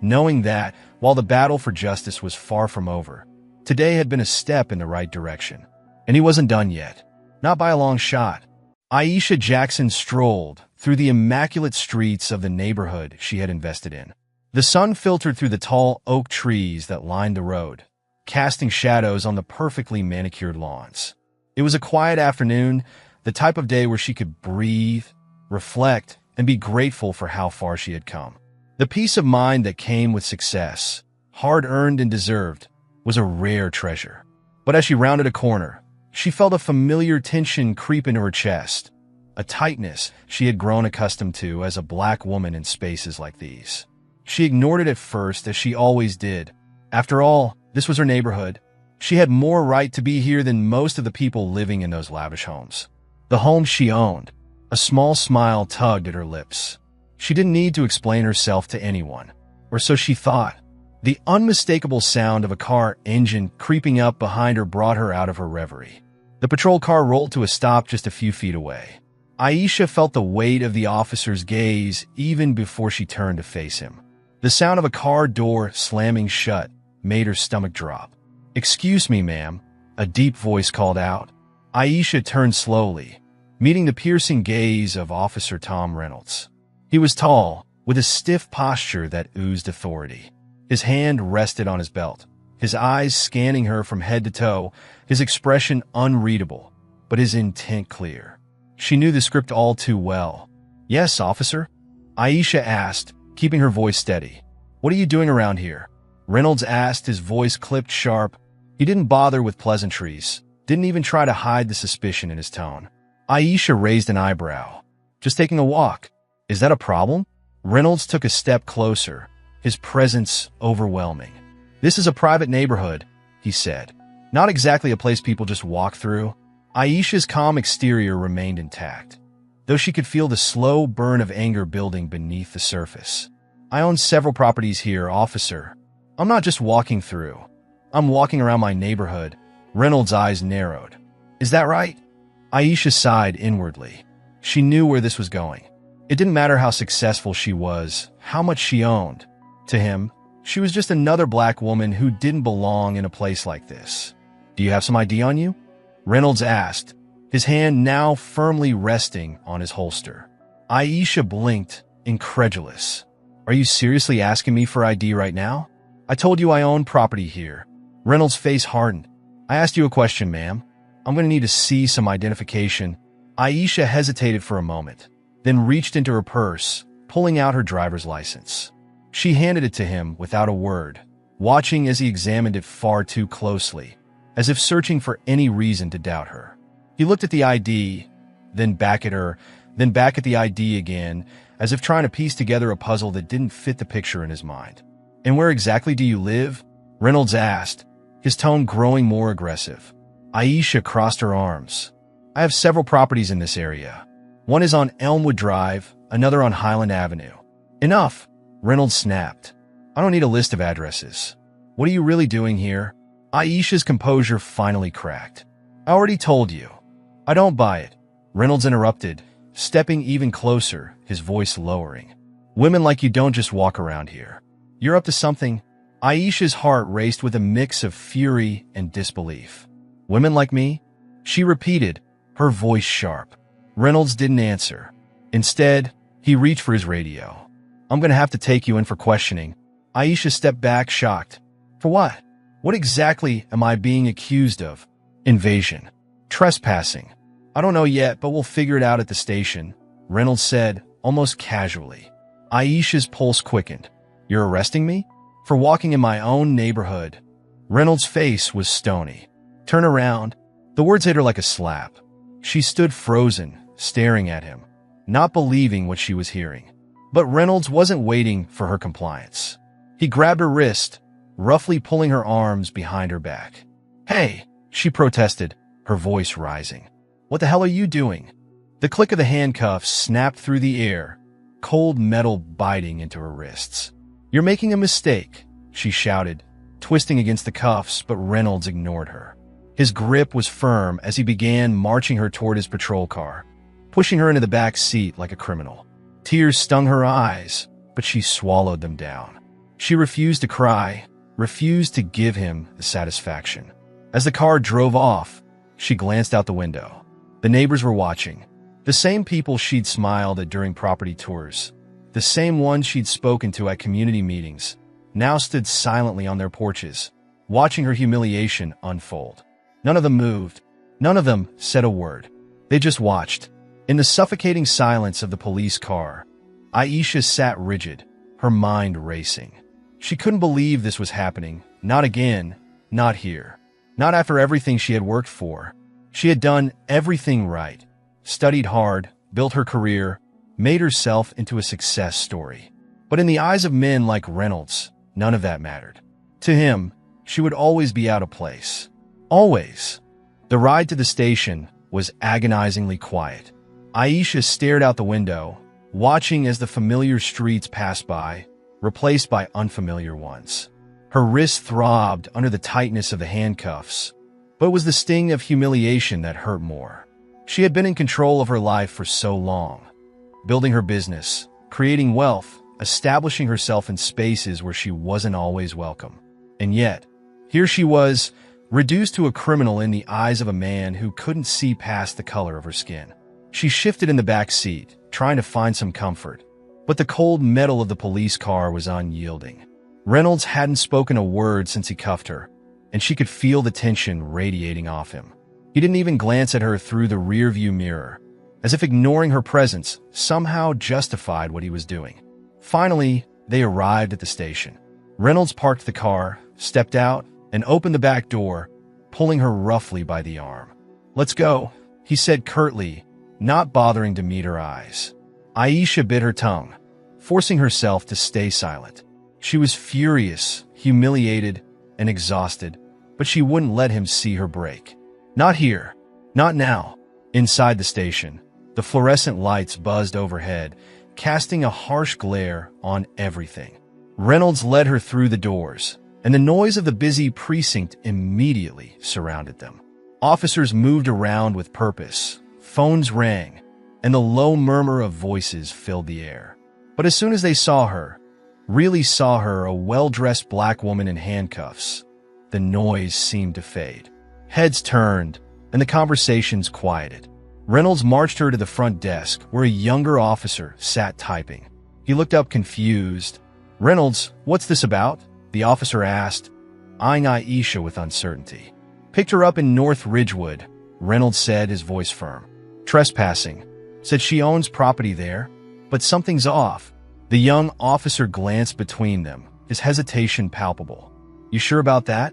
knowing that, while the battle for justice was far from over, today had been a step in the right direction. And he wasn't done yet. Not by a long shot. Aisha Jackson strolled through the immaculate streets of the neighborhood she had invested in. The sun filtered through the tall oak trees that lined the road, casting shadows on the perfectly manicured lawns. It was a quiet afternoon, the type of day where she could breathe, reflect, and be grateful for how far she had come. The peace of mind that came with success, hard-earned and deserved, was a rare treasure. But as she rounded a corner, she felt a familiar tension creep into her chest, a tightness she had grown accustomed to as a black woman in spaces like these. She ignored it at first, as she always did. After all, this was her neighborhood. She had more right to be here than most of the people living in those lavish homes. The home she owned. A small smile tugged at her lips. She didn't need to explain herself to anyone, or so she thought. The unmistakable sound of a car engine creeping up behind her brought her out of her reverie. The patrol car rolled to a stop just a few feet away. Aisha felt the weight of the officer's gaze even before she turned to face him. The sound of a car door slamming shut made her stomach drop. "Excuse me, ma'am," a deep voice called out. Aisha turned slowly, meeting the piercing gaze of Officer Tom Reynolds. He was tall, with a stiff posture that oozed authority. His hand rested on his belt, his eyes scanning her from head to toe, his expression unreadable, but his intent clear. She knew the script all too well. "Yes, officer?" Aisha asked, keeping her voice steady. "What are you doing around here?" Reynolds asked, his voice clipped sharp. He didn't bother with pleasantries, didn't even try to hide the suspicion in his tone. Aisha raised an eyebrow. "Just taking a walk. Is that a problem?" Reynolds took a step closer, his presence overwhelming. "This is a private neighborhood," he said. "Not exactly a place people just walk through." Aisha's calm exterior remained intact, though she could feel the slow burn of anger building beneath the surface. "I own several properties here, officer. I'm not just walking through. I'm walking around my neighborhood." Reynolds' eyes narrowed. "Is that right?" Aisha sighed inwardly. She knew where this was going. It didn't matter how successful she was, how much she owned. To him, she was just another black woman who didn't belong in a place like this. "Do you have some ID on you?" Reynolds asked, his hand now firmly resting on his holster. Aisha blinked, incredulous. "Are you seriously asking me for ID right now? I told you I own property here." Reynolds' face hardened. "I asked you a question, ma'am. I'm going to need to see some identification." Aisha hesitated for a moment, then reached into her purse, pulling out her driver's license. She handed it to him without a word, watching as he examined it far too closely, as if searching for any reason to doubt her. He looked at the ID, then back at her, then back at the ID again, as if trying to piece together a puzzle that didn't fit the picture in his mind. "And where exactly do you live?" Reynolds asked, his tone growing more aggressive. Aisha crossed her arms. "I have several properties in this area. One is on Elmwood Drive, another on Highland Avenue." "Enough," Reynolds snapped. I don't need a list of addresses. What are you really doing here? Aisha's composure finally cracked. I already told you. I don't buy it. Reynolds interrupted, stepping even closer, his voice lowering. Women like you don't just walk around here. You're up to something. Aisha's heart raced with a mix of fury and disbelief. Women like me? She repeated, her voice sharp. Reynolds didn't answer. Instead, he reached for his radio. I'm going to have to take you in for questioning. Aisha stepped back, shocked. For what? What exactly am I being accused of? Invasion. Trespassing. I don't know yet, but we'll figure it out at the station, Reynolds said, almost casually. Aisha's pulse quickened. You're arresting me? For walking in my own neighborhood. Reynolds' face was stony. Turn around. The words hit her like a slap. She stood frozen, staring at him, not believing what she was hearing. But Reynolds wasn't waiting for her compliance. He grabbed her wrist, roughly pulling her arms behind her back. Hey, she protested, her voice rising. What the hell are you doing? The click of the handcuffs snapped through the air, cold metal biting into her wrists. You're making a mistake, she shouted, twisting against the cuffs, but Reynolds ignored her. His grip was firm as he began marching her toward his patrol car, pushing her into the back seat like a criminal. Tears stung her eyes, but she swallowed them down. She refused to cry, refused to give him the satisfaction. As the car drove off, she glanced out the window. The neighbors were watching. The same people she'd smiled at during property tours. The same ones she'd spoken to at community meetings now stood silently on their porches, watching her humiliation unfold. None of them moved. None of them said a word. They just watched. In the suffocating silence of the police car, Aisha sat rigid, her mind racing. She couldn't believe this was happening. Not again. Not here. Not after everything she had worked for. She had done everything right. Studied hard, built her career, made herself into a success story. But in the eyes of men like Reynolds, none of that mattered. To him, she would always be out of place. Always. The ride to the station was agonizingly quiet. Aisha stared out the window, watching as the familiar streets passed by, replaced by unfamiliar ones. Her wrist throbbed under the tightness of the handcuffs, but it was the sting of humiliation that hurt more. She had been in control of her life for so long, building her business, creating wealth, establishing herself in spaces where she wasn't always welcome. And yet, here she was, reduced to a criminal in the eyes of a man who couldn't see past the color of her skin. She shifted in the back seat, trying to find some comfort, but the cold metal of the police car was unyielding. Reynolds hadn't spoken a word since he cuffed her, and she could feel the tension radiating off him. He didn't even glance at her through the rearview mirror, as if ignoring her presence somehow justified what he was doing. Finally, they arrived at the station. Reynolds parked the car, stepped out, and opened the back door, pulling her roughly by the arm. "Let's go," he said curtly, not bothering to meet her eyes. Aisha bit her tongue, forcing herself to stay silent. She was furious, humiliated, and exhausted, but she wouldn't let him see her break. Not here. Not now. Inside the station, the fluorescent lights buzzed overhead, casting a harsh glare on everything. Reynolds led her through the doors, and the noise of the busy precinct immediately surrounded them. Officers moved around with purpose, phones rang, and the low murmur of voices filled the air. But as soon as they saw her, really saw her, a well-dressed black woman in handcuffs, the noise seemed to fade. Heads turned, and the conversations quieted. Reynolds marched her to the front desk, where a younger officer sat typing. He looked up confused. "Reynolds, what's this about?" the officer asked, eyeing Aisha with uncertainty. "Picked her up in North Ridgewood," Reynolds said, his voice firm. "Trespassing. Said she owns property there, but something's off." The young officer glanced between them, his hesitation palpable. "You sure about that?"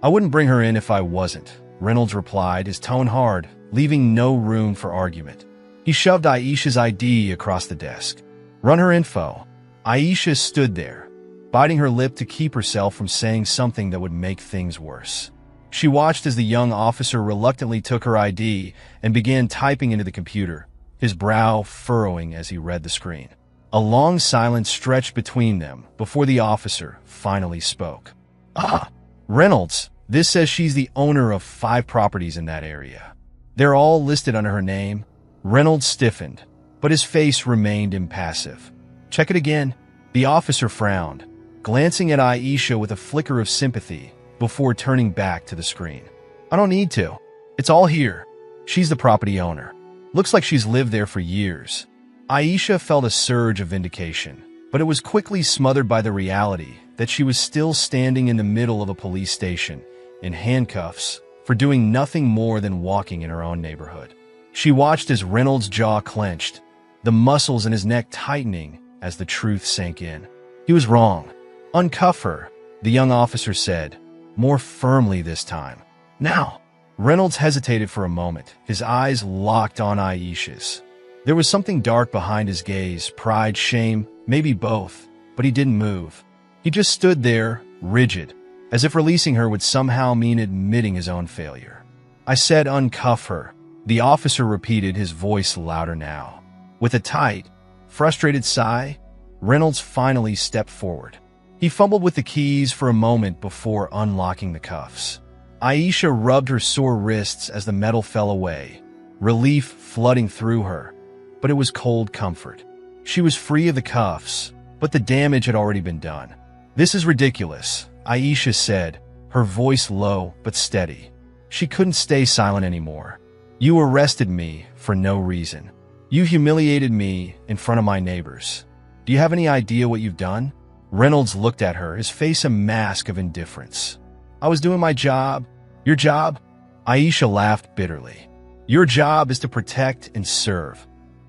"I wouldn't bring her in if I wasn't," Reynolds replied, his tone hard, leaving no room for argument. He shoved Aisha's ID across the desk. "Run her info." Aisha stood there, biting her lip to keep herself from saying something that would make things worse. She watched as the young officer reluctantly took her ID and began typing into the computer, his brow furrowing as he read the screen. A long silence stretched between them before the officer finally spoke. "Ah, Reynolds, this says she's the owner of 5 properties in that area. They're all listed under her name." Reynolds stiffened, but his face remained impassive. "Check it again." The officer frowned, glancing at Aisha with a flicker of sympathy before turning back to the screen. "I don't need to. It's all here. She's the property owner. Looks like she's lived there for years." Aisha felt a surge of vindication, but it was quickly smothered by the reality that she was still standing in the middle of a police station, in handcuffs, for doing nothing more than walking in her own neighborhood. She watched as Reynolds' jaw clenched, the muscles in his neck tightening as the truth sank in. He was wrong. "Uncuff her," the young officer said, more firmly this time. "Now." Reynolds hesitated for a moment, his eyes locked on Aisha's. There was something dark behind his gaze, pride, shame, maybe both, but he didn't move. He just stood there, rigid, as if releasing her would somehow mean admitting his own failure. "I said uncuff her," the officer repeated, his voice louder now. With a tight, frustrated sigh, Reynolds finally stepped forward. He fumbled with the keys for a moment before unlocking the cuffs. Aisha rubbed her sore wrists as the metal fell away, relief flooding through her, but it was cold comfort. She was free of the cuffs, but the damage had already been done. "This is ridiculous," Aisha said, her voice low but steady. She couldn't stay silent anymore. "You arrested me for no reason. You humiliated me in front of my neighbors. Do you have any idea what you've done?" Reynolds looked at her, his face a mask of indifference. "I was doing my job." "Your job?" Aisha laughed bitterly. "Your job is to protect and serve,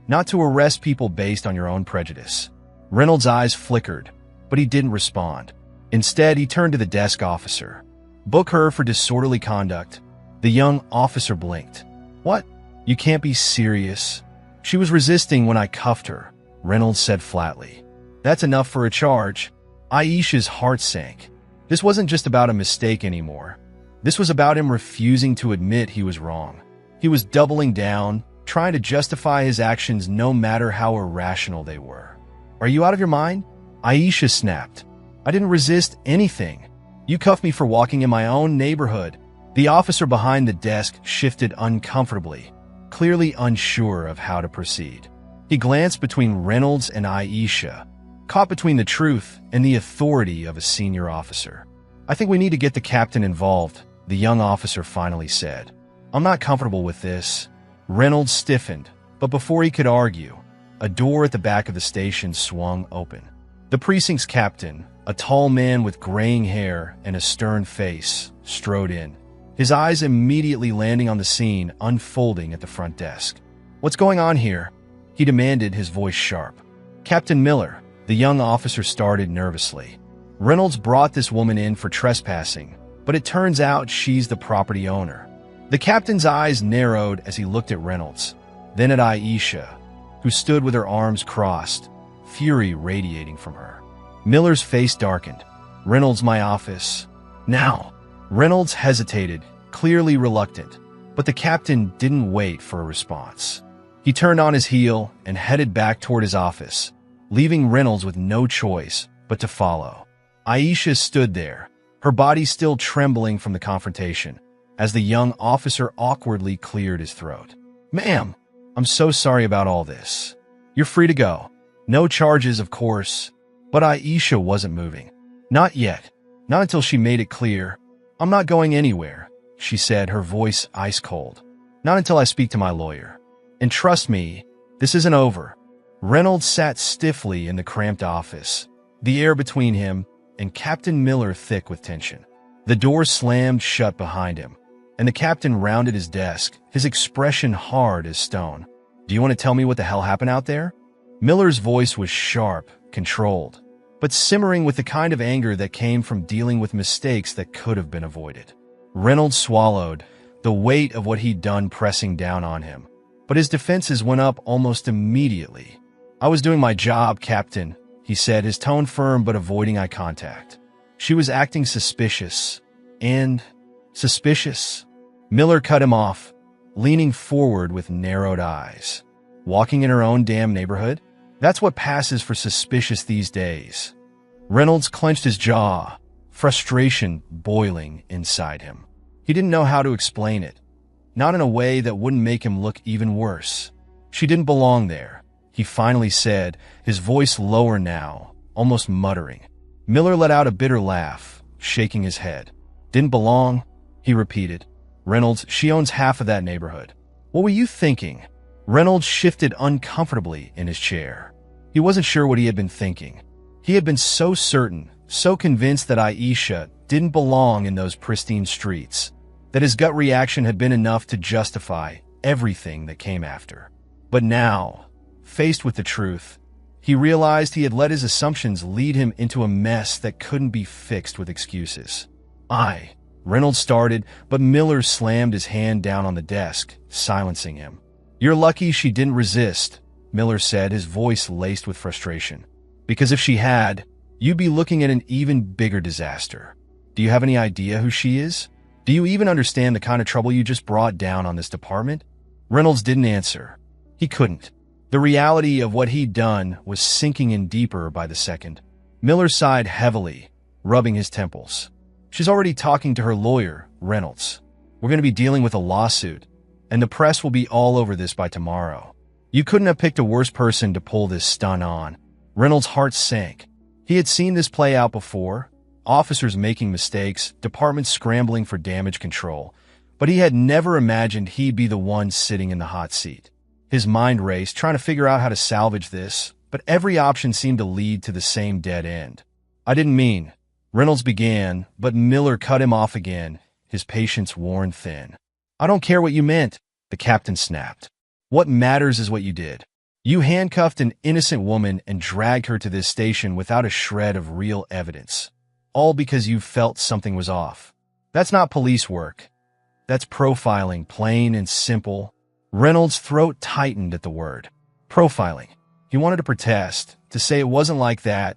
not to arrest people based on your own prejudice." Reynolds' eyes flickered, but he didn't respond. Instead, he turned to the desk officer. "Book her for disorderly conduct." The young officer blinked. "What? You can't be serious." "She was resisting when I cuffed her," Reynolds said flatly. "That's enough for a charge." Aisha's heart sank. This wasn't just about a mistake anymore. This was about him refusing to admit he was wrong. He was doubling down, trying to justify his actions no matter how irrational they were. "Are you out of your mind?" Aisha snapped. "I didn't resist anything. You cuffed me for walking in my own neighborhood." The officer behind the desk shifted uncomfortably, clearly unsure of how to proceed. He glanced between Reynolds and Aisha, caught between the truth and the authority of a senior officer. "I think we need to get the captain involved," the young officer finally said. "I'm not comfortable with this." Reynolds stiffened, but before he could argue, a door at the back of the station swung open. The precinct's captain, a tall man with graying hair and a stern face, strode in, his eyes immediately landing on the scene unfolding at the front desk. "What's going on here?" he demanded, his voice sharp. "Captain Miller," the young officer started nervously. "Reynolds brought this woman in for trespassing, but it turns out she's the property owner." The captain's eyes narrowed as he looked at Reynolds, then at Aisha, who stood with her arms crossed, fury radiating from her. Miller's face darkened. "Reynolds, my office." "Now." Reynolds hesitated, clearly reluctant, but the captain didn't wait for a response. He turned on his heel and headed back toward his office, leaving Reynolds with no choice but to follow. Aisha stood there, her body still trembling from the confrontation, as the young officer awkwardly cleared his throat. "Ma'am, I'm so sorry about all this. You're free to go. No charges, of course." But Aisha wasn't moving. "Not yet. Not until she made it clear. I'm not going anywhere," she said, her voice ice cold. "Not until I speak to my lawyer. And trust me, this isn't over." Reynolds sat stiffly in the cramped office, the air between him and Captain Miller thick with tension. The door slammed shut behind him, and the captain rounded his desk, his expression hard as stone. "Do you want to tell me what the hell happened out there?" Miller's voice was sharp, controlled, but simmering with the kind of anger that came from dealing with mistakes that could have been avoided. Reynolds swallowed, the weight of what he'd done pressing down on him, but his defenses went up almost immediately. "I was doing my job, Captain," he said, his tone firm but avoiding eye contact. "She was acting suspicious. And suspicious?" Miller cut him off, leaning forward with narrowed eyes. "Walking in her own damn neighborhood? That's what passes for suspicious these days. Reynolds clenched his jaw, frustration boiling inside him. He didn't know how to explain it, not in a way that wouldn't make him look even worse. She didn't belong there, he finally said, his voice lower now, almost muttering. Miller let out a bitter laugh, shaking his head. Didn't belong? He repeated. Reynolds, she owns half of that neighborhood. What were you thinking? Reynolds shifted uncomfortably in his chair. He wasn't sure what he had been thinking. He had been so certain, so convinced that Aisha didn't belong in those pristine streets, that his gut reaction had been enough to justify everything that came after. But now, faced with the truth, he realized he had let his assumptions lead him into a mess that couldn't be fixed with excuses. Reynolds started, but Miller slammed his hand down on the desk, silencing him. You're lucky she didn't resist, Miller said, his voice laced with frustration. Because if she had, you'd be looking at an even bigger disaster. Do you have any idea who she is? Do you even understand the kind of trouble you just brought down on this department? Reynolds didn't answer. He couldn't. The reality of what he'd done was sinking in deeper by the second. Miller sighed heavily, rubbing his temples. She's already talking to her lawyer, Reynolds. We're going to be dealing with a lawsuit, and the press will be all over this by tomorrow. You couldn't have picked a worse person to pull this stunt on. Reynolds' heart sank. He had seen this play out before, officers making mistakes, departments scrambling for damage control, but he had never imagined he'd be the one sitting in the hot seat. His mind raced, trying to figure out how to salvage this, but every option seemed to lead to the same dead end. I didn't mean, Reynolds began, but Miller cut him off again, his patience worn thin. I don't care what you meant, the captain snapped. What matters is what you did. You handcuffed an innocent woman and dragged her to this station without a shred of real evidence, all because you felt something was off. That's not police work. That's profiling, plain and simple. Reynolds' throat tightened at the word. Profiling. He wanted to protest, to say it wasn't like that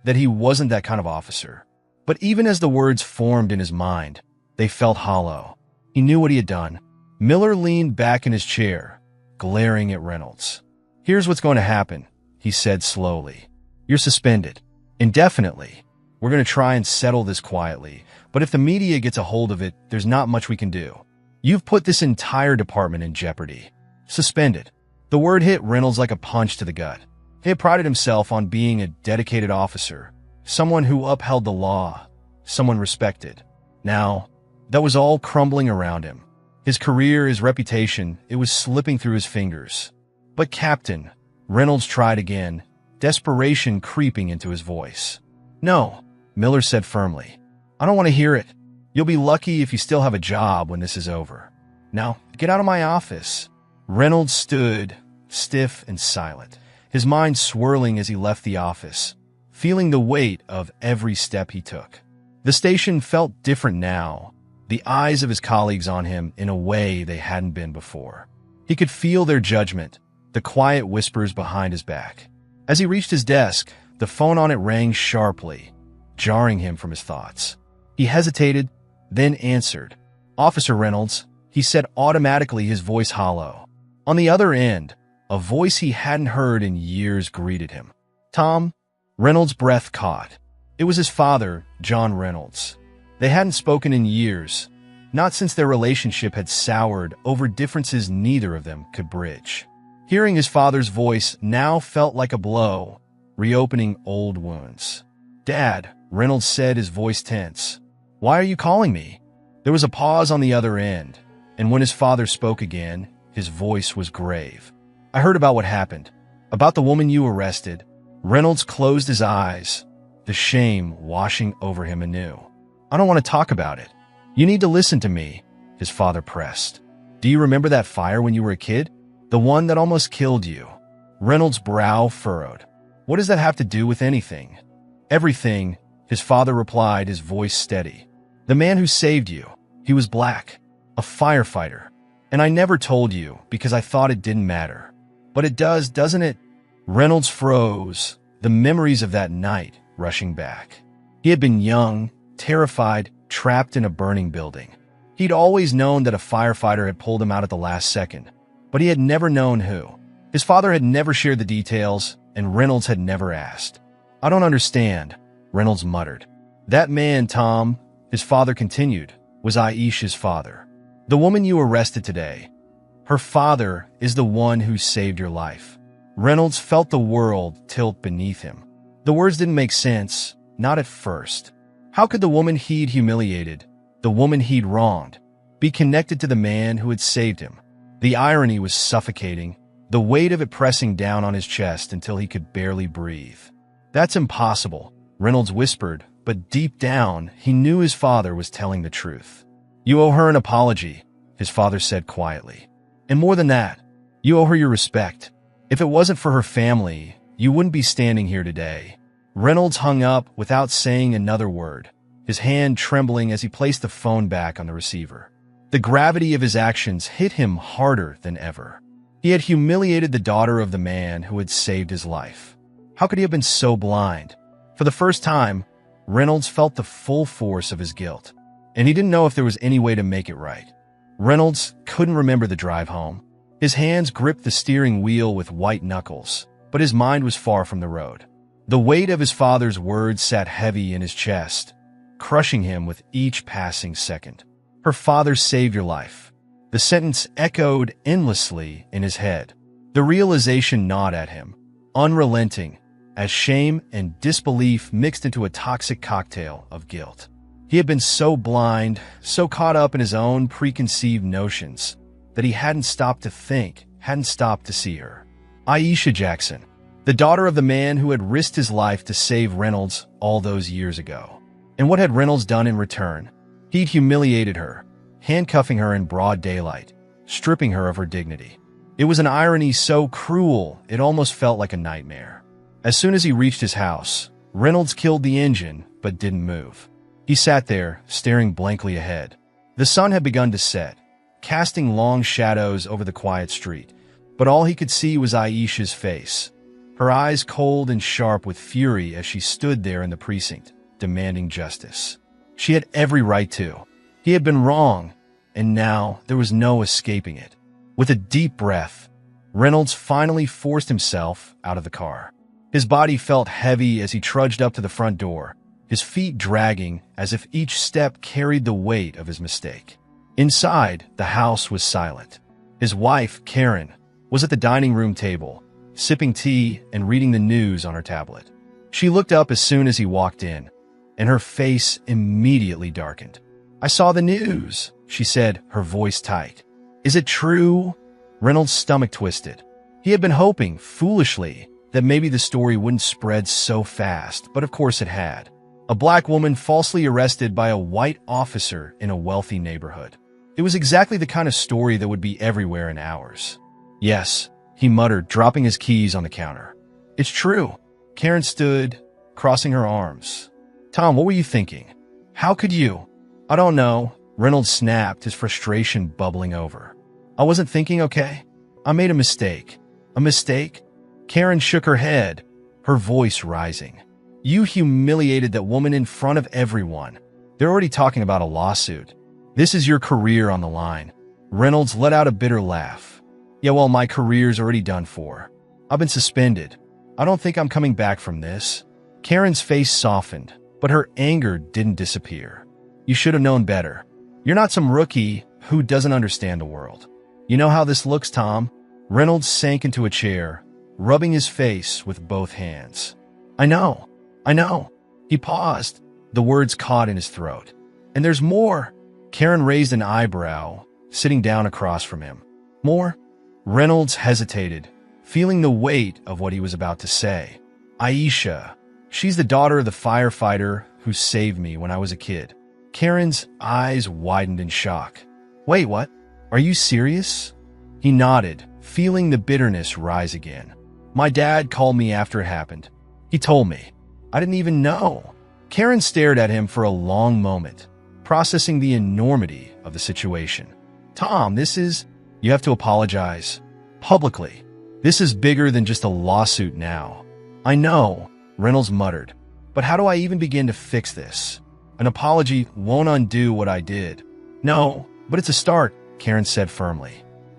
he wasn't that kind of officer. But even as the words formed in his mind, they felt hollow. He knew what he had done. Miller leaned back in his chair, glaring at Reynolds. Here's what's going to happen, he said slowly. You're suspended. Indefinitely. We're going to try and settle this quietly, but if the media gets a hold of it, there's not much we can do. You've put this entire department in jeopardy. Suspended. The word hit Reynolds like a punch to the gut. He had prided himself on being a dedicated officer, someone who upheld the law, someone respected. Now, that was all crumbling around him. His career, his reputation, it was slipping through his fingers. But Captain, Reynolds tried again, desperation creeping into his voice. No, Miller said firmly. I don't want to hear it. You'll be lucky if you still have a job when this is over. Now, get out of my office. Reynolds stood, stiff and silent, his mind swirling as he left the office, feeling the weight of every step he took. The station felt different now, the eyes of his colleagues on him in a way they hadn't been before. He could feel their judgment, the quiet whispers behind his back. As he reached his desk, the phone on it rang sharply, jarring him from his thoughts. He hesitated, then answered. Officer Reynolds, he said automatically, his voice hollow. On the other end, a voice he hadn't heard in years greeted him. Tom? Reynolds' breath caught. It was his father, John Reynolds. They hadn't spoken in years, not since their relationship had soured over differences neither of them could bridge. Hearing his father's voice now felt like a blow, reopening old wounds. Dad, Reynolds said, his voice tense. Why are you calling me? There was a pause on the other end, and when his father spoke again, his voice was grave. I heard about what happened, about the woman you arrested. Reynolds closed his eyes, the shame washing over him anew. I don't want to talk about it. You need to listen to me, his father pressed. Do you remember that fire when you were a kid? The one that almost killed you? Reynolds' brow furrowed. What does that have to do with anything? Everything, his father replied, his voice steady. The man who saved you, he was black, a firefighter. And I never told you because I thought it didn't matter. But it does, doesn't it? Reynolds froze, the memories of that night rushing back. He had been young, terrified, trapped in a burning building. He'd always known that a firefighter had pulled him out at the last second, but he had never known who. His father had never shared the details, and Reynolds had never asked. "I don't understand," Reynolds muttered. "That man, Tom," his father continued, "was Aisha's father. The woman you arrested today. Her father is the one who saved your life." Reynolds felt the world tilt beneath him. The words didn't make sense, not at first. How could the woman he'd humiliated, the woman he'd wronged, be connected to the man who had saved him? The irony was suffocating, the weight of it pressing down on his chest until he could barely breathe. "That's impossible," Reynolds whispered, but deep down, he knew his father was telling the truth. "You owe her an apology," his father said quietly. "And more than that, you owe her your respect. If it wasn't for her family, you wouldn't be standing here today." Reynolds hung up without saying another word, his hand trembling as he placed the phone back on the receiver. The gravity of his actions hit him harder than ever. He had humiliated the daughter of the man who had saved his life. How could he have been so blind? For the first time, Reynolds felt the full force of his guilt, and he didn't know if there was any way to make it right. Reynolds couldn't remember the drive home. His hands gripped the steering wheel with white knuckles, but his mind was far from the road. The weight of his father's words sat heavy in his chest, crushing him with each passing second. "Her father saved your life." The sentence echoed endlessly in his head. The realization gnawed at him, unrelenting, as shame and disbelief mixed into a toxic cocktail of guilt. He had been so blind, so caught up in his own preconceived notions, that he hadn't stopped to think, hadn't stopped to see her. Aisha Jackson, the daughter of the man who had risked his life to save Reynolds all those years ago. And what had Reynolds done in return? He'd humiliated her, handcuffing her in broad daylight, stripping her of her dignity. It was an irony so cruel it almost felt like a nightmare. As soon as he reached his house, Reynolds killed the engine but didn't move. He sat there, staring blankly ahead. The sun had begun to set, casting long shadows over the quiet street, but all he could see was Aisha's face, her eyes cold and sharp with fury as she stood there in the precinct, demanding justice. She had every right to. He had been wrong, and now there was no escaping it. With a deep breath, Reynolds finally forced himself out of the car. His body felt heavy as he trudged up to the front door, his feet dragging as if each step carried the weight of his mistake. Inside, the house was silent. His wife, Karen, was at the dining room table, sipping tea and reading the news on her tablet. She looked up as soon as he walked in, and her face immediately darkened. "I saw the news," she said, her voice tight. "Is it true?" Reynolds' stomach twisted. He had been hoping, foolishly, that maybe the story wouldn't spread so fast, but of course it had. A black woman falsely arrested by a white officer in a wealthy neighborhood. It was exactly the kind of story that would be everywhere in hours. "Yes," he muttered, dropping his keys on the counter. "It's true." Karen stood, crossing her arms. "Tom, what were you thinking? How could you?" "I don't know," Reynolds snapped, his frustration bubbling over. "I wasn't thinking, okay? I made a mistake." "A mistake?" Karen shook her head, her voice rising. "You humiliated that woman in front of everyone. They're already talking about a lawsuit. This is your career on the line." Reynolds let out a bitter laugh. "Yeah, well, my career's already done for. I've been suspended. I don't think I'm coming back from this." Karen's face softened, but her anger didn't disappear. "You should have known better. You're not some rookie who doesn't understand the world. You know how this looks, Tom?" Reynolds sank into a chair, rubbing his face with both hands. I know. He paused, the words caught in his throat. "And there's more." Karen raised an eyebrow, sitting down across from him. "More?" Reynolds hesitated, feeling the weight of what he was about to say. "Aisha. She's the daughter of the firefighter who saved me when I was a kid." Karen's eyes widened in shock. "Wait, what? Are you serious?" He nodded, feeling the bitterness rise again. "My dad called me after it happened. He told me. I didn't even know." Karen stared at him for a long moment, processing the enormity of the situation. "Tom, you have to apologize. Publicly. This is bigger than just a lawsuit now." "I know," Reynolds muttered. "But how do I even begin to fix this? An apology won't undo what I did." "No, but it's a start," Karen said firmly.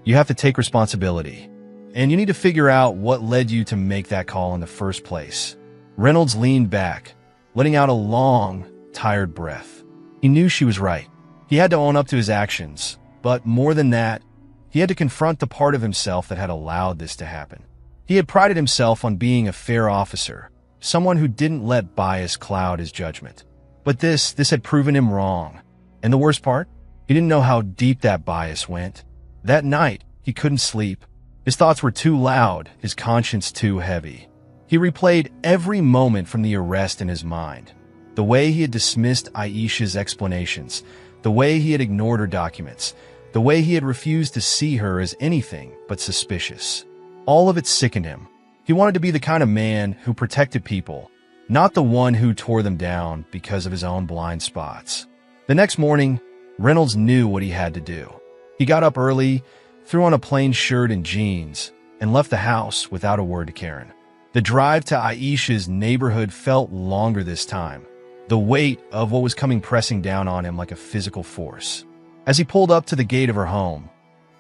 "You have to take responsibility. and you need to figure out what led you to make that call in the first place." Reynolds leaned back, letting out a long, tired breath. He knew she was right. He had to own up to his actions, but more than that, he had to confront the part of himself that had allowed this to happen. He had prided himself on being a fair officer, someone who didn't let bias cloud his judgment. But this had proven him wrong. And the worst part? He didn't know how deep that bias went. That night, he couldn't sleep. His thoughts were too loud, his conscience too heavy. He replayed every moment from the arrest in his mind. The way he had dismissed Aisha's explanations, the way he had ignored her documents, the way he had refused to see her as anything but suspicious. All of it sickened him. He wanted to be the kind of man who protected people, not the one who tore them down because of his own blind spots. The next morning, Reynolds knew what he had to do. He got up early, threw on a plain shirt and jeans, and left the house without a word to Karen. The drive to Aisha's neighborhood felt longer this time, the weight of what was coming pressing down on him like a physical force. As he pulled up to the gate of her home,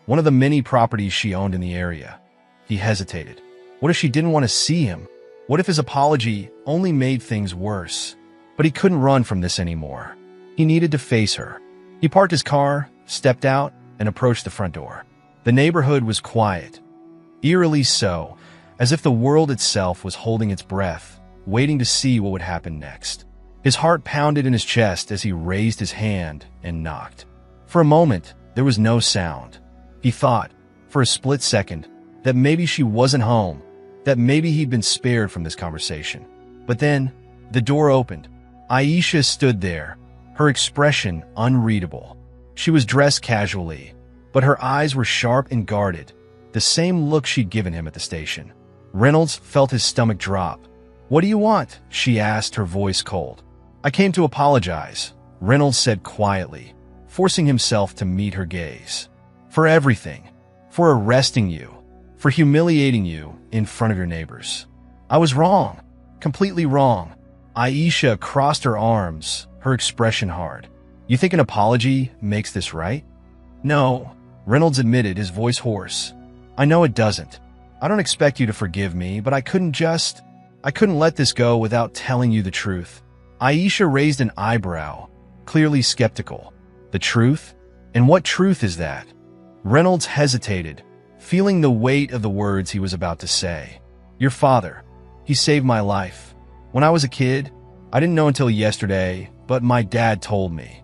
one of the many properties she owned in the area, he hesitated. What if she didn't want to see him? What if his apology only made things worse? But he couldn't run from this anymore. He needed to face her. He parked his car, stepped out, and approached the front door. The neighborhood was quiet, eerily so, as if the world itself was holding its breath, waiting to see what would happen next. His heart pounded in his chest as he raised his hand and knocked. For a moment, there was no sound. He thought, for a split second, that maybe she wasn't home, that maybe he'd been spared from this conversation. But then, the door opened. Aisha stood there, her expression unreadable. She was dressed casually, but her eyes were sharp and guarded, the same look she'd given him at the station. Reynolds felt his stomach drop. "What do you want?" she asked, her voice cold. "I came to apologize," Reynolds said quietly, forcing himself to meet her gaze. "For everything. For arresting you. For humiliating you in front of your neighbors. I was wrong. Completely wrong." Aisha crossed her arms, her expression hard. "You think an apology makes this right?" "No," Reynolds admitted, his voice hoarse. "I know it doesn't. I don't expect you to forgive me, but I couldn't let this go without telling you the truth." Aisha raised an eyebrow, clearly skeptical. "The truth? And what truth is that?" Reynolds hesitated, feeling the weight of the words he was about to say. "Your father. He saved my life. When I was a kid, I didn't know until yesterday, but my dad told me.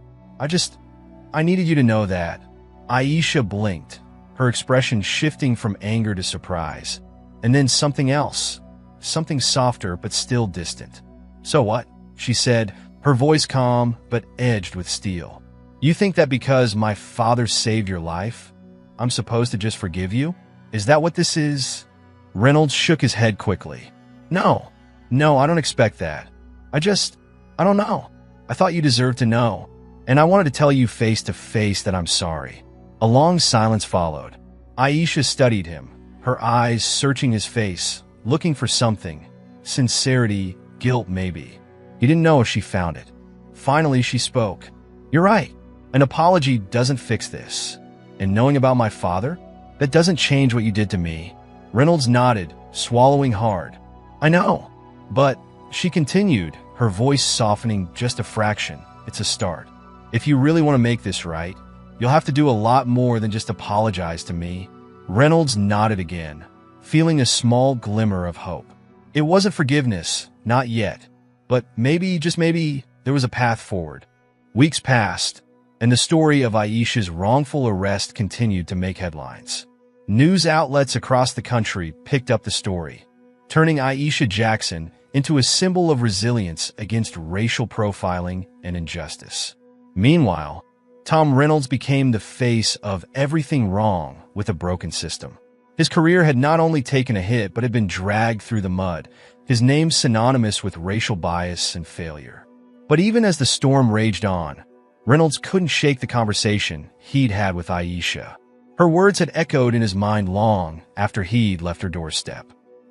I needed you to know that." Aisha blinked, her expression shifting from anger to surprise. And then something else, something softer but still distant. "So what?" she said, her voice calm but edged with steel. "You think that because my father saved your life, I'm supposed to just forgive you? Is that what this is?" Reynolds shook his head quickly. No, I don't expect that. I don't know. I thought you deserved to know. And I wanted to tell you face to face that I'm sorry." A long silence followed. Aisha studied him, her eyes searching his face, looking for something. Sincerity, guilt maybe. He didn't know if she found it. Finally, she spoke. "You're right. An apology doesn't fix this. And knowing about my father, that doesn't change what you did to me." Reynolds nodded, swallowing hard. "I know. But," she continued, her voice softening just a fraction, "it's a start. If you really want to make this right, you'll have to do a lot more than just apologize to me." Reynolds nodded again, feeling a small glimmer of hope. It wasn't forgiveness, not yet. But maybe, just maybe, there was a path forward. Weeks passed, and the story of Aisha's wrongful arrest continued to make headlines. News outlets across the country picked up the story, turning Aisha Jackson into a symbol of resilience against racial profiling and injustice. Meanwhile, Tom Reynolds became the face of everything wrong with a broken system. His career had not only taken a hit, but had been dragged through the mud, his name synonymous with racial bias and failure. But even as the storm raged on, Reynolds couldn't shake the conversation he'd had with Aisha. Her words had echoed in his mind long after he'd left her doorstep.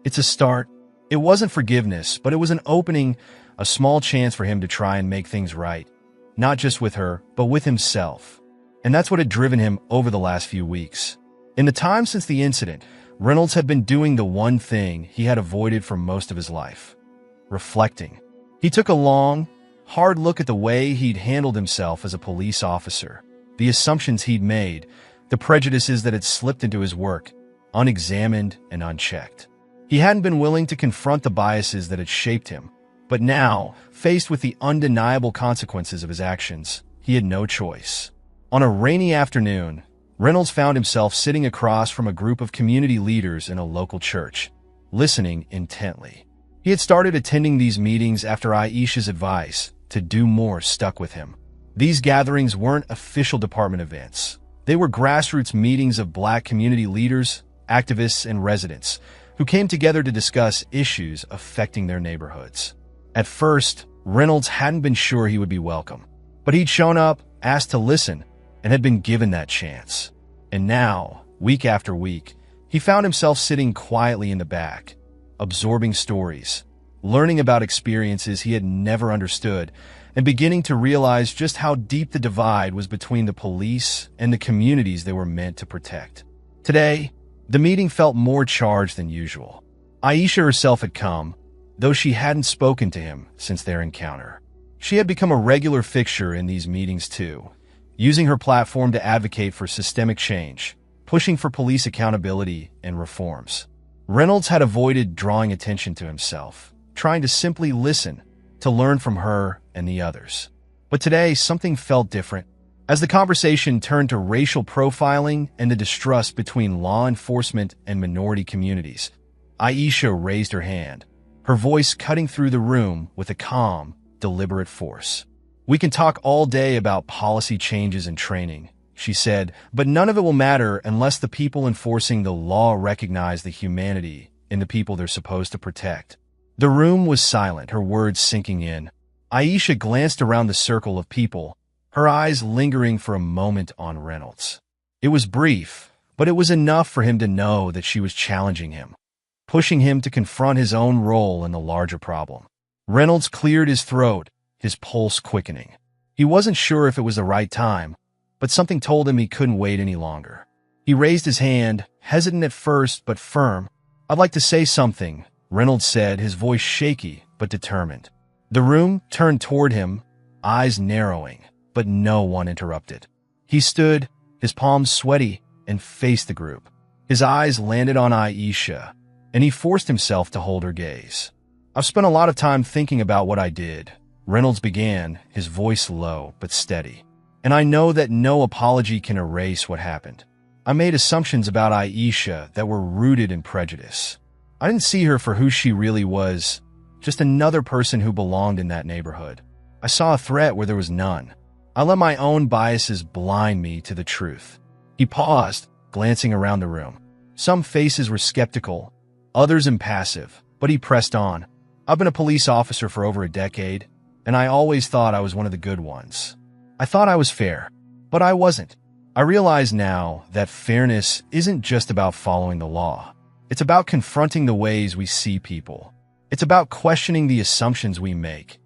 It's a start. It wasn't forgiveness, but it was an opening, a small chance for him to try and make things right. Not just with her, but with himself. And that's what had driven him over the last few weeks. In the time since the incident, Reynolds had been doing the one thing he had avoided for most of his life: reflecting. He took a long, hard look at the way he'd handled himself as a police officer, the assumptions he'd made, the prejudices that had slipped into his work, unexamined and unchecked. He hadn't been willing to confront the biases that had shaped him, but now, faced with the undeniable consequences of his actions, he had no choice. On a rainy afternoon, Reynolds found himself sitting across from a group of community leaders in a local church, listening intently. He had started attending these meetings after Aisha's advice to do more stuck with him. These gatherings weren't official department events. They were grassroots meetings of Black community leaders, activists, and residents who came together to discuss issues affecting their neighborhoods. At first, Reynolds hadn't been sure he would be welcome, but he'd shown up, asked to listen, and had been given that chance. And now, week after week, he found himself sitting quietly in the back, absorbing stories, learning about experiences he had never understood, and beginning to realize just how deep the divide was between the police and the communities they were meant to protect. Today, the meeting felt more charged than usual. Aisha herself had come, though she hadn't spoken to him since their encounter. She had become a regular fixture in these meetings too, using her platform to advocate for systemic change, pushing for police accountability and reforms. Reynolds had avoided drawing attention to himself, trying to simply listen, to learn from her and the others. But today, something felt different. As the conversation turned to racial profiling and the distrust between law enforcement and minority communities, Aisha raised her hand, her voice cutting through the room with a calm, deliberate force. "We can talk all day about policy changes and training," she said, "but none of it will matter unless the people enforcing the law recognize the humanity in the people they're supposed to protect." The room was silent, her words sinking in. Aisha glanced around the circle of people, her eyes lingering for a moment on Reynolds. It was brief, but it was enough for him to know that she was challenging him, pushing him to confront his own role in the larger problem. Reynolds cleared his throat, his pulse quickening. He wasn't sure if it was the right time, but something told him he couldn't wait any longer. He raised his hand, hesitant at first but firm. "I'd like to say something," Reynolds said, his voice shaky but determined. The room turned toward him, eyes narrowing, but no one interrupted. He stood, his palms sweaty, and faced the group. His eyes landed on Aisha, and he forced himself to hold her gaze. "I've spent a lot of time thinking about what I did," Reynolds began, his voice low but steady. "And I know that no apology can erase what happened. I made assumptions about Aisha that were rooted in prejudice. I didn't see her for who she really was, just another person who belonged in that neighborhood. I saw a threat where there was none. I let my own biases blind me to the truth." He paused, glancing around the room. Some faces were skeptical, others impassive, but he pressed on. "I've been a police officer for over a decade, and I always thought I was one of the good ones. I thought I was fair, but I wasn't. I realize now that fairness isn't just about following the law. It's about confronting the ways we see people. It's about questioning the assumptions we make,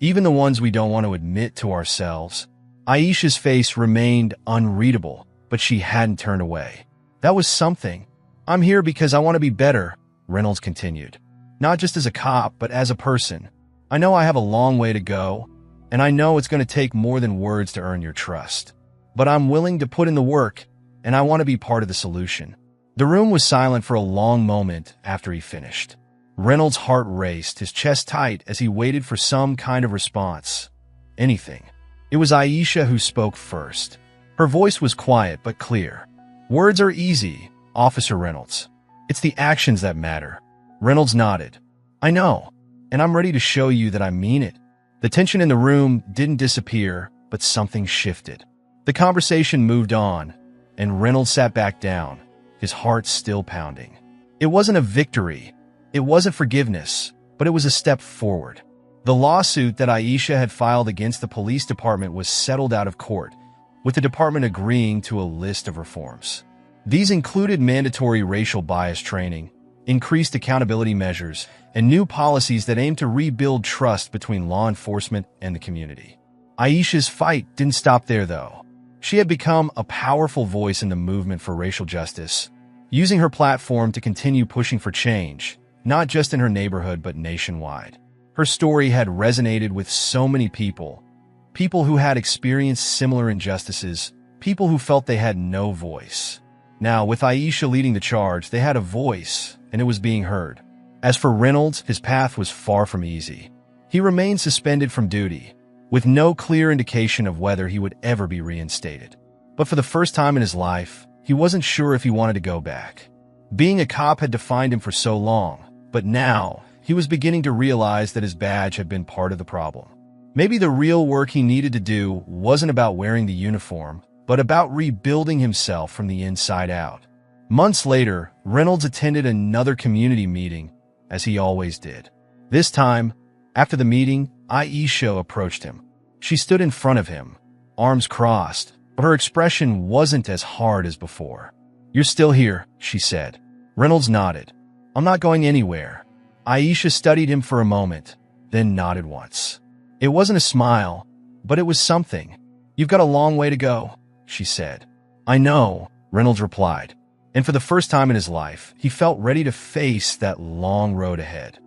even the ones we don't want to admit to ourselves." Aisha's face remained unreadable, but she hadn't turned away. "That was something. I'm here because I want to be better," Reynolds continued. "Not just as a cop, but as a person. I know I have a long way to go, and I know it's going to take more than words to earn your trust. But I'm willing to put in the work, and I want to be part of the solution." The room was silent for a long moment after he finished. Reynolds' heart raced, his chest tight as he waited for some kind of response. Anything. It was Aisha who spoke first. Her voice was quiet but clear. "Words are easy, Officer Reynolds. It's the actions that matter." Reynolds nodded. "I know, and I'm ready to show you that I mean it." The tension in the room didn't disappear, but something shifted. The conversation moved on, and Reynolds sat back down, his heart still pounding. It wasn't a victory. It wasn't forgiveness, but it was a step forward. The lawsuit that Aisha had filed against the police department was settled out of court, with the department agreeing to a list of reforms. These included mandatory racial bias training, increased accountability measures, and new policies that aimed to rebuild trust between law enforcement and the community. Aisha's fight didn't stop there, though. She had become a powerful voice in the movement for racial justice, using her platform to continue pushing for change, not just in her neighborhood but nationwide. Her story had resonated with so many people who had experienced similar injustices, people who felt they had no voice. Now, with Aisha leading the charge, they had a voice, and it was being heard. As for Reynolds, his path was far from easy. He remained suspended from duty, with no clear indication of whether he would ever be reinstated. But for the first time in his life, he wasn't sure if he wanted to go back. Being a cop had defined him for so long, but now he was beginning to realize that his badge had been part of the problem. Maybe the real work he needed to do wasn't about wearing the uniform, but about rebuilding himself from the inside out. Months later, Reynolds attended another community meeting, as he always did. This time, after the meeting, Aisha approached him. She stood in front of him, arms crossed, but her expression wasn't as hard as before. "You're still here," she said. Reynolds nodded. "I'm not going anywhere." Aisha studied him for a moment, then nodded once. It wasn't a smile, but it was something. "You've got a long way to go," she said. "I know," Reynolds replied. And for the first time in his life, he felt ready to face that long road ahead.